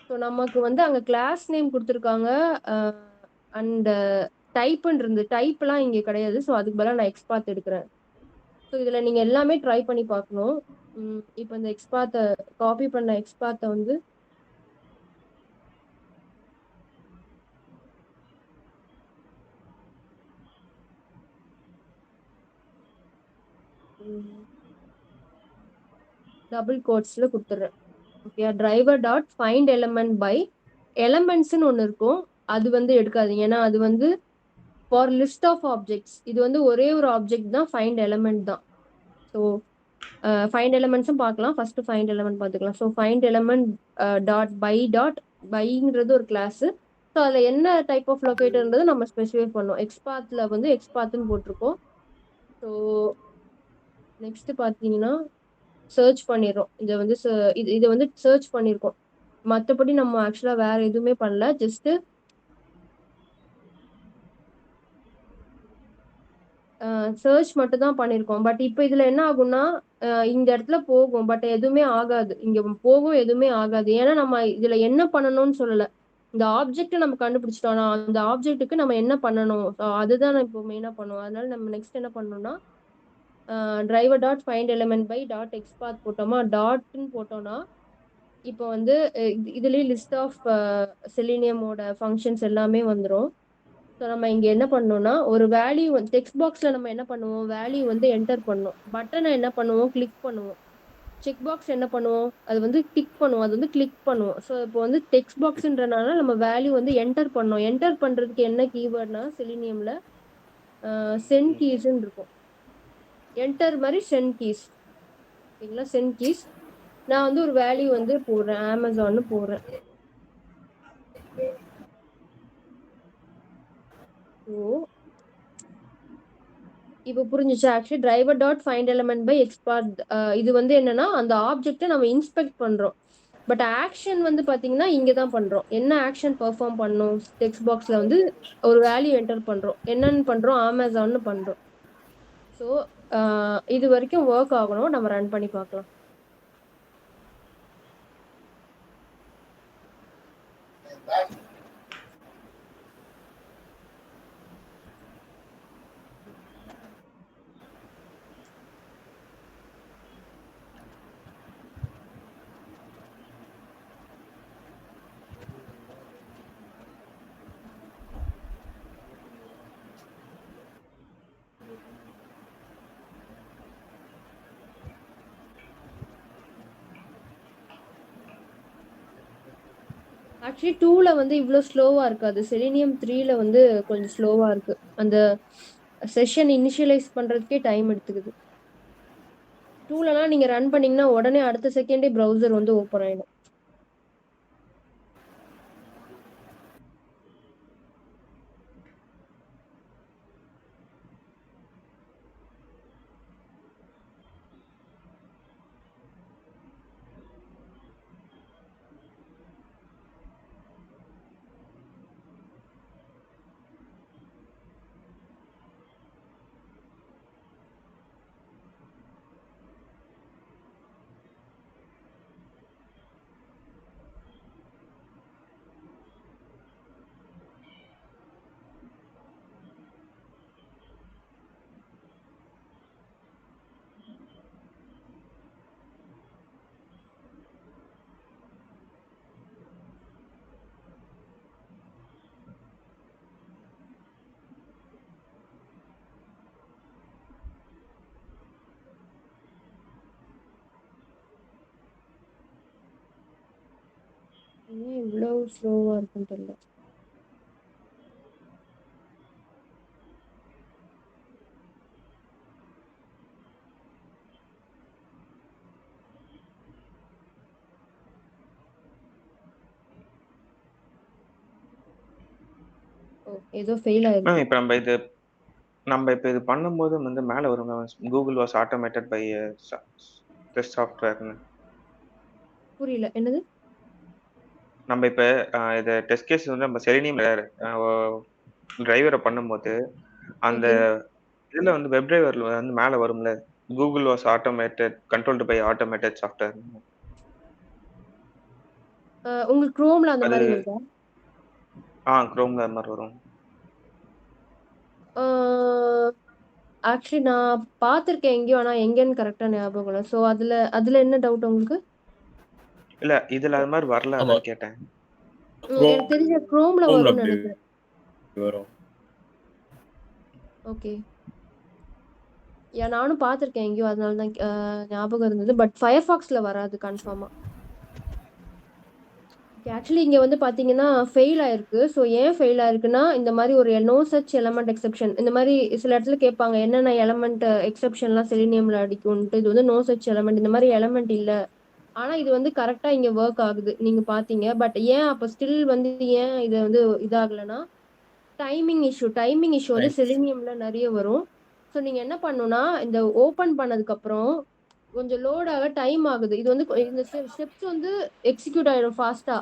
ஸோ நமக்கு வந்து அங்க கிளாஸ் நேம் கொடுத்துருக்காங்க அண்ட் டைப்னு இருந்து, டைப்லாம் இங்க கிடையாது. ஸோ அதுக்கு பதிலாக நான் எக்ஸ்பாத் எடுக்கிறேன். ஸோ இதுல நீங்க எல்லாமே ட்ரை பண்ணி பார்க்கணும். இப்போ இந்த எக்ஸ்பாத்தை காப்பி பண்ண எக்ஸ்பாத்தை வந்து டபுள் கோட்ஸ்ல கொடுத்துட்றேன். Okay, driver dot find element by எலமெண்ட்ஸ்னு ஒன்று இருக்கும், அது வந்து எடுக்காதீங்க. ஏன்னா அது வந்து ஃபார் லிஸ்ட் ஆஃப் ஆப்ஜெக்ட்ஸ். இது வந்து ஒரே ஒரு ஆப்ஜெக்ட் தான், ஃபைண்ட் எலமெண்ட் தான். ஸோ ஃபைண்ட் எலமெண்ட்ஸும் பார்க்கலாம். ஃபர்ஸ்ட் ஃபைண்ட் எலமெண்ட் பார்த்துக்கலாம். So find element dot by dot பைங்கிறது ஒரு கிளாஸ். ஸோ அதில் என்ன டைப் ஆஃப் லொக்கேட்டர்ன்றது நம்ம ஸ்பெசிஃபை பண்ணோம். எக்ஸ்பாத்தில் வந்து எக்ஸ்பாத்துன்னு போட்டிருக்கோம். ஸோ நெக்ஸ்ட் பார்த்தீங்கன்னா சர்ச் பண்ணிடுறோம். இதை வந்து இதை வந்து சர்ச் பண்ணியிருக்கோம். மற்றபடி நம்ம ஆக்சுவலாக வேற எதுவுமே பண்ணல, ஜஸ்ட் சர்ச் மட்டும் தான் பண்ணியிருக்கோம். பட் இப்போ இதில் என்ன ஆகும்னா இந்த இடத்துல போகும், பட் எதுவுமே ஆகாது. இங்கே போகும், எதுவுமே ஆகாது. ஏன்னா நம்ம இதில் என்ன பண்ணணும்னு சொல்லலை. இந்த ஆப்ஜெக்ட் நம்ம கண்டுபிடிச்சிட்டோம்னா அந்த ஆப்ஜெக்ட்டுக்கு நம்ம என்ன பண்ணணும், அதுதான் இப்போ மெயினாக பண்ணுவோம். அதனால நம்ம நெக்ஸ்ட் என்ன பண்ணணும்னா driver dot find element by dot XPath போட்டோமா, டாட்னு போட்டோம்னா இப்போ வந்து இதுலேயே லிஸ்ட் ஆஃப் செலினியமோட ஃபங்க்ஷன்ஸ் எல்லாமே வந்துடும். ஸோ நம்ம இங்கே என்ன பண்ணோம்னா ஒரு வேல்யூ வந்து டெக்ஸ்ட் பாக்ஸில் நம்ம என்ன பண்ணுவோம், வேல்யூ வந்து என்டர் பண்ணுவோம். பட்டனை என்ன பண்ணுவோம், கிளிக் பண்ணுவோம். செக் பாக்ஸ் என்ன பண்ணுவோம், அது வந்து கிளிக் பண்ணுவோம், அது வந்து கிளிக் பண்ணுவோம். ஸோ இப்போ வந்து டெக்ஸ்ட் பாக்ஸ்ன்றனால நம்ம வேல்யூ வந்து என்டர் பண்ணோம். என்டர் பண்ணுறதுக்கு என்ன கீவேர்ட்னா செலினியமில் சென்ட் கீஸ்ன்னு இருக்கும். என்டர் மாதிரி சென்ட் கீஸ். ஓகேங்களா, சென்ட் கீஸ். நான் வந்து ஒரு வேல்யூ வந்து போடுறேன், அமேசான்னு போடுறேன். ஸோ இப்போ புரிஞ்சுச்சு. Actually driver dot find element by XPath இது வந்து என்னன்னா அந்த ஆப்ஜெக்ட்டை நம்ம இன்ஸ்பெக்ட் பண்றோம். பட் ஆக்ஷன் வந்து பாத்தீங்கன்னா இங்கே தான் பண்றோம். என்ன ஆக்ஷன் பெர்ஃபார்ம் பண்ணோம், டெக்ஸ்ட் பாக்ஸ்ல வந்து ஒரு வேல்யூ என்டர் பண்றோம். என்னன்னு பண்றோம், அமேசான்னு பண்றோம். ஸோ இது வரைக்கும் ஒர்க் ஆகணும். நம்ம ரன் பண்ணி பார்க்கலாம். ஆக்சுவலி 2ல வந்து இவ்ளோ ஸ்லோவா இருக்காது. செலினியம் 3ல வந்து கொஞ்சம் ஸ்லோவா இருக்கு. அந்த செஷன் இனிஷியலைஸ் பண்றதுக்கே டைம் எடுத்துக்குது. 2லலாம் நீங்க ரன் பண்ணீங்கன்னா உடனே அடுத்த செகண்டே ப்ரௌசர் வந்து ஓப்பன் ஆயிடும். ஏன் இவ்ளோ ஸ்லோவா இருக்குன்னு தெரியல. ஓ ஏதோ ஃபெயில் ஆயிருக்கு. இப்ப நம்ம இது பண்ணும்போது வந்து மேல வருங்க Google was automated by test சாஃப்ட்வேர்னு. புரியல. என்னது? நம்ம இப்ப இத டெஸ்ட் கேஸ் வந்து நம்ம செலினியம் டிரைவர பண்ணும்போது அந்த ஓகே. இதுல வந்து வெப் டிரைவர்ல வந்து மேல வரும்ல Google was automated controlled by automated software. உங்களுக்கு குரோம்ல அந்த அது மாரி வருதா? குரோம்ல அது மாதிரி வரும். ஆ ஆக்சுவலி நான் பார்த்துருக்கேன் எங்கேயோ. ஆனா எங்கேன்னு கரெக்ட்டா ஞாபகம் இல்ல. சோ அதுல என்ன டவுட் உங்களுக்கு? இல்ல இதுல அது மாதிரி வரல, ஆமா. அதான் கேட்டேன். எனக்கு தெரிஞ்ச குரோம்ல Chromeல வரும்னு அப்படி நினைக்கிறேன். வரும். ஓகே. நானும் பார்த்துருக்கேன் எங்கேயோ. அதனால தான் ஞாபகம் இருந்தது. பட் ஃபயர்ஃபாக்ஸ்ல வராது கன்ஃபார்மா. ஆக்சுவலி இங்க வந்து பாத்தீங்கன்னா ஃபெயில் ஆயிருக்கு. ஸோ ஏன் ஃபெயில் ஆயிருக்குன்னா இந்த மாதிரி ஒரு நோ சச் எலமெண்ட் எக்ஸெப்ஷன் இந்த மாதிரி சில இடத்துல கேட்பாங்க என்னென்ன எலமெண்ட் எக்ஸெப்ஷன்லாம் செலினியம்ல அடிக்கும்ட்டு. இது வந்து நோ சச் எலமெண்ட், இந்த மாதிரி எலமெண்ட் இல்ல. ஆனா இது வந்து கரெக்டா இங்க ஒர்க் ஆகுது நீங்க பாத்தீங்க. பட் ஏன் அப்ப ஸ்டில் வந்து ஏன் இது வந்து இதாகலன்னா டைமிங் இஷ்யூ வந்து Time. செலினியம்ல நிறைய வரும். ஸோ நீங்க என்ன பண்ணணும்னா இந்த ஓபன் பண்ணதுக்கு அப்புறம் கொஞ்சம் லோட் ஆக டைம் ஆகுது. இது வந்து இந்த ஸ்டெப்ஸ் வந்து எக்ஸிக்யூட் ஆயிடும் ஃபாஸ்டா.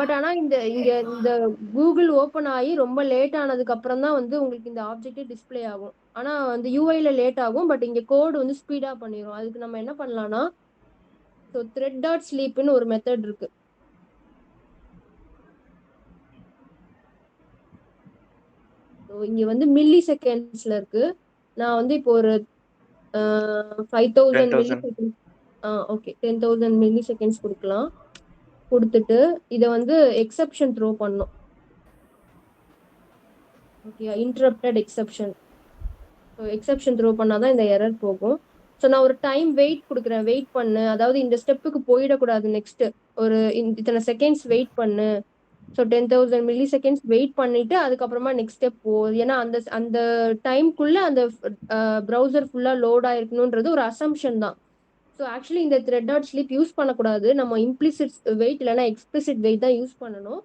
பட் ஆனா இந்த கூகுள் ஓபன் ஆகி ரொம்ப லேட் ஆனதுக்கு அப்புறம் தான் வந்து உங்களுக்கு இந்த ஆப்ஜெக்டே டிஸ்ப்ளே ஆகும். ஆனா வந்து யூஐல லேட் ஆகும். பட் இங்க கோடு வந்து ஸ்பீடா பண்ணிரும். அதுக்கு நம்ம என்ன பண்ணலாம்னா ஸோ த்ரெட் டாட் ஸ்லீப்னு ஒரு மெத்தட் இருக்கு. ஸோ இங்க வந்து மில்லி செகண்ட்ஸ்ல இருக்கு. நான் வந்து இப்போ ஒரு 5000 milli 10,000. Seconds. Okay 10,000 milli seconds கொடுக்கலாம். கொடுத்துட்டு இதை வந்து எக்ஸெப்ஷன் த்ரோ பண்ணும். Okay interrupted exception. So exception throw பண்ணாதான் இந்த எரர் போகும். ஸோ நான் ஒரு டைம் வெயிட் கொடுக்குறேன். வெயிட் பண்ணு, அதாவது இந்த ஸ்டெப்புக்கு போயிடக்கூடாது. நெக்ஸ்ட் ஒரு இத்தனை செகண்ட்ஸ் வெயிட் பண்ணு. ஸோ 10,000 மில்லி செகண்ட்ஸ் வெயிட் பண்ணிட்டு அதுக்கப்புறமா நெக்ஸ்ட் ஸ்டெப் போ. ஏன்னா அந்த அந்த டைம்குள்ள அந்த ப்ரௌசர் ஃபுல்லா லோட் ஆயிருக்கணும்ன்றது ஒரு அசம்ஷன் தான். ஸோ ஆக்சுவலி இந்த த்ரெட் டாட் ஸ்லீப் யூஸ் பண்ணக்கூடாது. நம்ம இம்ப்ளிசிட் வெயிட் இல்லைன்னா எக்ஸ்பிளிசிட் வெயிட் தான் யூஸ் பண்ணணும்.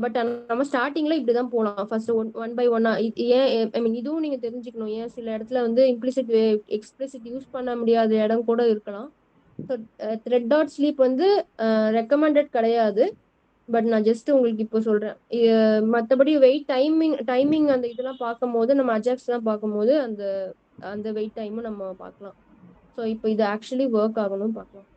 பட் நம்ம ஸ்டார்டிங்ல இப்படிதான் போகலாம். ஃபர்ஸ்ட் ஒன் பை ஒன்னா. ஏன் ஐ மீன் இதுவும் நீங்க தெரிஞ்சுக்கணும். ஏன் சில இடத்துல வந்து இம்ப்ளிசிட் எக்ஸ்பிளிசிட் யூஸ் பண்ண முடியாத இடம் கூட இருக்கலாம். ஸோ த்ரெட் டாட் ஸ்லீப் வந்து ரெக்கமெண்டட் கிடையாது. பட் நான் ஜஸ்ட் உங்களுக்கு இப்போ சொல்றேன். மற்றபடி வெயிட் டைமிங் அந்த இதெல்லாம் பார்க்கும்போது நம்ம அஜாக்ஸ் எல்லாம் பார்க்கும்போது அந்த அந்த வெயிட் டைமும் நம்ம பார்க்கலாம். ஸோ இப்போ இது ஆக்சுவலி ஒர்க் ஆகணும் பார்க்கலாம்.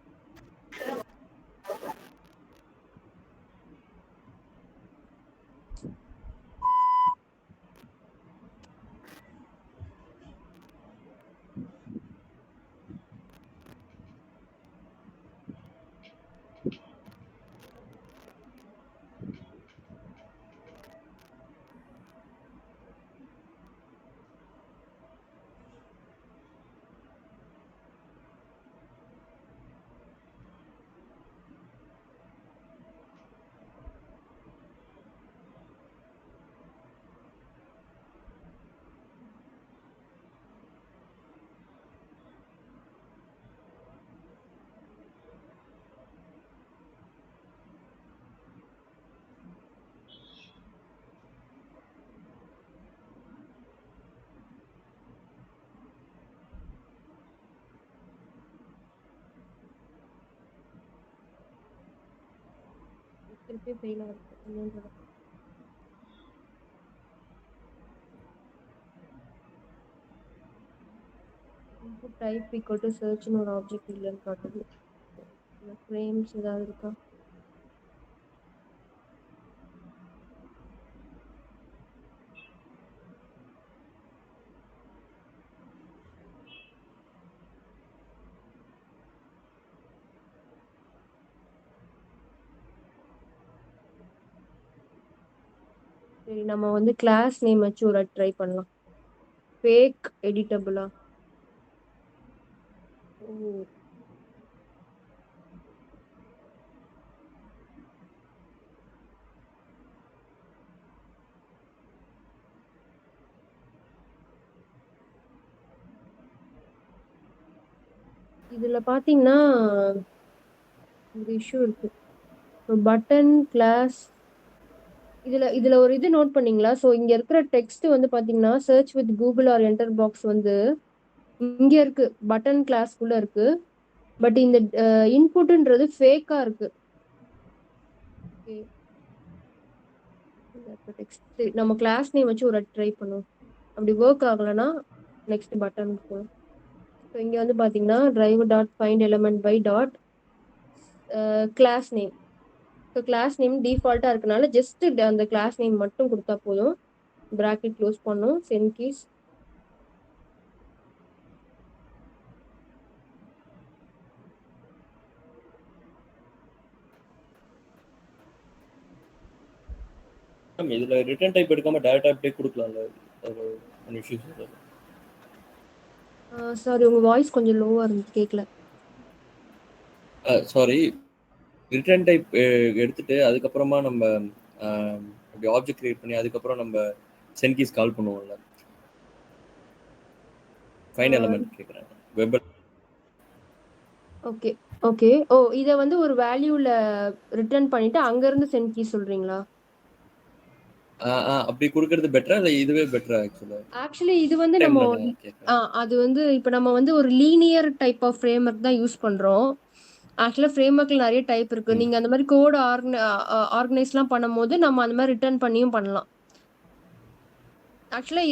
திருப்பி ஃபெயில் ஆகுது என்னன்றது. இன்புட் டைப் ஈக்குவல் டு சர்ச்னு ஒரு ஆப்ஜெக்ட் இல்லைன்னு காட்டுது. ஃப்ரேம்ஸ் ஏதாவது இருக்கா? சரி, நம்ம வந்து கிளாஸ் நேம் வச்சு ஒரு ட்ரை பண்ணலாம். ஃபேக் எடிட்டபிளா? ஓ, இதுல பாத்தீங்கன்னா ஒரு இஷ்யூ இருக்கு. பட்டன் கிளாஸ் இதுல ஒரு இது நோட் பண்ணீங்களா? ஸோ இங்க இருக்கிற டெக்ஸ்ட் வந்து பாத்தீங்கன்னா search with Google or enter box வந்து இங்க இருக்கு, பட்டன் கிளாஸ்க்குள்ள இருக்கு. பட் இந்த இன்புட்ன்றது ஃபேக்கா இருக்கு. டெக்ஸ்ட் நம்ம கிளாஸ் நேம் வச்சு ஒரு ட்ரை பண்ணுவோம். அப்படி ஒர்க் ஆகலைன்னா நெக்ஸ்ட் பட்டனுக்கு போகும். ஸோ இங்க வந்து பாத்தீங்கன்னா driver dot find element by dot class name. So class name டிஃபால்ட்டா இருக்கனால ஜஸ்ட் அந்த கிளாஸ் நேம் மட்டும் கொடுத்தா போதும். பிராக்கெட் க்ளோஸ் பண்ணும், சென்ட் கீஸ். இதுல ரிட்டர்ன் டைப் எடுக்காம டேரக்டா அப்படியே கொடுக்கலாம்ல, அது ஒன் இஷ்யூஸ். சாரி, உங்க வாய்ஸ் கொஞ்சம் லோவா இருந்து கேட்கல. சாரி, ரிட்டர்ன் டைப் எடுத்துட்டு அதுக்கப்புறமா நம்ம அப்படி ஆப்ஜெக்ட் கிரியேட் பண்ணி அதுக்கப்புறம் நம்ம சென்ட் கீஸ் கால் பண்ணுவோம்ல, ஃபைண்ட் எலமெண்ட் கேக்குறேன் வெப். Okay okay. ஓ, இத வந்து ஒரு வேல்யூல ரிட்டர்ன் பண்ணிட்டு அங்க இருந்து சென்ட் கீ சொல்றீங்களா? அப்படி கொடுக்கறது பெட்டரா இல்ல இதுவே பெட்டரா? ஆக்சுவலி இது வந்து நம்ம கேக்குறேன். அது வந்து இப்ப நம்ம வந்து ஒரு linear type of framework தான் யூஸ் பண்றோம். ஆக்சுவலா ஃப்ரேம் ஒர்க்ல நிறைய டைப் இருக்கு. நீங்க அந்த மாதிரி கோட் ஆர்கனைஸ்லாம் பண்ணும்போது நம்ம அந்த மாதிரி ரிட்டர்ன் பண்ணியும் பண்ணலாம். ஆக்சுவலா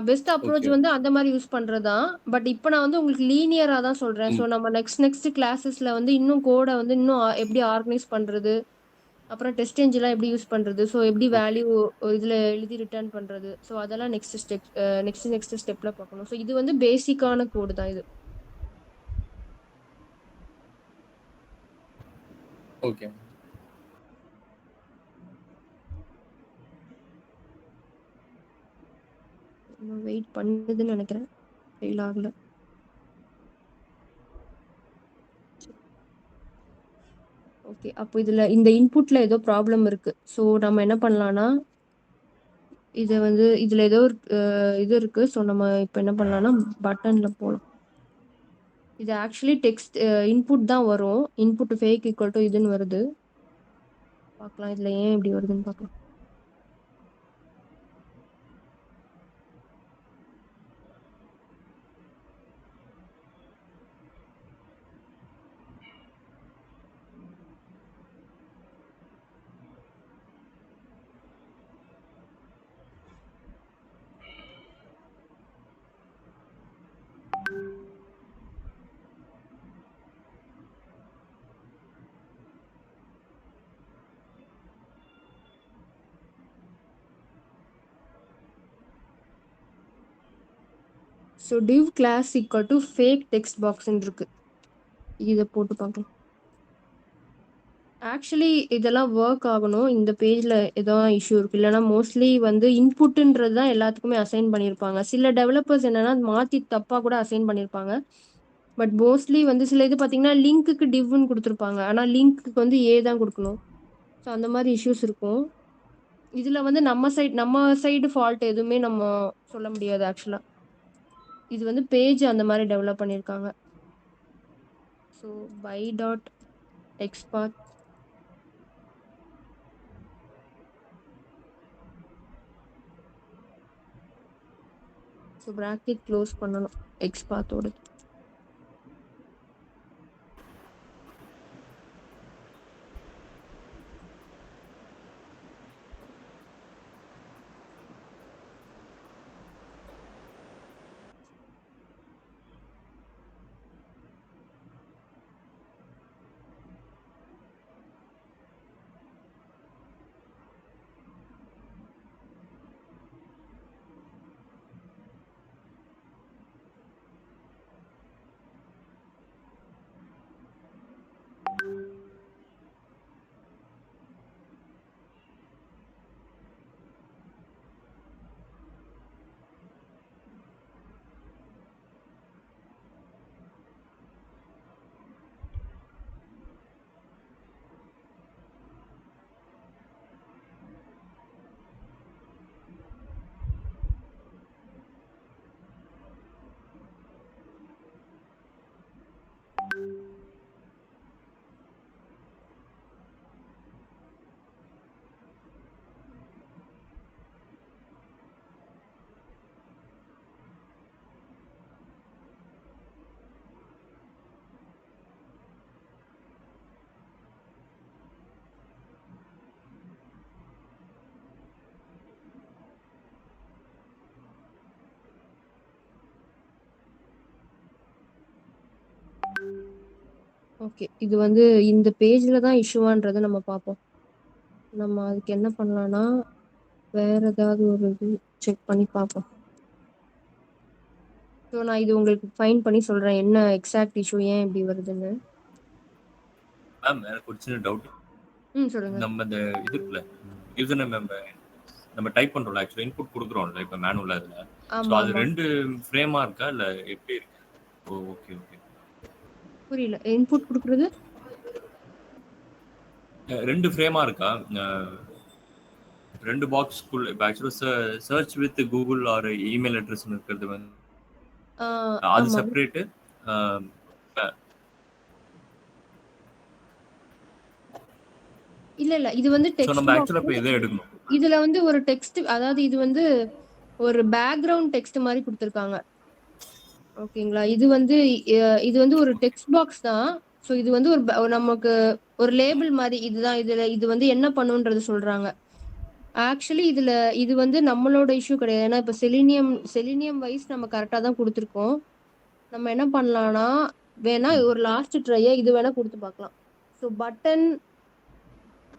பெஸ்ட் அப்ரோச் வந்து அந்த மாதிரி யூஸ் பண்றதுதான். பட் இப்போ நான் வந்து உங்களுக்கு லீனியரா தான் சொல்றேன். ஸோ நம்ம நெக்ஸ்ட் கிளாஸஸ்ல வந்து இன்னும் கோடை வந்து இன்னும் எப்படி ஆர்கனைஸ் பண்றது, அப்புறம் டெஸ்ட் என்ஜின்லாம் எப்படி யூஸ் பண்றது, ஸோ எப்படி வேல்யூ இதுல எழுதி ரிட்டர்ன் பண்றது, ஸோ அதெல்லாம் நெக்ஸ்ட் ஸ்டெப்ல பார்க்கணும். ஸோ இது வந்து பேசிக்கான கோடு தான் இது. ஓகே. வெயிட் பண்ணுதுன்னு நினைக்கிறேன், ஃபெயில் ஆகல. ஓகே, அப்போ இதுல இந்த இன்புட்ல ஏதோ ப்ராப்ளம் இருக்கு. ஸோ நம்ம என்ன பண்ணலாம்னா இது வந்து இதுல ஏதோ ஒரு இது இருக்கு. ஸோ நம்ம இப்போ என்ன பண்ணலாம்னா பட்டன்ல போகலாம். இது ஆக்சுவலி டெக்ஸ்ட் இன்புட் தான் வரும். இன்புட் ஃபேக் ஈக்குவல் டு இதுன்னு வருது. பார்க்கலாம் இதுல ஏன் இப்படி வருதுன்னு பார்க்கலாம். So div class equal to fake text box இருக்கு. இதை போட்டு பார்க்கலாம். ஆக்சுவலி இதெல்லாம் ஒர்க் ஆகணும். இந்த பேஜ்ல ஏதோ இஷ்யூ இருக்கு. இல்லைன்னா மோஸ்ட்லி வந்து இன்புட்ன்றது தான் எல்லாத்துக்குமே அசைன் பண்ணியிருப்பாங்க. சில டெவலப்பர்ஸ் என்னன்னா மாத்தி தப்பா கூட அசைன் பண்ணியிருப்பாங்க. பட் மோஸ்ட்லி வந்து சில இது பார்த்தீங்கன்னா லிங்க்குக்கு டிவ்னு கொடுத்துருப்பாங்க. ஆனால் லிங்க்கு வந்து ஏ தான் கொடுக்கணும். ஸோ அந்த மாதிரி இஷ்யூஸ் இருக்கும். இதுல வந்து நம்ம சைடு ஃபால்ட் எதுவுமே நம்ம சொல்ல முடியாது. ஆக்சுவலா இது வந்து பேஜ் அந்த மாதிரி டெவலப் பண்ணியிருக்காங்க. So by dot XPath so bracket close பண்ணணும் எக்ஸ்பாத்தோட. ஓகே. இது வந்து இந்த பேஜ்ல தான் இஷ்யூவான்றத நம்ம பார்ப்போம். நம்ம அதுக்கு என்ன பண்ணலாம்னா, வேற ஏதாவது ஒரு இது செக் பண்ணி பார்ப்போம். ஸோ நான் இது உங்களுக்கு ஃபைண்ட் பண்ணி சொல்றேன். என்ன எக்ஸாக்ட் இஷ்யூ ஏன் இப்படி வருதுன்னு. மேம் எனக்கு ஒரு சின்ன டவுட். சொல்லுங்க. நம்ம இந்த இது இருக்குல்ல யூசர் நேம் நம்ம டைப் பண்றோம்ல, ஆக்சுவலா இன்புட் கொடுக்குறோம்ல இப்போ மேனுவலா இதுல. ஸோ ஆமா, அது ஆமா. 2 ஃப்ரேமா இருக்கா இல்ல எப்படி இருக்கு? Oh okay okay. புரியல. இன்புட் குடுக்குறது? 2 ஃப்ரேமா இருக்கா? 2 பாக்ஸ்க்குள்ள இப்போ ஆக்சுவலா search with Google or email address இருக்கிறது வந்து அது ஆமா. செப்பரேட்டு. இல்ல, இல்ல. இது வந்து ஸோ டெக்ஸ்ட் நம்ம ஆக்சுவலா பாக்ஸ். இப்போ இதை எடுக்கணும். இதுல வந்து ஒரு டெக்ஸ்ட், அதாவது இது வந்து ஒரு பேக்ரவுண்ட் டெக்ஸ்ட் மாதிரி கொடுத்துருக்காங்க. ஓகேங்களா? இது வந்து ஒரு டெக்ஸ்ட் பாக்ஸ் தான். ஸோ இது வந்து நமக்கு ஒரு லேபிள் மாதிரி, இதுதான் இது வந்து என்ன பண்ணுன்றது சொல்றாங்க. ஆக்சுவலி இது வந்து நம்மளோட இஷ்யூ கிடையாது. ஏன்னா இப்ப செலினியம் வைஸ் நம்ம கரெக்டா தான் கொடுத்துருக்கோம். நம்ம என்ன பண்ணலாம்னா, வேணா ஒரு லாஸ்ட் ட்ரையா இது வேணா கொடுத்து பார்க்கலாம். ஸோ பட்டன்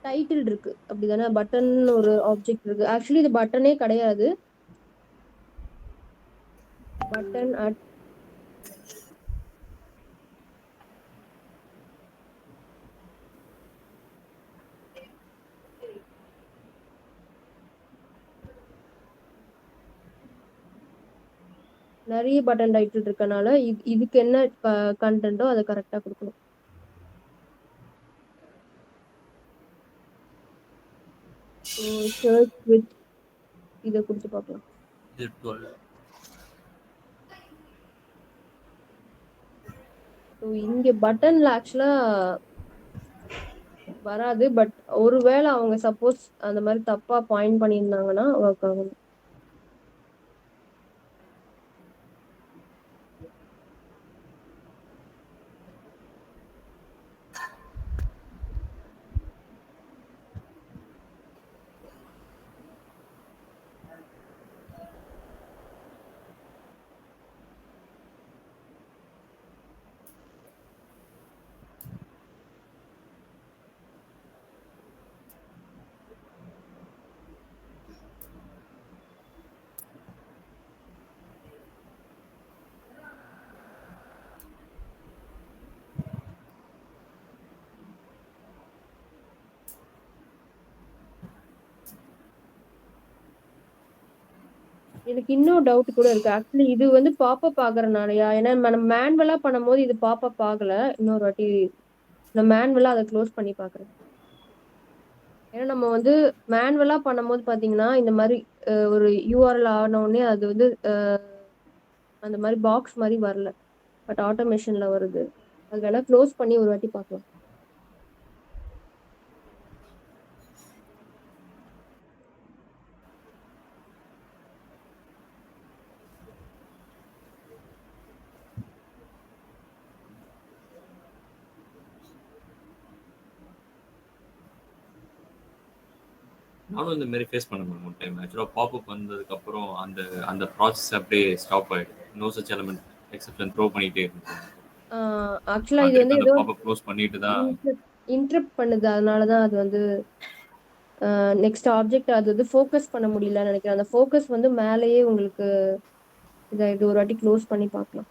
டைட்டில் இருக்கு அப்படிதானே? பட்டன் ஒரு ஆப்ஜெக்ட் இருக்கு. ஆக்சுவலி இது பட்டனே கிடையாது. பட்டன் அட் நிறைய பட்டன் டைட்டில் இருக்கனால இதுக்கு என்ன கண்டென்ட்டோ அதை கரெக்டா கொடுக்கணும். சர்ச் வித் இதை கொடுத்து பார்க்கலாம். இது 12. ஸோ இங்க பட்டன்ல ஆக்சுவலா வராது. பட் ஒருவேளை அவங்க சப்போஸ் அந்த மாதிரி தப்பா பாயிண்ட் பண்ணியிருந்தாங்கன்னா ஒர்க் ஆகும். எனக்கு இன்னும் டவுட் கூட இருக்கு. ஆக்சுவலி இது வந்து பாப்அப் ஆகுறனாலயா? ஏன்னா நம்ம மேனுவலா பண்ணும்போது இது பாப்அப் ஆகல. இன்னொரு வாட்டி நான் மேனுவலா அதை க்ளோஸ் பண்ணி பாக்குறேன். ஏன்னா நம்ம வந்து மேனுவலா பண்ணும்போது பாத்தீங்கன்னா இந்த மாதிரி ஒரு யூஆர்எல் ஆன உடனே அது வந்து அந்த மாதிரி பாக்ஸ் மாதிரி வரல. பட் ஆட்டோமேஷன்ல வருது. அது வேணா க்ளோஸ் பண்ணி ஒரு வாட்டி பார்க்கலாம். நானும் இந்த மாதிரி ஃபேஸ் பண்ண முடியும் டைம். ஆக்சுவலாக பாப்அப் வந்ததுக்கு அப்புறம் அந்த அந்த ப்ராசஸ் அப்படியே ஸ்டாப் ஆயிடும். No such element exception throw பண்ணிட்டே இருக்கும். ஆக்சுவலா இது வந்து அந்த ஏதோ பாப்அப் க்ளோஸ் பண்ணிட்டு தான் இன்டரப்ட் பண்ணுது. அதனாலதான் அது வந்து நெக்ஸ்ட் ஆப்ஜெக்ட் அது வந்து ஃபோக்கஸ் பண்ண முடியலன்னு நினைக்கிறேன். அந்த ஃபோக்கஸ் வந்து மேலேயே உங்களுக்கு இதாயிடுது. ஒரு வாட்டி க்ளோஸ் பண்ணி பார்க்கலாம்.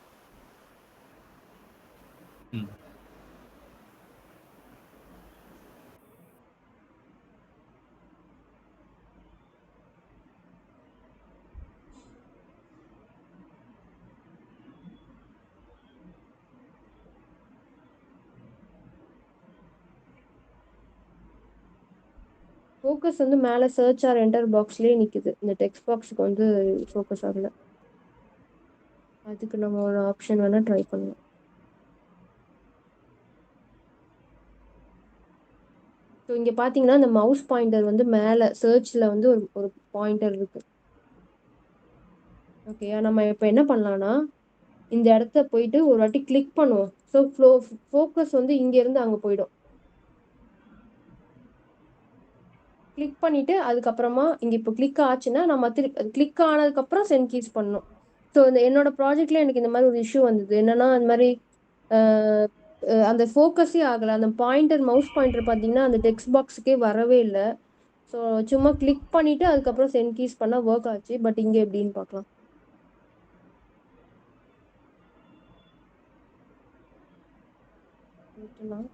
ஃபோக்கஸ் வந்து மேல சர்ச் ஆர் என்டர் பாக்ஸ்லயே நிக்குது. இந்த டெக்ஸ்ட் பாக்ஸ்க்கு வந்து ஃபோக்கஸ் ஆகல. அதுக்கு நம்ம ஒரு ஆப்ஷன் வேணா ட்ரை பண்ணலாம். ஸோ இங்க பாத்தீங்கன்னா இந்த மவுஸ் பாயிண்டர் வந்து மேல சர்ச்ல வந்து ஒரு பாயிண்டர் இருக்கு. ஓகே, நம்ம இப்ப என்ன பண்ணலாம்னா இந்த இடத்த போயிட்டு ஒரு வாட்டி கிளிக் பண்ணுவோம். ஸோ ஃபோக்கஸ் வந்து இங்க இருந்து அங்க போயிடும். கிளிக் பண்ணிட்டு அதுக்கப்புறமா இங்க இப்போ கிளிக் ஆச்சுன்னா நம்ம கிளிக் ஆனதுக்கு அப்புறம் சென்ட் கீஸ் பண்ணணும். ஸோ என்னோட ப்ராஜெக்ட்ல எனக்கு இந்த மாதிரி ஒரு இஷ்யூ வந்தது. என்னன்னா இந்த மாதிரி அந்த ஃபோக்கஸே ஆகல. அந்த பாயிண்டர் மவுஸ் பாயிண்டர் பார்த்தீங்கன்னா அந்த டெக்ஸ்ட் பாக்ஸுக்கே வரவே இல்ல. ஸோ சும்மா கிளிக் பண்ணிட்டு அதுக்கப்புறம் சென்ட் கீஸ் பண்ணா ஒர்க் ஆச்சு. பட் இங்க எப்படின்னு பார்க்கலாம். விட்டுலாம்.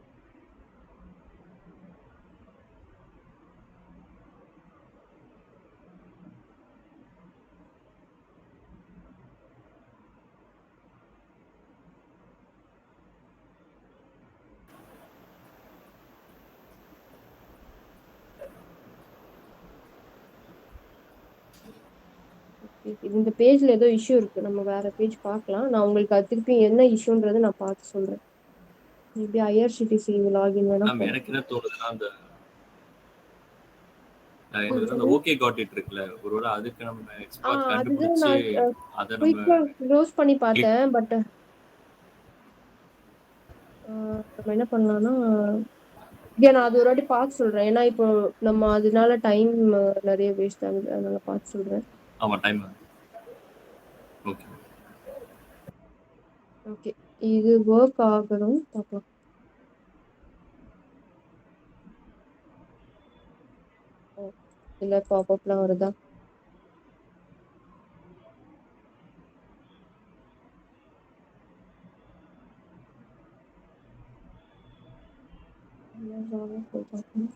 இந்த பேஜ்ல ஏதோ இஷ்யூ இருக்கு. நம்ம வேற பேஜ் பார்க்கலாம். நான் உங்களுக்கு அது திருப்பி என்ன இஷ்யூன்றதை நான் பார்த்து சொல்றேன். மேபி ஐஆர்சிடிசி லாகின் வேணா மேம் போகும். எனக்கு என்ன தோணுதுன்னா அந்த ம், அந்த சொல்லு. ஓகே காட் இட் இருக்குல்ல, ஒருவேளை அதுக்கு நம்ம எக்ஸ்பாத் அதுதான் கண்டுபிடிச்சு நான் அதை நம்ம குயிக்கா க்ளோஸ் பண்ணி கிளிக் பார்த்தேன். பட் நம்ம என்ன பண்ணலாம்னா நான் அது ஒரு வாட்டி பார்த்து சொல்றேன். ஏன்னா இப்போ நம்ம அதனால டைம் நிறைய வேஸ்ட் ஆகுது. அதனால பார்த்து சொல்றேன். ஆமா டைம். ஓகே ஓகே, இது ஒர்க் ஆகணும் பார்க்கலாம். ஓ, இல்ல பாப்அப்லாம் வருதா? போய் பார்க்கணும்.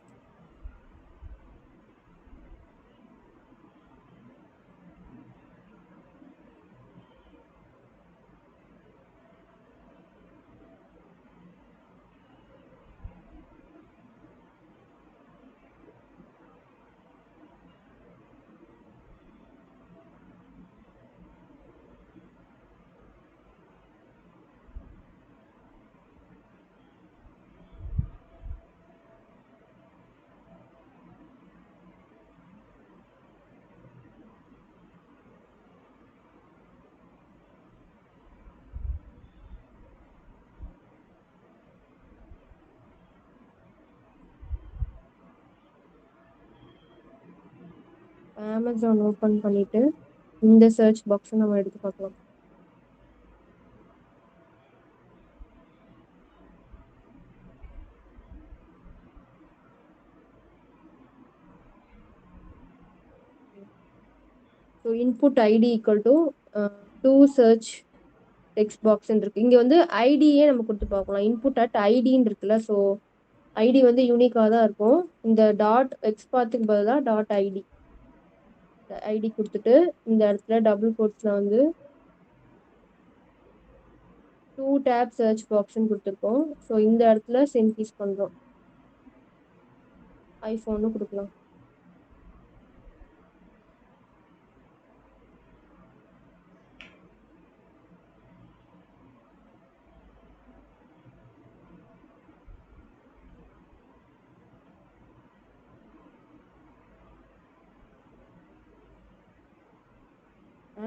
அமேசான் ஓபன் பண்ணிட்டு இந்த சர்ச் பாக்ஸ் நம்ம எடுத்து பார்க்கலாம். So input ID equal to to search text box இருக்கு. இங்க வந்து ஐடியே நம்ம கொடுத்து பார்க்கலாம். இன்புட் அட் ஐடின்னு இருக்குல்ல. ஸோ ஐடி வந்து யூனிக்காக தான் இருக்கும். இந்த டாட் எக்ஸ்பாத்துக்கு பதிலாக டாட் ஐடி கொடுத்துட்டு இந்த இடத்துல டபுள் கோட்ஸ்ல வந்து டூ டேப் சர்ச் பாக்ஸ்ன்னு கொடுத்துருக்கோம். ஸோ இந்த இடத்துல சென்கீஸ் பண்றோம். ஐஃபோன்னு கொடுக்கலாம்.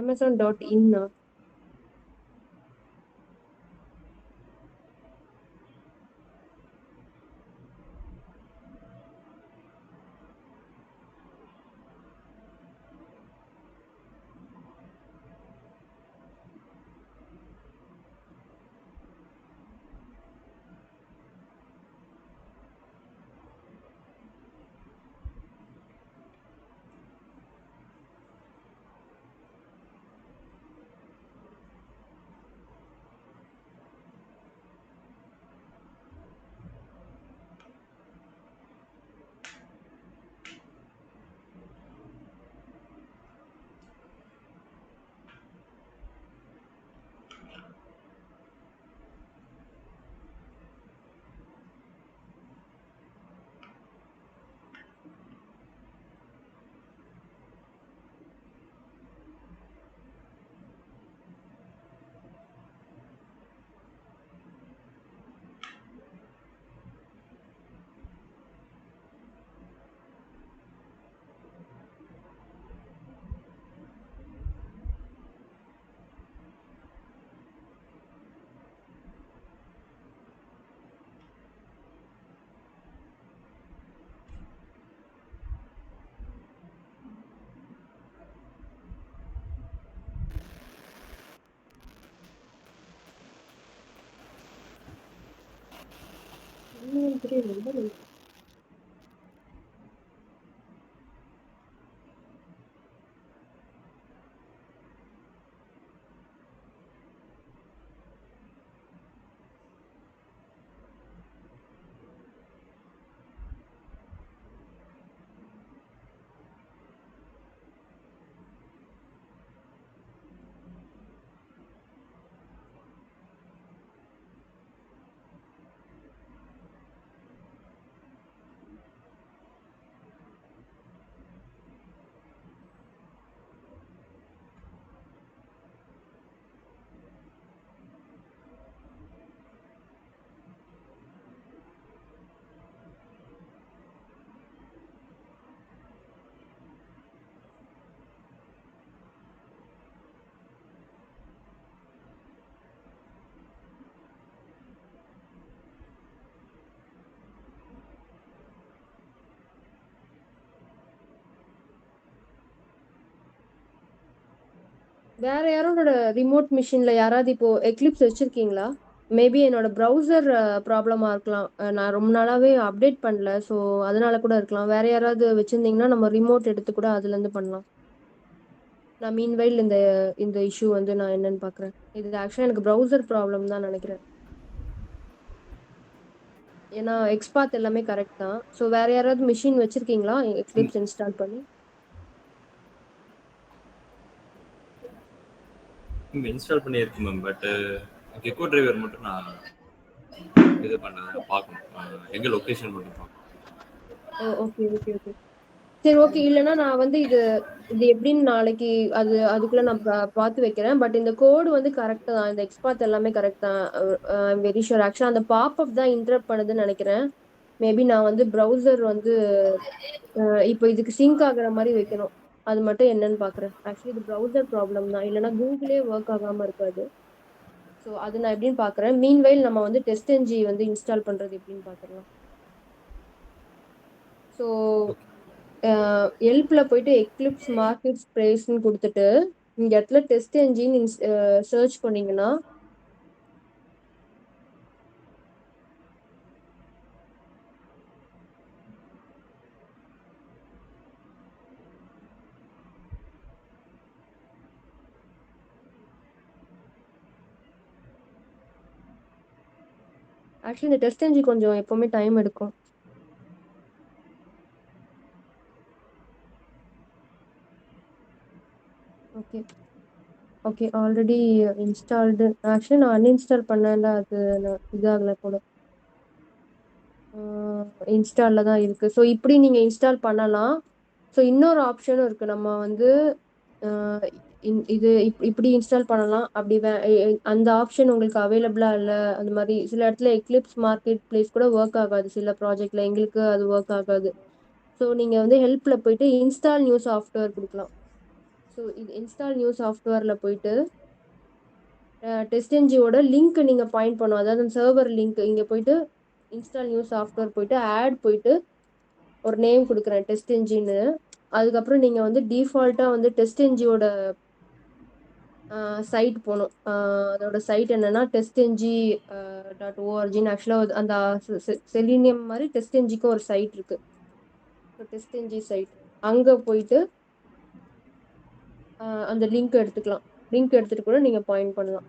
அமேசான் டாட் இன்னா புரியல. வேற யாரோட ரிமோட் மிஷின்ல யாராவது இப்போ எக்லிப்ஸ் வச்சிருக்கீங்களா? மேபி என்னோட ப்ரௌசர் ப்ராப்ளமா இருக்கலாம். நான் ரொம்ப நாளாவே அப்டேட் பண்ணல. ஸோ அதனால கூட இருக்கலாம். வேற யாராவது வச்சிருந்தீங்கன்னா நம்ம ரிமோட் எடுத்து கூட அதுல இருந்து பண்ணலாம். நான் மீன்வைல் இந்த இந்த இஷ்யூ வந்து நான் என்னன்னு பாக்குறேன். இது ஆக்சுவலா எனக்கு ப்ரௌசர் ப்ராப்ளம் தான் நினைக்கிறேன். ஏன்னா எக்ஸ்பாத் எல்லாமே கரெக்ட் தான். ஸோ வேற யாராவது மிஷின் வச்சிருக்கீங்களா எக்லிப்ஸ் இன்ஸ்டால் பண்ணி? இன்ஸ்டால் பண்ணியிருக்கு மேம். பட் எக்கோ டிரைவர் மட்டும் நான் இது பண்ணேன், பார்க்கணும். எங்க லொகேஷன் மட்டும் பார்க்கணும். ஓகே ஓகே ஓகே சரி ஓகே. இல்லைன்னா நான் வந்து இது இது எப்படின்னு நாளைக்கு அதுக்குள்ள நான் பார்த்து வைக்கிறேன். பட் இந்த கோடு வந்து கரெக்ட் தான். இந்த எக்ஸ்பாத் எல்லாமே கரெக்ட் தான். Very sure. ஆக்சுவலா அந்த பாப்அப் தான் இன்டரப்ட் பண்ணுதுன்னு நினைக்கிறேன். மேபி நான் வந்து ப்ரௌசர் வந்து இப்போ இதுக்கு சிங்க் ஆகுற மாதிரி வைக்கணும். அது மட்டும் என்னன்னு பாக்குறேன். ஆக்சுவலி இது ப்ரௌசர் ப்ராப்ளம் தான். இல்லைன்னா கூகுளே ஒர்க் ஆகாம இருக்காது. ஸோ அது நான் எப்படின்னு பாக்குறேன். மீன்வைல் நம்ம வந்து டெஸ்ட் என்ஜி வந்து இன்ஸ்டால் பண்றது எப்படின்னு பாத்துக்கலாம். ஸோ எல்ப்ல போயிட்டு எக்லிப்ஸ் மார்க்கெட் ஸ்பேஸ்ன்னு கொடுத்துட்டு இந்த இடத்துல டெஸ்ட் என்ஜின் சர்ச் பண்ணீங்கன்னா ஆக்சுவலி இந்த டெஸ்ட் என்ஜின் கொஞ்சம் எப்பவுமே டைம் எடுக்கும். Okay okay already installed. Actually நான் அன்இன்ஸ்டால் பண்ணேன்ல, அது இதாகல போல. இன்ஸ்டால்ல தான் இருக்கு. ஸோ இப்படி நீங்க இன்ஸ்டால் பண்ணலாம். ஸோ இன்னொரு ஆப்ஷனும் இருக்கு. நம்ம வந்து இது இப்படி இன்ஸ்டால் பண்ணலாம். அப்படி அந்த ஆப்ஷன் உங்களுக்கு அவைலபிளா இல்லை. அந்த மாதிரி சில இடத்துல எக்லிப்ஸ் மார்க்கெட் பிளேஸ் கூட ஒர்க் ஆகாது. சில ப்ராஜெக்ட்ல எங்களுக்கு அது ஒர்க் ஆகாது. ஸோ நீங்க வந்து ஹெல்ப்ல போயிட்டு இன்ஸ்டால் நியூ சாஃப்ட்வேர் கொடுக்கலாம். ஸோ இது இன்ஸ்டால் நியூ சாஃப்ட்வேர்ல போயிட்டு டெஸ்ட் என்ஜியோட லிங்க் நீங்க பாயிண்ட் பண்ணும். அதாவது சர்வர் லிங்க் இங்க போயிட்டு இன்ஸ்டால் நியூ சாஃப்ட்வேர் போயிட்டு ஆட் போயிட்டு ஒரு நேம் கொடுக்குறேன் டெஸ்ட் என்ஜின்னு. அதுக்கப்புறம் நீங்க வந்து டிஃபால்ட்டா வந்து டெஸ்ட் என்ஜியோட சைட் போகணும். அதோட சைட் என்னன்னா testng.org. ஆக்சுவலாக அந்த செலினியம் மாதிரி டெஸ்ட் என்ஜிக்கும் ஒரு சைட் இருக்கு. டெஸ்ட் என்ஜி சைட் அங்க போயிட்டு அந்த லிங்க் எடுத்துக்கலாம். லிங்க் எடுத்துட்டு கூட நீங்க பாயிண்ட் பண்ணலாம்.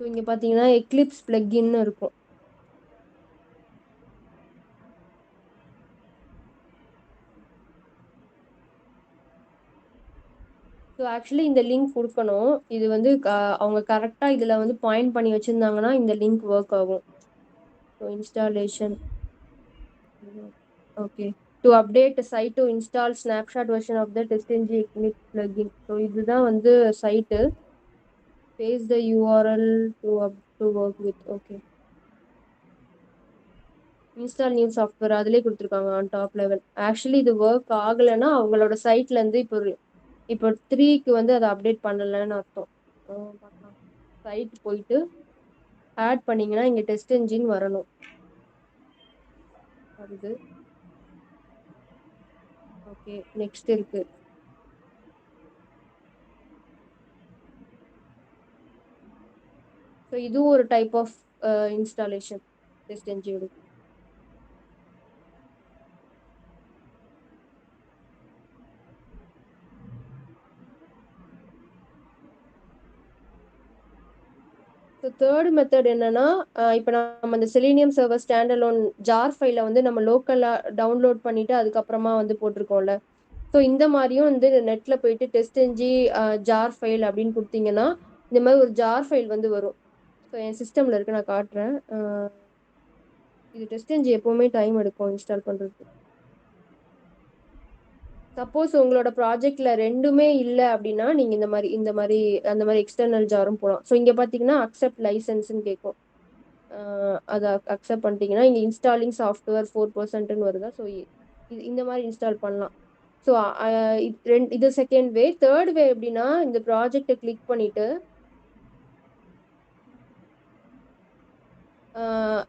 ஸோ இங்க பாத்தீங்கன்னா எக்லிப்ஸ் பிளக்இன்னு இருக்கும். ஸோ ஆக்சுவலி இந்த லிங்க் கொடுக்கணும். இது வந்து அவங்க கரெக்டா இதுல வந்து பாயிண்ட் பண்ணி வச்சிருந்தாங்கன்னா இந்த லிங்க் ஒர்க் ஆகும். So installation okay to update site to install snapshot version of the TestNG Eclipse plugin. So இதுதான் வந்து site. Paste the URL to work with. Okay install new software அதிலே கொடுத்துருக்காங்க ஆன் டாப் லெவல். ஆக்சுவலி இது work ஆகலைன்னா அவங்களோட சைட்ல இருந்து இப்போ 3க்கு வந்து அதை அப்டேட் பண்ணலைன்னு அர்த்தம். பார்க்கலாம். சைட் போயிட்டு ஆட் பண்ணீங்கன்னா இங்க டெஸ்ட் என்ஜின் வரணும். வருது. ஓகே, நெக்ஸ்ட் இருக்கு. ஸோ இதுவும் ஒரு type of installation test engine. So third method என்னன்னா, இப்போ நம்ம இந்த Selenium server standalone jar ஃபைலை வந்து நம்ம லோக்கலாக டவுன்லோட் பண்ணிட்டு அதுக்கப்புறமா வந்து போட்டிருக்கோம்ல. ஸோ இந்த மாதிரியும் வந்து நெட்ல போயிட்டு டெஸ்ட் என்ஜி ஜார் ஃபைல் அப்படின்னு கொடுத்தீங்கன்னா இந்த மாதிரி ஒரு ஜார் ஃபைல் வந்து வரும். ஸோ என் சிஸ்டம்ல இருக்கு, நான் காட்டுறேன். இது டெஸ்ட் என்ஜி எப்பவுமே டைம் எடுக்கும் இன்ஸ்டால் பண்றதுக்கு. சப்போஸ் உங்களோட ப்ராஜெக்ட்ல ரெண்டுமே இல்லை அப்படின்னா நீங்க இந்த மாதிரி அந்த மாதிரி எக்ஸ்டர்னல் ஜாரும் போகலாம். ஸோ இங்க பாத்தீங்கன்னா அக்செப்ட் லைசன்ஸ்ன்னு கேட்கும். அதை அக்செப்ட் பண்ணிட்டீங்கன்னா இங்க இன்ஸ்டாலிங் சாஃப்ட்வேர் 4% வருதா. ஸோ இந்த மாதிரி இன்ஸ்டால் பண்ணலாம். ஸோ இது செகண்ட் வே. தேர்ட் வே எப்படின்னா, இந்த ப்ராஜெக்டை கிளிக் பண்ணிட்டு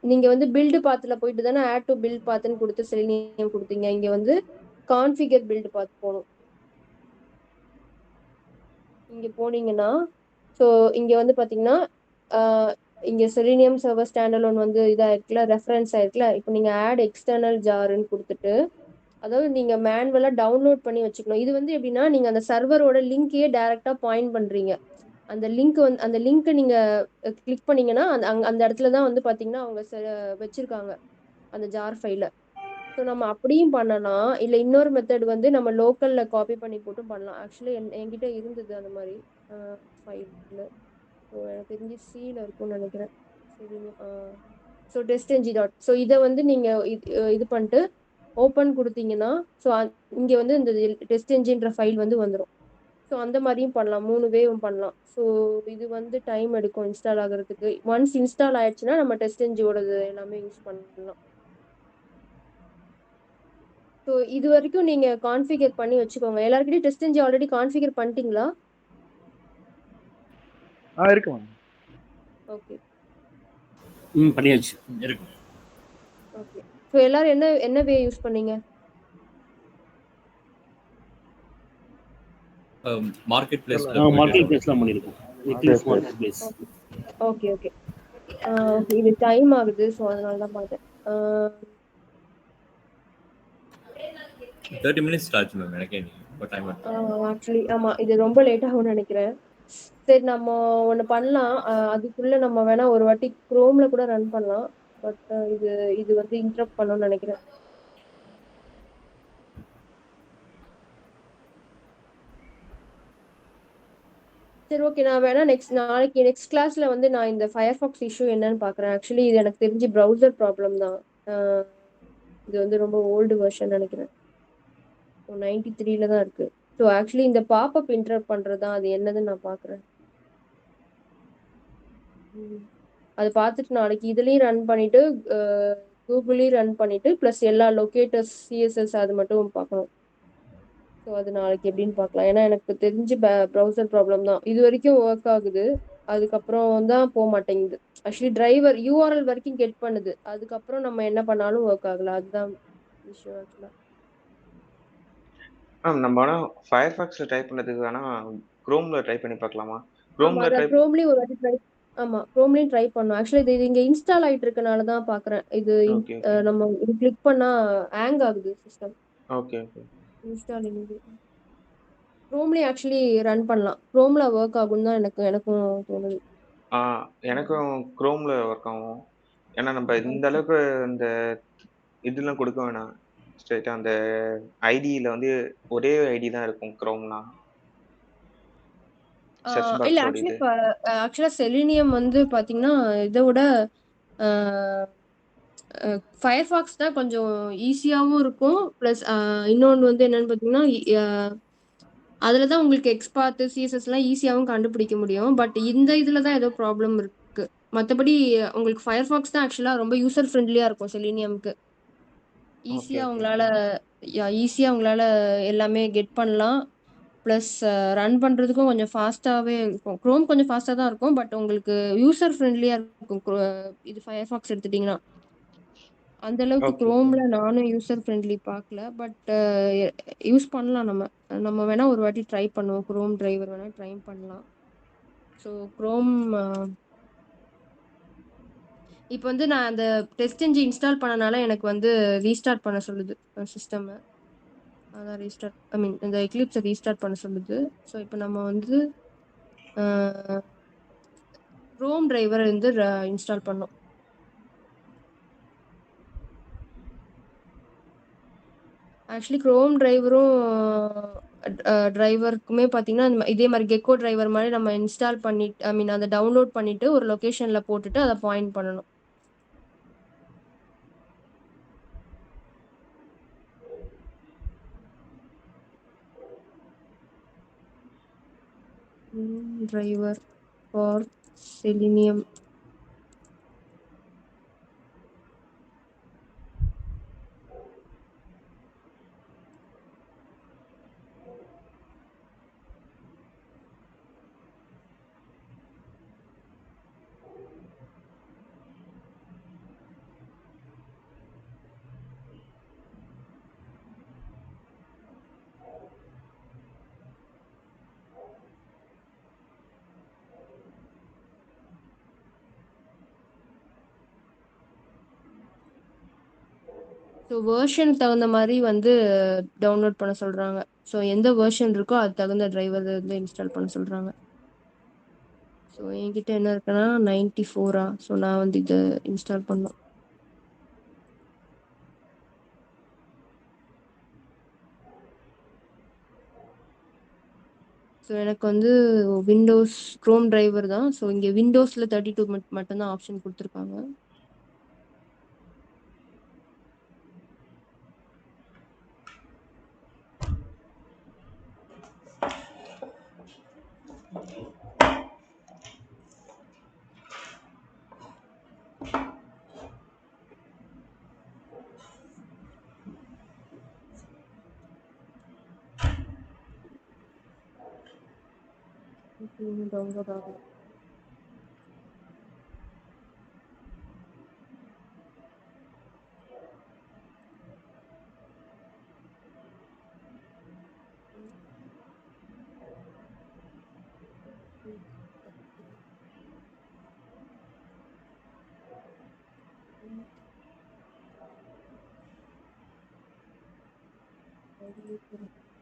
நீங்க வந்து பில்டு பாத்துல போயிட்டு தானே ஆட் டு பில்ட் பாத்துன்னு கொடுத்து செலினியம் கொடுத்தீங்க. இங்க வந்து கான்ஃபிகர் பில்டு பாத் போகணும். இங்க போனீங்கன்னா ஸோ இங்க வந்து பாத்தீங்கன்னா இங்க செலினியம் சர்வர் ஸ்டாண்டலோன் வந்து இதாயிருக்குல, ரெஃபரன்ஸ் ஆயிருக்குல. இப்போ நீங்க ஆட் எக்ஸ்டர்னல் ஜார்ன்னு கொடுத்துட்டு, அதாவது நீங்க மேனுவலா டவுன்லோட் பண்ணி வச்சுக்கணும். இது வந்து எப்படின்னா, நீங்க அந்த சர்வரோட லிங்கையே டைரக்டா பாயிண்ட் பண்றீங்க. அந்த லிங்க் நீங்க கிளிக் பண்ணீங்கன்னா அந்த இடத்துல தான் வந்து பாத்தீங்கன்னா அவங்க வச்சிருக்காங்க அந்த ஜார் ஃபைல. ஸோ நம்ம அப்படியும் பண்ணலாம். இல்லை இன்னொரு மெத்தட் வந்து நம்ம லோக்கல்ல காப்பி பண்ணி போட்டும் பண்ணலாம். ஆக்சுவலி என்கிட்ட இருந்தது அந்த மாதிரி ஃபைல். ஸோ எனக்கு தெரிஞ்சு சில இருக்கும்னு நினைக்கிறேன். சரி. So test NG dot. So இதை வந்து நீங்க இது பண்ணிட்டு ஓப்பன் கொடுத்தீங்கன்னா ஸோ இங்க வந்து இந்த டெஸ்ட் என்ஜின்ற ஃபைல் வந்து வந்துடும். ஸோ அந்த மாதிரியும் பண்ணலாம். 3 வேவும் பண்ணலாம். ஸோ இது வந்து டைம் எடுக்கும் இன்ஸ்டால் ஆகுறதுக்கு. ஒன்ஸ் இன்ஸ்டால் ஆயிடுச்சுன்னா நம்ம டெஸ்ட் என்ஜியோடது எல்லாமே யூஸ் பண்ணலாம். ஸோ இது வரைக்கும் நீங்க கான்ஃபிகர் பண்ணி வச்சுக்கோங்க. எல்லாருக்கிட்டையும் டெஸ்ட் என்ஜி ஆல்ரெடி கான்ஃபிகர் பண்ணிட்டீங்களா? இருக்கு மேம். ஓகே பண்ணியாச்சு இருக்கு. ஓகே. ஸோ எல்லாரும் என்ன வே யூஸ் பண்ணீங்க? மார்க்கெட் பிளேஸ்ல பண்ணிருக்கோம். Eclipse market place. Okay okay. இது டைம் ஆகுது, ஸோ அதனால தான் பார்த்தேன். 30 minutes ஆச்சு மேம் எனக்கே. ஆக்சுவலி ஆமா, இது ரொம்ப லேட் ஆகும்னு நினைக்கிறேன். சரி, நம்ம ஒண்ணு பண்ணலாம். அதுக்குள்ள நம்ம வேணா ஒரு வாட்டி குரோம்ல கூட ரன் பண்ணலாம். பட் இது வந்து இன்டரப்ட் பண்ணணும்னு நினைக்கிறேன். சரி, ஓகே. நான் வேணா நாளைக்கு நெக்ஸ்ட் கிளாஸ்ல வந்து நான் இந்த ஃபயர்ஃபாக்ஸ் இஷ்யூ என்னன்னு பாக்குறேன். ஆக்சுவலி இது எனக்கு தெரிஞ்சு ப்ரௌசர் ப்ராப்ளம் தான். இது வந்து ரொம்ப ஓல்டு வெர்ஷன் நினைக்கிறேன். 93ல தான் இருக்கு. ஸோ ஆக்சுவலி இந்த பாப்அப் இன்டரப்ட் பண்றது தான். அது என்னதுன்னு நான் பாக்குறேன். அதை பார்த்துட்டு நாளைக்கு இதுலயும் ரன் பண்ணிட்டு கூகுளையும் ரன் பண்ணிட்டு பிளஸ் எல்லா லொகேட்டர்ஸ் சிஎஸ்எஸ் அது மட்டும் பார்க்கணும். ஸோ அது நாளைக்கு எப்படின்னு பார்க்கலாம். ஏன்னா எனக்கு தெரிஞ்சு ப்ரௌசர் ப்ராப்ளம் தான். இது வரைக்கும் ஒர்க் ஆகுது, அதுக்கப்புறம் தான் போக மாட்டேங்குது. ஆக்சுவலி டிரைவர் யூஆர்எல் வரைக்கும் கெட் பண்ணுது, அதுக்கப்புறம் நம்ம என்ன பண்ணாலும் ஒர்க் ஆகல. அதுதான் விஷயம் ஆக்சுவலா. நம்ம வேணா ஃபயர்ஃபாக்ஸ்ல டைப் பண்ணதுக்கு வேணா குரோம்ல ட்ரை பண்ணி பார்க்கலாமா? குரோம்ல ட்ரை குரோம்லயும் ஒரு வாட்டி ட்ரை. ஆமா, குரோம்லயும் ட்ரை பண்ணோம். ஆக்சுவலி இது இங்க இன்ஸ்டால் ஆயிட்டு இருக்கனால தான் பாக்குறேன். இது ஓகே ஓகே நம்ம இது கிளிக் பண்ணா ஹேங் ஆகுது சிஸ்டம். Okay okay. இன்ஸ்டாலிங் குரோம்லயும் ஆக்சுவலி ரன் பண்ணலாம். குரோம்ல ஒர்க் ஆகும் தான் எனக்கும் தோணுது. எனக்கும் குரோம்ல ஒர்க் ஆகும். ஏன்னா நம்ம இந்த அளவுக்கு இந்த இதெல்லாம் கொடுக்க வேணாம். ஸ்ட்ரைட்டா அந்த ஐடியில வந்து ஒரே ஐடி தான் இருக்கும் குரோம்லாம். சர்ச் இல்ல பாக்ஸோட இது. ஆக்சுவலா செலினியம் வந்து பாத்தீங்கன்னா இதை விட ஃபயர்ஃபாக்ஸ் தான் கொஞ்சம் ஈஸியாவும் இருக்கும். பிளஸ் இன்னொன்று வந்து என்னன்னு பார்த்தீங்கன்னா அதில் தான் உங்களுக்கு எக்ஸ்பார்ட் சிஎஸ்எஸ் எல்லாம் ஈஸியாகவும் கண்டுபிடிக்க முடியும். பட் இந்த இதில் தான் ஏதோ ப்ராப்ளம் இருக்கு. மற்றபடி உங்களுக்கு ஃபயர்ஃபாக்ஸ் தான் ஆக்சுவலாக ரொம்ப யூசர் ஃப்ரெண்ட்லியாக இருக்கும் செலினியம்க்கு. ஈஸியாக உங்களால எல்லாமே கெட் பண்ணலாம். ப்ளஸ் ரன் பண்ணுறதுக்கும் கொஞ்சம் ஃபாஸ்ட்டாகவே இருக்கும். க்ரோம் கொஞ்சம் ஃபாஸ்ட்டாக தான் இருக்கும், பட் உங்களுக்கு யூசர் ஃப்ரெண்ட்லியாக இருக்கும். இது ஃபயர்ஃபாக்ஸ் எடுத்துட்டிங்கன்னா அந்த அளவுக்கு ஓகே ஓகே குரோம்ல நானும் யூசர் ஃப்ரெண்ட்லி பார்க்கல, பட் யூஸ் பண்ணலாம். நம்ம வேணா ஒரு வாட்டி ட்ரை பண்ணுவோம். குரோம் டிரைவர் வேணா ட்ரை பண்ணலாம். ஸோ குரோம் இப்போ வந்து நான் அந்த டெஸ்ட் என்ஜின் இன்ஸ்டால் பண்ணனால எனக்கு வந்து ரீஸ்டார்ட் பண்ண சொல்லுது சிஸ்டம். அதான் ரீஸ்டார்ட், ஐ மீன் இந்த எக்லிப்ஸை ரீஸ்டார்ட் பண்ண சொல்லுது. ஸோ இப்போ நம்ம வந்து குரோம் டிரைவர் வந்து இன்ஸ்டால் பண்ணோம். ஆக்சுவலி குரோம் டிரைவருக்குமே பார்த்தீங்கன்னா இதே மாதிரி கெக்கோ டிரைவர் மாதிரி நம்ம இன்ஸ்டால் பண்ணிட்டு, ஐ மீன் அதை டவுன்லோட் பண்ணிட்டு ஒரு லொக்கேஷனில் போட்டுட்டு அதை பாயிண்ட் பண்ணணும். Driver for selenium. ஸோ வேர்ஷனுக்கு தகுந்த மாதிரி வந்து டவுன்லோட் பண்ண சொல்கிறாங்க. ஸோ எந்த வேர்ஷன் இருக்கோ அது தகுந்த டிரைவர் வந்து இன்ஸ்டால் பண்ண சொல்கிறாங்க. ஸோ என்கிட்ட என்ன இருக்குன்னா 94. ஸோ நான் வந்து இதை இன்ஸ்டால் பண்ணோம். ஸோ எனக்கு வந்து விண்டோஸ் க்ரோம் டிரைவர் தான். ஸோ இங்கே விண்டோஸில் 32 மட்டும்தான் ஆப்ஷன் கொடுத்துருக்காங்க. டவுன்லோட் ஆகும்.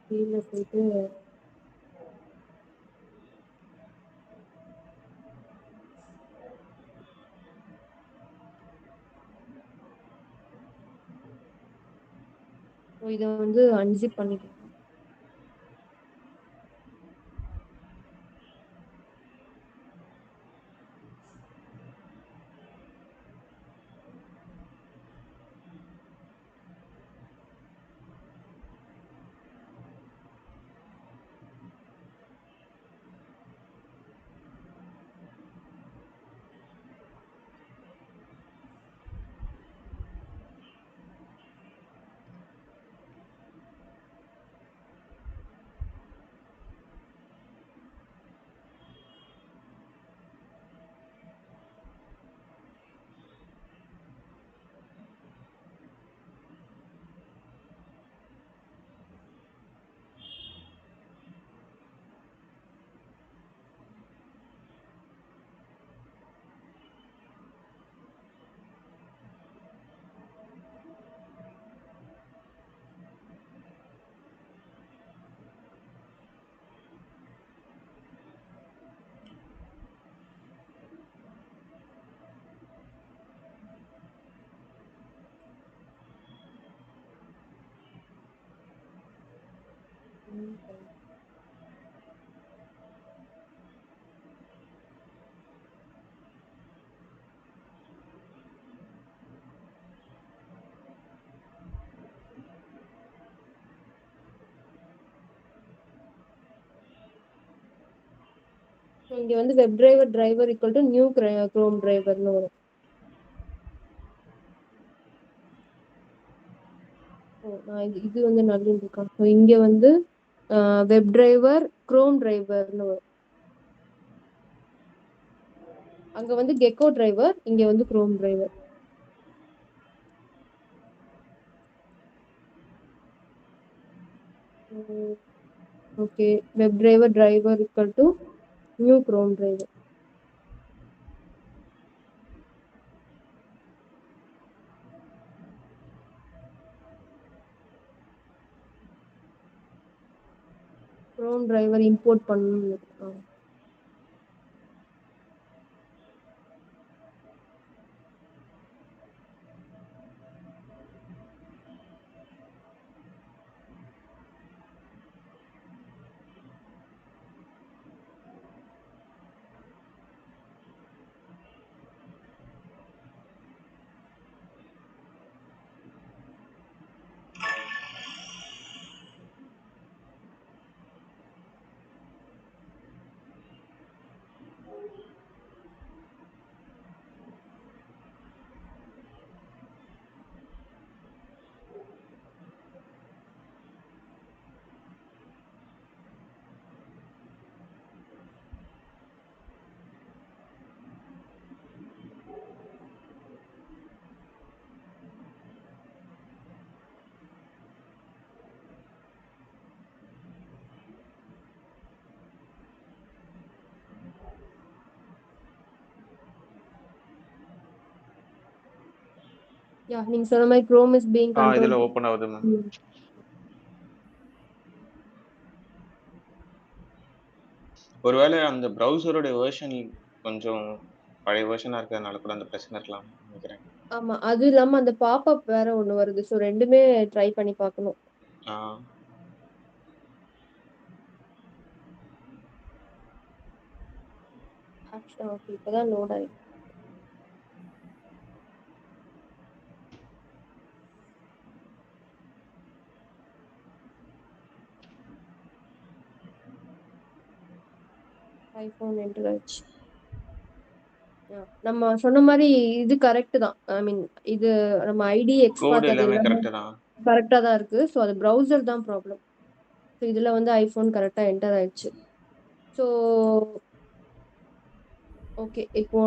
கீழே போயிட்டு இதை வந்து அன்சிப் பண்ணிக்கலாம். ஸோ இங்கே வந்து web driver equal to new Chrome டிரைவர்னு வரும். நான் இது வந்து நல்ல இருக்கா. ஸோ இங்கே வந்து வெப் டிரைவர், குரோம் டிரைவர்னு வரும். அங்க வந்து கெக்கோ டிரைவர், இங்க வந்து chrome driver. Okay, web driver driver equal to new chrome driver. Chrome driver import பண்ணணும். யா, நீங்க சொன்ன மாதிரி குரோம் இஸ் பீயிங் இதுல கண்ட்ரோல். ஓப்பன் ஆகுது மேம். ஒருவேளை அந்த ப்ரௌசரோட வெர்ஷன் கொஞ்சம் பழைய வெர்ஷனா இருக்கிறதுனால கூட அந்த பிரச்சனை இருக்கலாம் நினைக்கிறேன். ஆமா, அது இல்லாம அந்த பாப்அப் வேற ஒண்ணு வருது. ஸோ ரெண்டுமே ட்ரை பண்ணி பார்க்கணும். ஆக்சுவலா ஓகே, இப்பதான் லோட் ஆயிருக்கு. ஐபோன் என்டர் ஆயிடுச்சு. நம்ம சொன்ன மாதிரி இது கரெக்ட் தான். ஐ மீன் இது நம்ம ஐடி கோட் எக்ஸ்பார்ட் அது எல்லாமே எல்லாமே கரெக்ட் தான். கரெக்டா தான் இருக்கு. ஸோ அது ப்ரௌசர் தான் ப்ராப்ளம். ஸோ இதுல வந்து ஐபோன் கரெக்டா என்டர் ஆயிடுச்சு. ஸோ ஓகே, இப்போ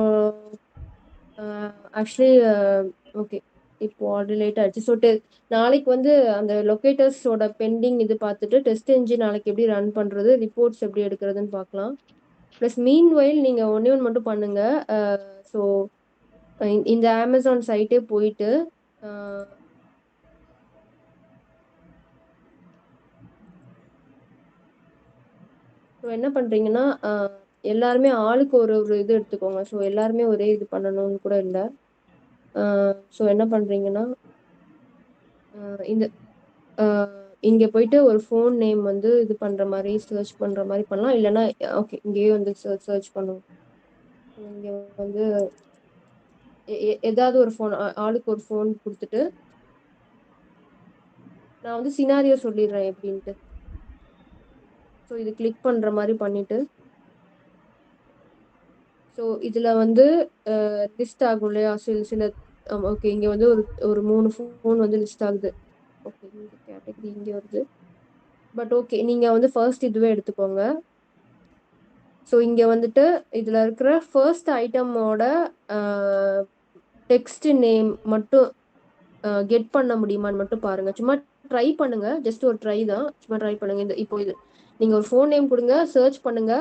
ஆக்சுவலி ஓகே, இப்போ ஆர்டர் லேட் ஆயிடுச்சு. ஸோ நாளைக்கு வந்து அந்த லொக்கேட்டர்ஸோட பெண்டிங் இது பார்த்துட்டு டெஸ்ட் என்ஜின் நாளைக்கு எப்படி ரன் பண்றது, ரிப்போர்ட்ஸ் எப்படி எடுக்கிறதுன்னு பார்க்கலாம். ப்ளஸ் மீன் வைல் நீங்க ஒன்னே ஒன்று மட்டும் பண்ணுங்க. ஸோ இந்த அமேசான் சைட்டே போயிட்டு ஸோ என்ன பண்றீங்கன்னா எல்லாருமே ஆளுக்கு ஒரு ஒரு இது எடுத்துக்கோங்க. ஸோ எல்லாருமே ஒரே இது பண்ணணும்னு கூட இல்லை. ஸோ என்ன பண்றீங்கன்னா இந்த இங்க போயிட்டு ஒரு ஃபோன் நேம் வந்து இது பண்ற மாதிரி சர்ச் பண்ற மாதிரி பண்ணலாம். இல்லைன்னா ஓகே, இங்கேயே வந்து சர்ச் பண்ணுவோம். இங்க வந்து ஏதாவது ஒரு ஃபோன், ஆளுக்கு ஒரு ஃபோன் கொடுத்துட்டு நான் வந்து சினாரியோ சொல்லிடுறேன் எப்படின்ட்டு. ஸோ இது கிளிக் பண்ற மாதிரி பண்ணிட்டு ஸோ இதுல வந்து லிஸ்ட் ஆகும் இல்லையா சில. ஓகே, இங்க வந்து ஒரு 3 ஃபோன் வந்து லிஸ்ட் ஆகுது. ஓகே, இந்த கேட்டகரி இங்க வருது. பட் ஓகே, நீங்க வந்து ஃபர்ஸ்ட் இதுவே எடுத்துக்கோங்க. ஸோ இங்க வந்துட்டு இதுல இருக்கிற ஃபர்ஸ்ட் ஐட்டமோட டெக்ஸ்ட் நேம் மட்டும் கெட் பண்ண முடியுமான்னு மட்டும் பாருங்க. சும்மா ட்ரை பண்ணுங்க, ஜஸ்ட் ஒரு ட்ரை தான். சும்மா ட்ரை பண்ணுங்க. இந்த இப்போ இது நீங்க ஒரு ஃபோன் நேம் கொடுங்க, சர்ச் பண்ணுங்க.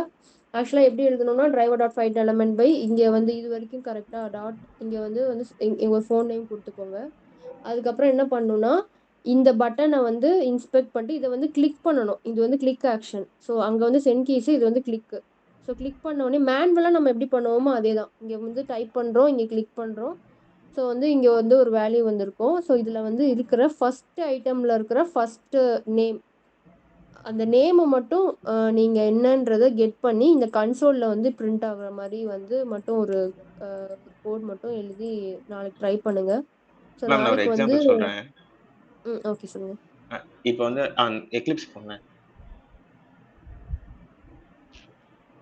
ஆக்சுவலா எப்படி எழுதணும்னா driver.find_element by இங்க வந்து இது வரைக்கும் கரெக்டா டாட் இங்க வந்து ஒரு ஃபோன் நேம் கொடுத்துக்கோங்க. அதுக்கப்புறம் என்ன பண்ணணும்னா இந்த பட்டனை வந்து இன்ஸ்பெக்ட் பண்ணிட்டு இதை வந்து கிளிக் பண்ணணும். இது வந்து கிளிக் ஆக்ஷன். ஸோ அங்க வந்து சென்ட் கீஸ், இது வந்து கிளிக். ஸோ கிளிக் பண்ண உடனே மேனுவலா நம்ம எப்படி பண்ணுவோமோ அதே தான். இங்க வந்து டைப் பண்றோம், இங்க கிளிக் பண்றோம். ஸோ வந்து இங்க வந்து ஒரு வேல்யூ வந்திருக்கும். ஸோ இதுல வந்து இருக்கிற ஃபர்ஸ்ட் ஐட்டம்ல இருக்கிற ஃபர்ஸ்ட் நேம், அந்த நேமை மட்டும் நீங்க என்னன்றதை கெட் பண்ணி இந்த கன்சோல்ல வந்து பிரிண்ட் ஆகுற மாதிரி வந்து மட்டும் ஒரு கோட் மட்டும் எழுதி நாளைக்கு ட்ரை பண்ணுங்க. ஸோ மேம் நான் ஒரு நாளைக்கு வந்து எக்ஸாம்பிள் சொல்றேன். ஓகே சொல்லுங்க. இப்போ வந்து எக்லிப்ஸ் போனேன்.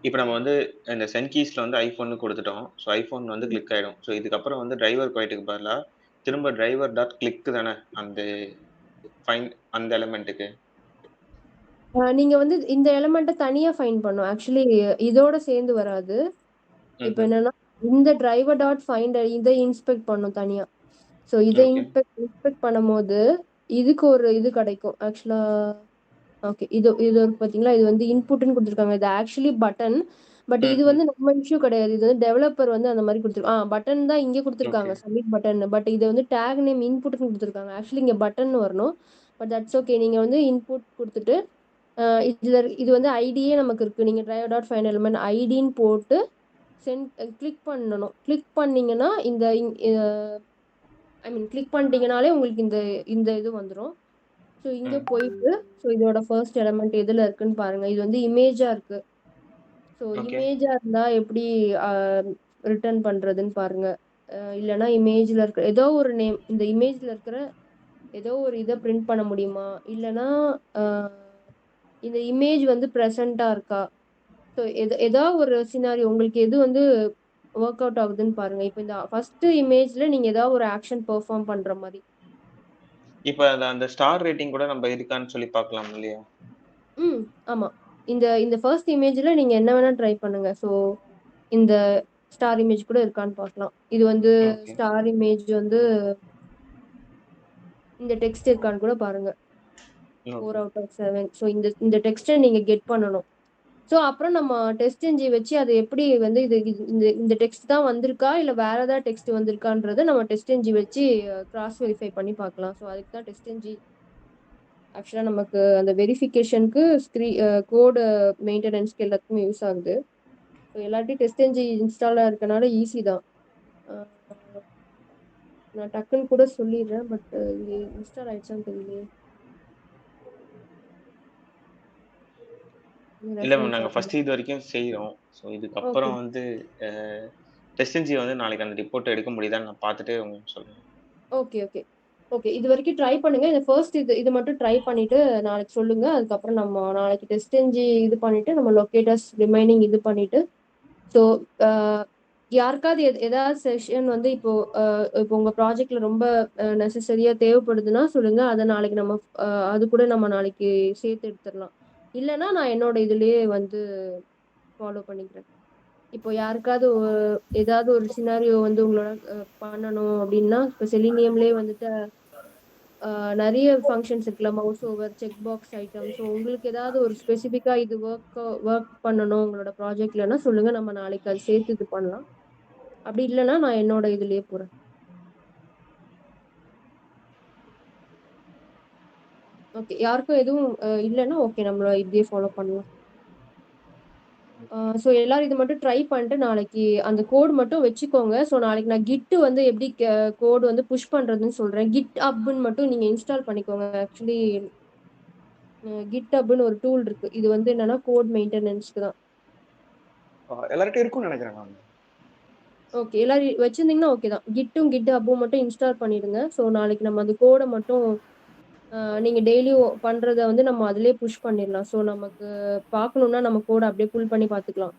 இப்போ நம்ம வந்து இந்த சென்ட் கீஸ்ல வந்து ஐஃபோன் கொடுத்துட்டோம். ஸோ ஐஃபோன் வந்து கிளிக் ஆயிடும். ஸோ இதுக்கப்புறம் வந்து டிரைவர் குவைட்டுக்கு பதிலா திரும்ப டிரைவர் டாட் கிளிக் தானே அந்த ஃபைன் அந்த எலிமெண்ட்டுக்கு. நீங்க வந்து இந்த எலமெண்ட்டை தனியா ஃபைண்ட் பண்ணும். ஆக்சுவலி இதோட சேர்ந்து வராது. இப்போ என்னன்னா இந்த டிரைவர் டாட் ஃபைண்டர் இதை இன்ஸ்பெக்ட் பண்ணும் தனியா. ஸோ இதை ஓகே இன்ஸ்பெக்ட் பண்ணும்போது இதுக்கு ஒரு இது கிடைக்கும் ஆக்சுவலா. ஓகே, இது ஒரு பாத்தீங்களா, இது வந்து இன்புட்னு கொடுத்துருக்காங்க. இது ஆக்சுவலி பட்டன். பட் இது வந்து நம்ம இஷ்யூ கிடையாது. இது வந்து டெவலப்பர் வந்து அந்த மாதிரி கொடுத்துருக்காங்க. பட்டன் தான் இங்கே கொடுத்துருக்காங்க, ஓகே சப்மிட் பட்டன். பட் இது வந்து டேக் நேம் இன்புட்னு கொடுத்துருக்காங்க. ஆக்சுவலி இங்கே பட்டன் வரணும். But that's okay. நீங்க வந்து இன்புட் கொடுத்துட்டு இது வந்து ஐடியே நமக்கு இருக்கு. நீங்க டிரைவர் டாட் ஃபைண்ட் எலிமெண்ட் ஐடின்னு போட்டு கிளிக் பண்ணணும். கிளிக் பண்ணீங்கன்னா இந்த ஐ மீன் கிளிக் பண்ணிட்டீங்கனாலே உங்களுக்கு இந்த இந்த இது வந்துடும். ஸோ இங்க போயிட்டு ஸோ இதோட ஃபர்ஸ்ட் எலமெண்ட் எதுல இருக்குன்னு பாருங்க. இது வந்து இமேஜா இருக்கு. ஸோ ஓகே இமேஜா இருந்தா எப்படி ரிட்டர்ன் பண்றதுன்னு பாருங்க. இல்லைன்னா இமேஜ்ல இருக்கிற ஏதோ ஒரு நேம், இந்த இமேஜ்ல இருக்கிற ஏதோ ஒரு இதை பிரிண்ட் பண்ண முடியுமா, இல்லைன்னா இந்த இமேஜ் வந்து ப்ரெசண்டா இருக்கா. ஸோ ஏதோ ஒரு சினாரி உங்களுக்கு எது வந்து ஒர்க் அவுட் ஆகுதுன்னு பாருங்க. இப்போ இந்த ஃபர்ஸ்ட் இமேஜ்ல நீங்க ஏதாவது ஒரு ஆக்ஷன் பெர்ஃபார்ம் பண்ற மாதிரி. இப்போ அந்த ஸ்டார் ரேட்டிங் கூட நம்ம இருக்கான்னு சொல்லி பார்க்கலாம் இல்லையா? ஆமா. இந்த இந்த ஃபர்ஸ்ட் இமேஜ்ல நீங்க என்ன வேணா ட்ரை பண்ணுங்க. ஸோ இந்த ஸ்டார் இமேஜ் கூட இருக்கான்னு பார்க்கலாம். இது வந்து ஓகே ஸ்டார் இமேஜ் வந்து இந்த டெக்ஸ்ட் இருக்கான்னு கூட பாருங்க. 4 ஓகே out of 7. ஸோ இந்த டெக்ஸ்ட்டை நீங்க கெட் பண்ணணும். ஸோ அப்புறம் நம்ம டெஸ்ட் என்ஜி வச்சு அது எப்படி வந்து இந்த இந்த டெக்ஸ்ட் தான் வந்திருக்கா இல்லை வேற ஏதாவது டெக்ஸ்ட் வந்திருக்கான்றதை நம்ம டெஸ்ட் என்ஜி வச்சு கிராஸ் வெரிஃபை பண்ணி பார்க்கலாம். ஸோ அதுக்கு தான் டெஸ்ட் என்ஜி ஆக்சுவலாக நமக்கு அந்த வெரிஃபிகேஷனுக்கு கோடு மெயின்டெனன்ஸ்க்கு எல்லாத்துக்குமே யூஸ் ஆகுது. ஸோ எல்லாத்தையும் டெஸ்ட் என்ஜி இன்ஸ்டாலாக இருக்கனால ஈஸி தான். நான் டக்குன்னு கூட சொல்லிடுறேன். பட் இங்கே இன்ஸ்டால் ஆயிடுச்சான்னு தெரியலையே. இல்ல மேம், நாங்க ஃபர்ஸ்ட் இது வரைக்கும் செய்றோம். ஸோ இதுக்கப்புறம் ஓகே வந்து டெஸ்ட் என்ஜி வந்து நாளைக்கு அந்த ரிப்போர்ட் எடுக்க முடியுதான்னு நான் பார்த்துட்டு உங்களுக்கு சொல்றேன். ஓகே ஓகே ஓகே இது வரைக்கும் ட்ரை பண்ணுங்க. இந்த ஃபர்ஸ்ட் இது மட்டும் ட்ரை பண்ணிட்டு நாளைக்கு சொல்லுங்க. அதுக்கப்புறம் நம்ம நாளைக்கு டெஸ்ட் என்ஜி இது பண்ணிட்டு நம்ம லொக்கேட்டர்ஸ் ரிமைனிங் இது பண்ணிட்டு ஸோ யாருக்காவது ஏதாவது செஷன் வந்து இப்போ இப்போ உங்க ப்ராஜெக்ட்ல ரொம்ப நெசசரியா தேவைப்படுதுன்னா சொல்லுங்க. அதை நாளைக்கு நம்ம அது கூட நம்ம நாளைக்கு சேர்த்து எடுத்துடலாம். இல்லைன்னா நான் என்னோட இதுலயே வந்து ஃபாலோ பண்ணிக்கிறேன். இப்போ யாருக்காவது ஏதாவது ஒரு சினாரியோ வந்து உங்களோட பண்ணணும் அப்படின்னா இப்போ செலினியம்லேயே வந்துட்டு நிறைய ஃபங்க்ஷன்ஸ் இருக்குல்ல, mouse over, check box item. So உங்களுக்கு ஏதாவது ஒரு ஸ்பெசிஃபிக்கா இது ஒர்க் பண்ணணும் உங்களோட ப்ராஜெக்ட்லன்னா சொல்லுங்க. நம்ம நாளைக்கு அது சேர்த்து இது பண்ணலாம். அப்படி இல்லைன்னா நான் என்னோட இதுலயே போறேன். ஓகே, யாருக்கும் எதுவும் இல்லைன்னா ஓகே, நம்மள இப்படியே ஃபாலோ பண்ணலாம். ஸோ எல்லாரும் இது மட்டும் ட்ரை பண்ணிட்டு நாளைக்கு அந்த கோட் மட்டும் வச்சுக்கோங்க. ஸோ நாளைக்கு நான் கிட் வந்து எப்படி கோடு வந்து புஷ் பண்றதுன்னு சொல்றேன். கிட் அப்னு மட்டும் நீங்க இன்ஸ்டால் பண்ணிக்கோங்க. ஆக்சுவலி கிட் அப்னு ஒரு டூல் இருக்கு. இது வந்து என்னன்னா கோட் மெயின்டெனன்ஸ்க்கு தான். எல்லார்ட்டும் இருக்கும்னு நினைக்கிறேன் நான். ஓகே, எல்லாரும் வச்சிருந்தீங்கன்னா ஓகே தான். கிட்டும் கிட் அப்பும் மட்டும் இன்ஸ்டால் பண்ணிடுங்க. ஸோ நாளைக்கு நம்ம அந்த கோடை மட்டும் நீங்க டெய்லியும் பண்றத வந்து நம்ம அதிலே புஷ் பண்ணிடலாம். ஸோ நமக்கு பார்க்கணும்னா நம்ம கோடை அப்படியே புல் பண்ணி பார்த்துக்கலாம்.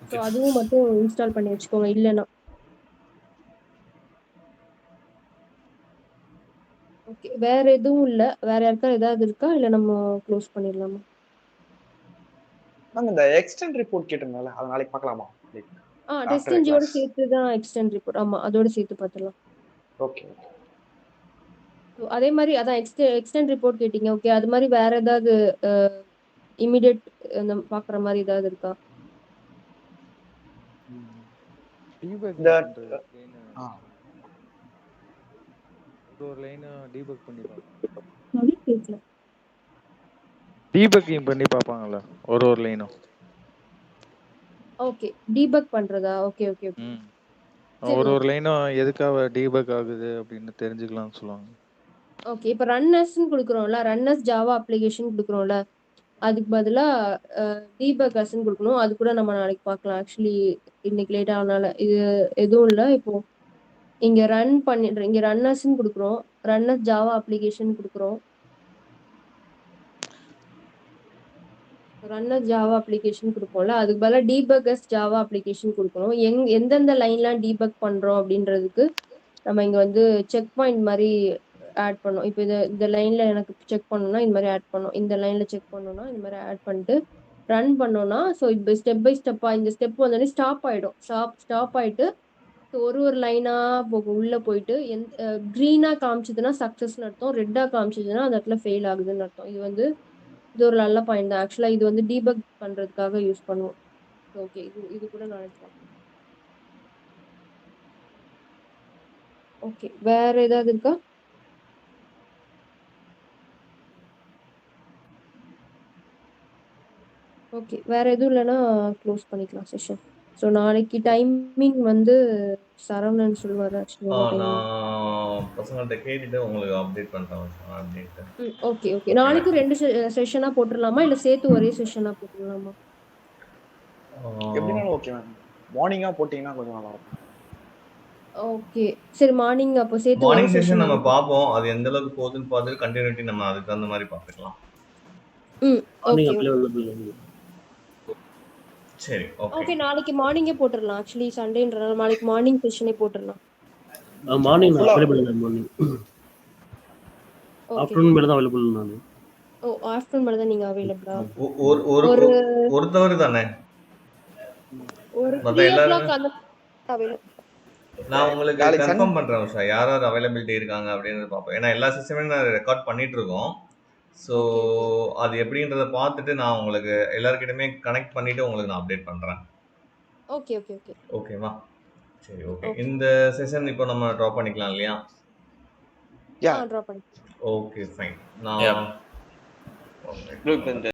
ஸோ அதுவும் மட்டும் இன்ஸ்டால் பண்ணி வச்சுக்கோங்க. இல்லைன்னா ஓகே, வேற எதுவும் இல்ல. வேற யாருக்கா ஏதாவது இருக்கா, இல்ல நம்ம க்ளோஸ் பண்ணிடலாமா? மேம் இந்த எக்ஸ்டெண்ட் ரிப்போர்ட் கேட்டிருந்தால அதை நாளைக்கு பார்க்கலாமா? டெஸ்ட் ஆஃப்டர் என்ஜியோட கிளாஸ். சேர்த்து தான் எக்ஸ்டெண்ட் ரிப்போர்ட். ஆமா, அதோட சேர்த்து பார்த்துடலாம். Okay okay. ஸோ அதே மாதிரி அதான் எக்ஸ்டெண்ட் ரிப்போர்ட் கேட்டீங்க. ஓகே, அது மாதிரி வேற ஏதாவது இமிடியேட் பார்க்குற மாதிரி ஏதாவது இருக்கா? இந்த ஒரு லைன் டீபக் பண்ணி பார்ப்பாங்க. சரி, கேட்கல. டீபக்கிங் பண்ணி பார்ப்பாங்கல்ல ஒரு லைனும். ஓகே, டீபக் பண்றதா? Okay okay okay. ஒரு லைனும் எதுக்காக டீபக் ஆகுது அப்படின்னு தெரிஞ்சுக்கலாம்னு சொல்லுவாங்க. ஓகே, இப்போ ரன்னர்ஸ்ன்னு கொடுக்குறோம்ல, ரன்னர்ஸ் ஜாவா அப்ளிகேஷன் கொடுக்குறோம்ல, அதுக்கு பதிலாக டீபக்கர்ஸ்ன்னு கொடுக்கணும். அது கூட நம்ம நாளைக்கு பார்க்கலாம். ஆக்சுவலி இன்னைக்கு லேட் ஆகனால இது எதுவும் இல்லை. இப்போ இங்க ரன் பண்ணிடுறோம். இங்க ரன்னர்ஸ்ன்னு கொடுக்குறோம், ரன்னர்ஸ் ஜாவா அப்ளிகேஷன் கொடுக்குறோம். ரன்னர் ஜாவா அப்ளிகேஷன் கொடுப்போம்ல, அதுக்கு பதிலாக டீபக்கர்ஸ் ஜாவா அப்ளிகேஷன் கொடுக்கணும். எந்தெந்த லைன்லாம் டீபக் பண்றோம் அப்படின்றதுக்கு நம்ம இங்க வந்து செக் பாயிண்ட் மாதிரி ஆட் பண்ணும். இப்போ இந்த லைன்ல எனக்கு செக் பண்ணணும்னா இந்த மாதிரி ஆட் பண்ணும், இந்த லைன்ல செக் பண்ணணும்னா இந்த மாதிரி ஆட் பண்ணிட்டு ரன் பண்ணோம்னா, ஸோ இப்போ ஸ்டெப் பை ஸ்டெப்பா இந்த ஸ்டெப் வந்தோடனே ஸ்டாப் ஆயிடும். ஸ்டாப் ஆயிட்டு ஒரு லைனா போகும், உள்ள போயிட்டு கிரீனா காமிச்சதுன்னா சக்சஸ்னு அர்த்தம், ரெட்டா காமிச்சதுன்னா அந்த இடத்துல ஃபெயில் ஆகுதுன்னு அர்த்தம். இது ஒரு நல்ல பாயிண்ட் தான். ஆக்சுவலா இது வந்து டீபக் பண்றதுக்காக யூஸ் பண்ணுவோம். ஓகே, இது கூட நினைக்கலாம். ஓகே, வேற ஏதாவது இருக்கா? ஓகே, வேற எதுவும் இல்லைன்னா க்ளோஸ் பண்ணிக்கலாம் செஷன். ஸோ நாளைக்கு டைமிங் வந்து சரவணன் சொல்லுவாரு. Actually timing. நான் பசங்கள்கிட்ட கேட்டுட்டு உங்களுக்கு அப்டேட் பண்ணுறேன் அப்படின்ட்டு. ஓகே ஓகே, நாளைக்கு 2 செஷனா போட்டுடலாமா இல்ல சேர்த்து ஒரே செஷனா போட்டுடலாமா? எப்படினாலும் ஓகே மேம். மார்னிங்கா போட்டீங்கன்னா கொஞ்சம் நல்லா இருக்கும். ஓகே சரி, மார்னிங் அப்போ சேர்த்து ஒரே மார்னிங் செஷன் செஷன் நம்ம பார்ப்போம், அது எந்த அளவுக்கு போகுதுன்னு பார்த்துட்டு கண்டினியூட்டி நம்ம அதுக்கு தகுந்த மாதிரி பார்த்துக்கலாம். Morning okay available. சரி, ஓகே. ஓகே, நாளைக்கு மார்னிங்கே போட்டுடலாம். ஆக்சுவலி சண்டேன்றனால நாளைக்கு மார்னிங் செஷனே போட்டுடலாம். மார்னிங் Full-ஆ- அவைலபிள் தான். Morning okay. ஆஃப்டர்நூன் மேல தான் அவைலபிள் நான். ஓ, ஆஃப்டர்நூன் மேல தான் நீங்க அவைலபிளா? ஒரு தவறு தானே ஒரு மத்த 3 எல்லாரும் o'clock அந்த அவைலபிள். நான் உங்களுக்கு நாளைக்கு கன்ஃபார்ம் பண்றேன் உஷா, யார் யார் அவைலபிலிட்டி இருக்காங்க அப்படின்றத பார்ப்போம். ஏன்னா எல்லா சிஸ்டமே நான் ரெக்கார்ட் பண்ணிட்டு இருக்கோம். ஸோ அது எப்படின்றத பார்த்துட்டு நான் உங்களுக்கு எல்லாருக்கிட்டுமே கனெக்ட் பண்ணிட்டு உங்களுக்கு நான் அப்டேட் பண்றேன். ஓகே ஓகே ஓகே ஓகேவா? சரி, ஓகே. Okay. இந்த செஷன் இப்போ நம்ம ட்ராப் பண்ணிக்கலாம் இல்லையா? Yeah. ட்ராப் பண்ணி ஓகே, ஃபைன். Yeah. நான் bro, இப்ப இந்த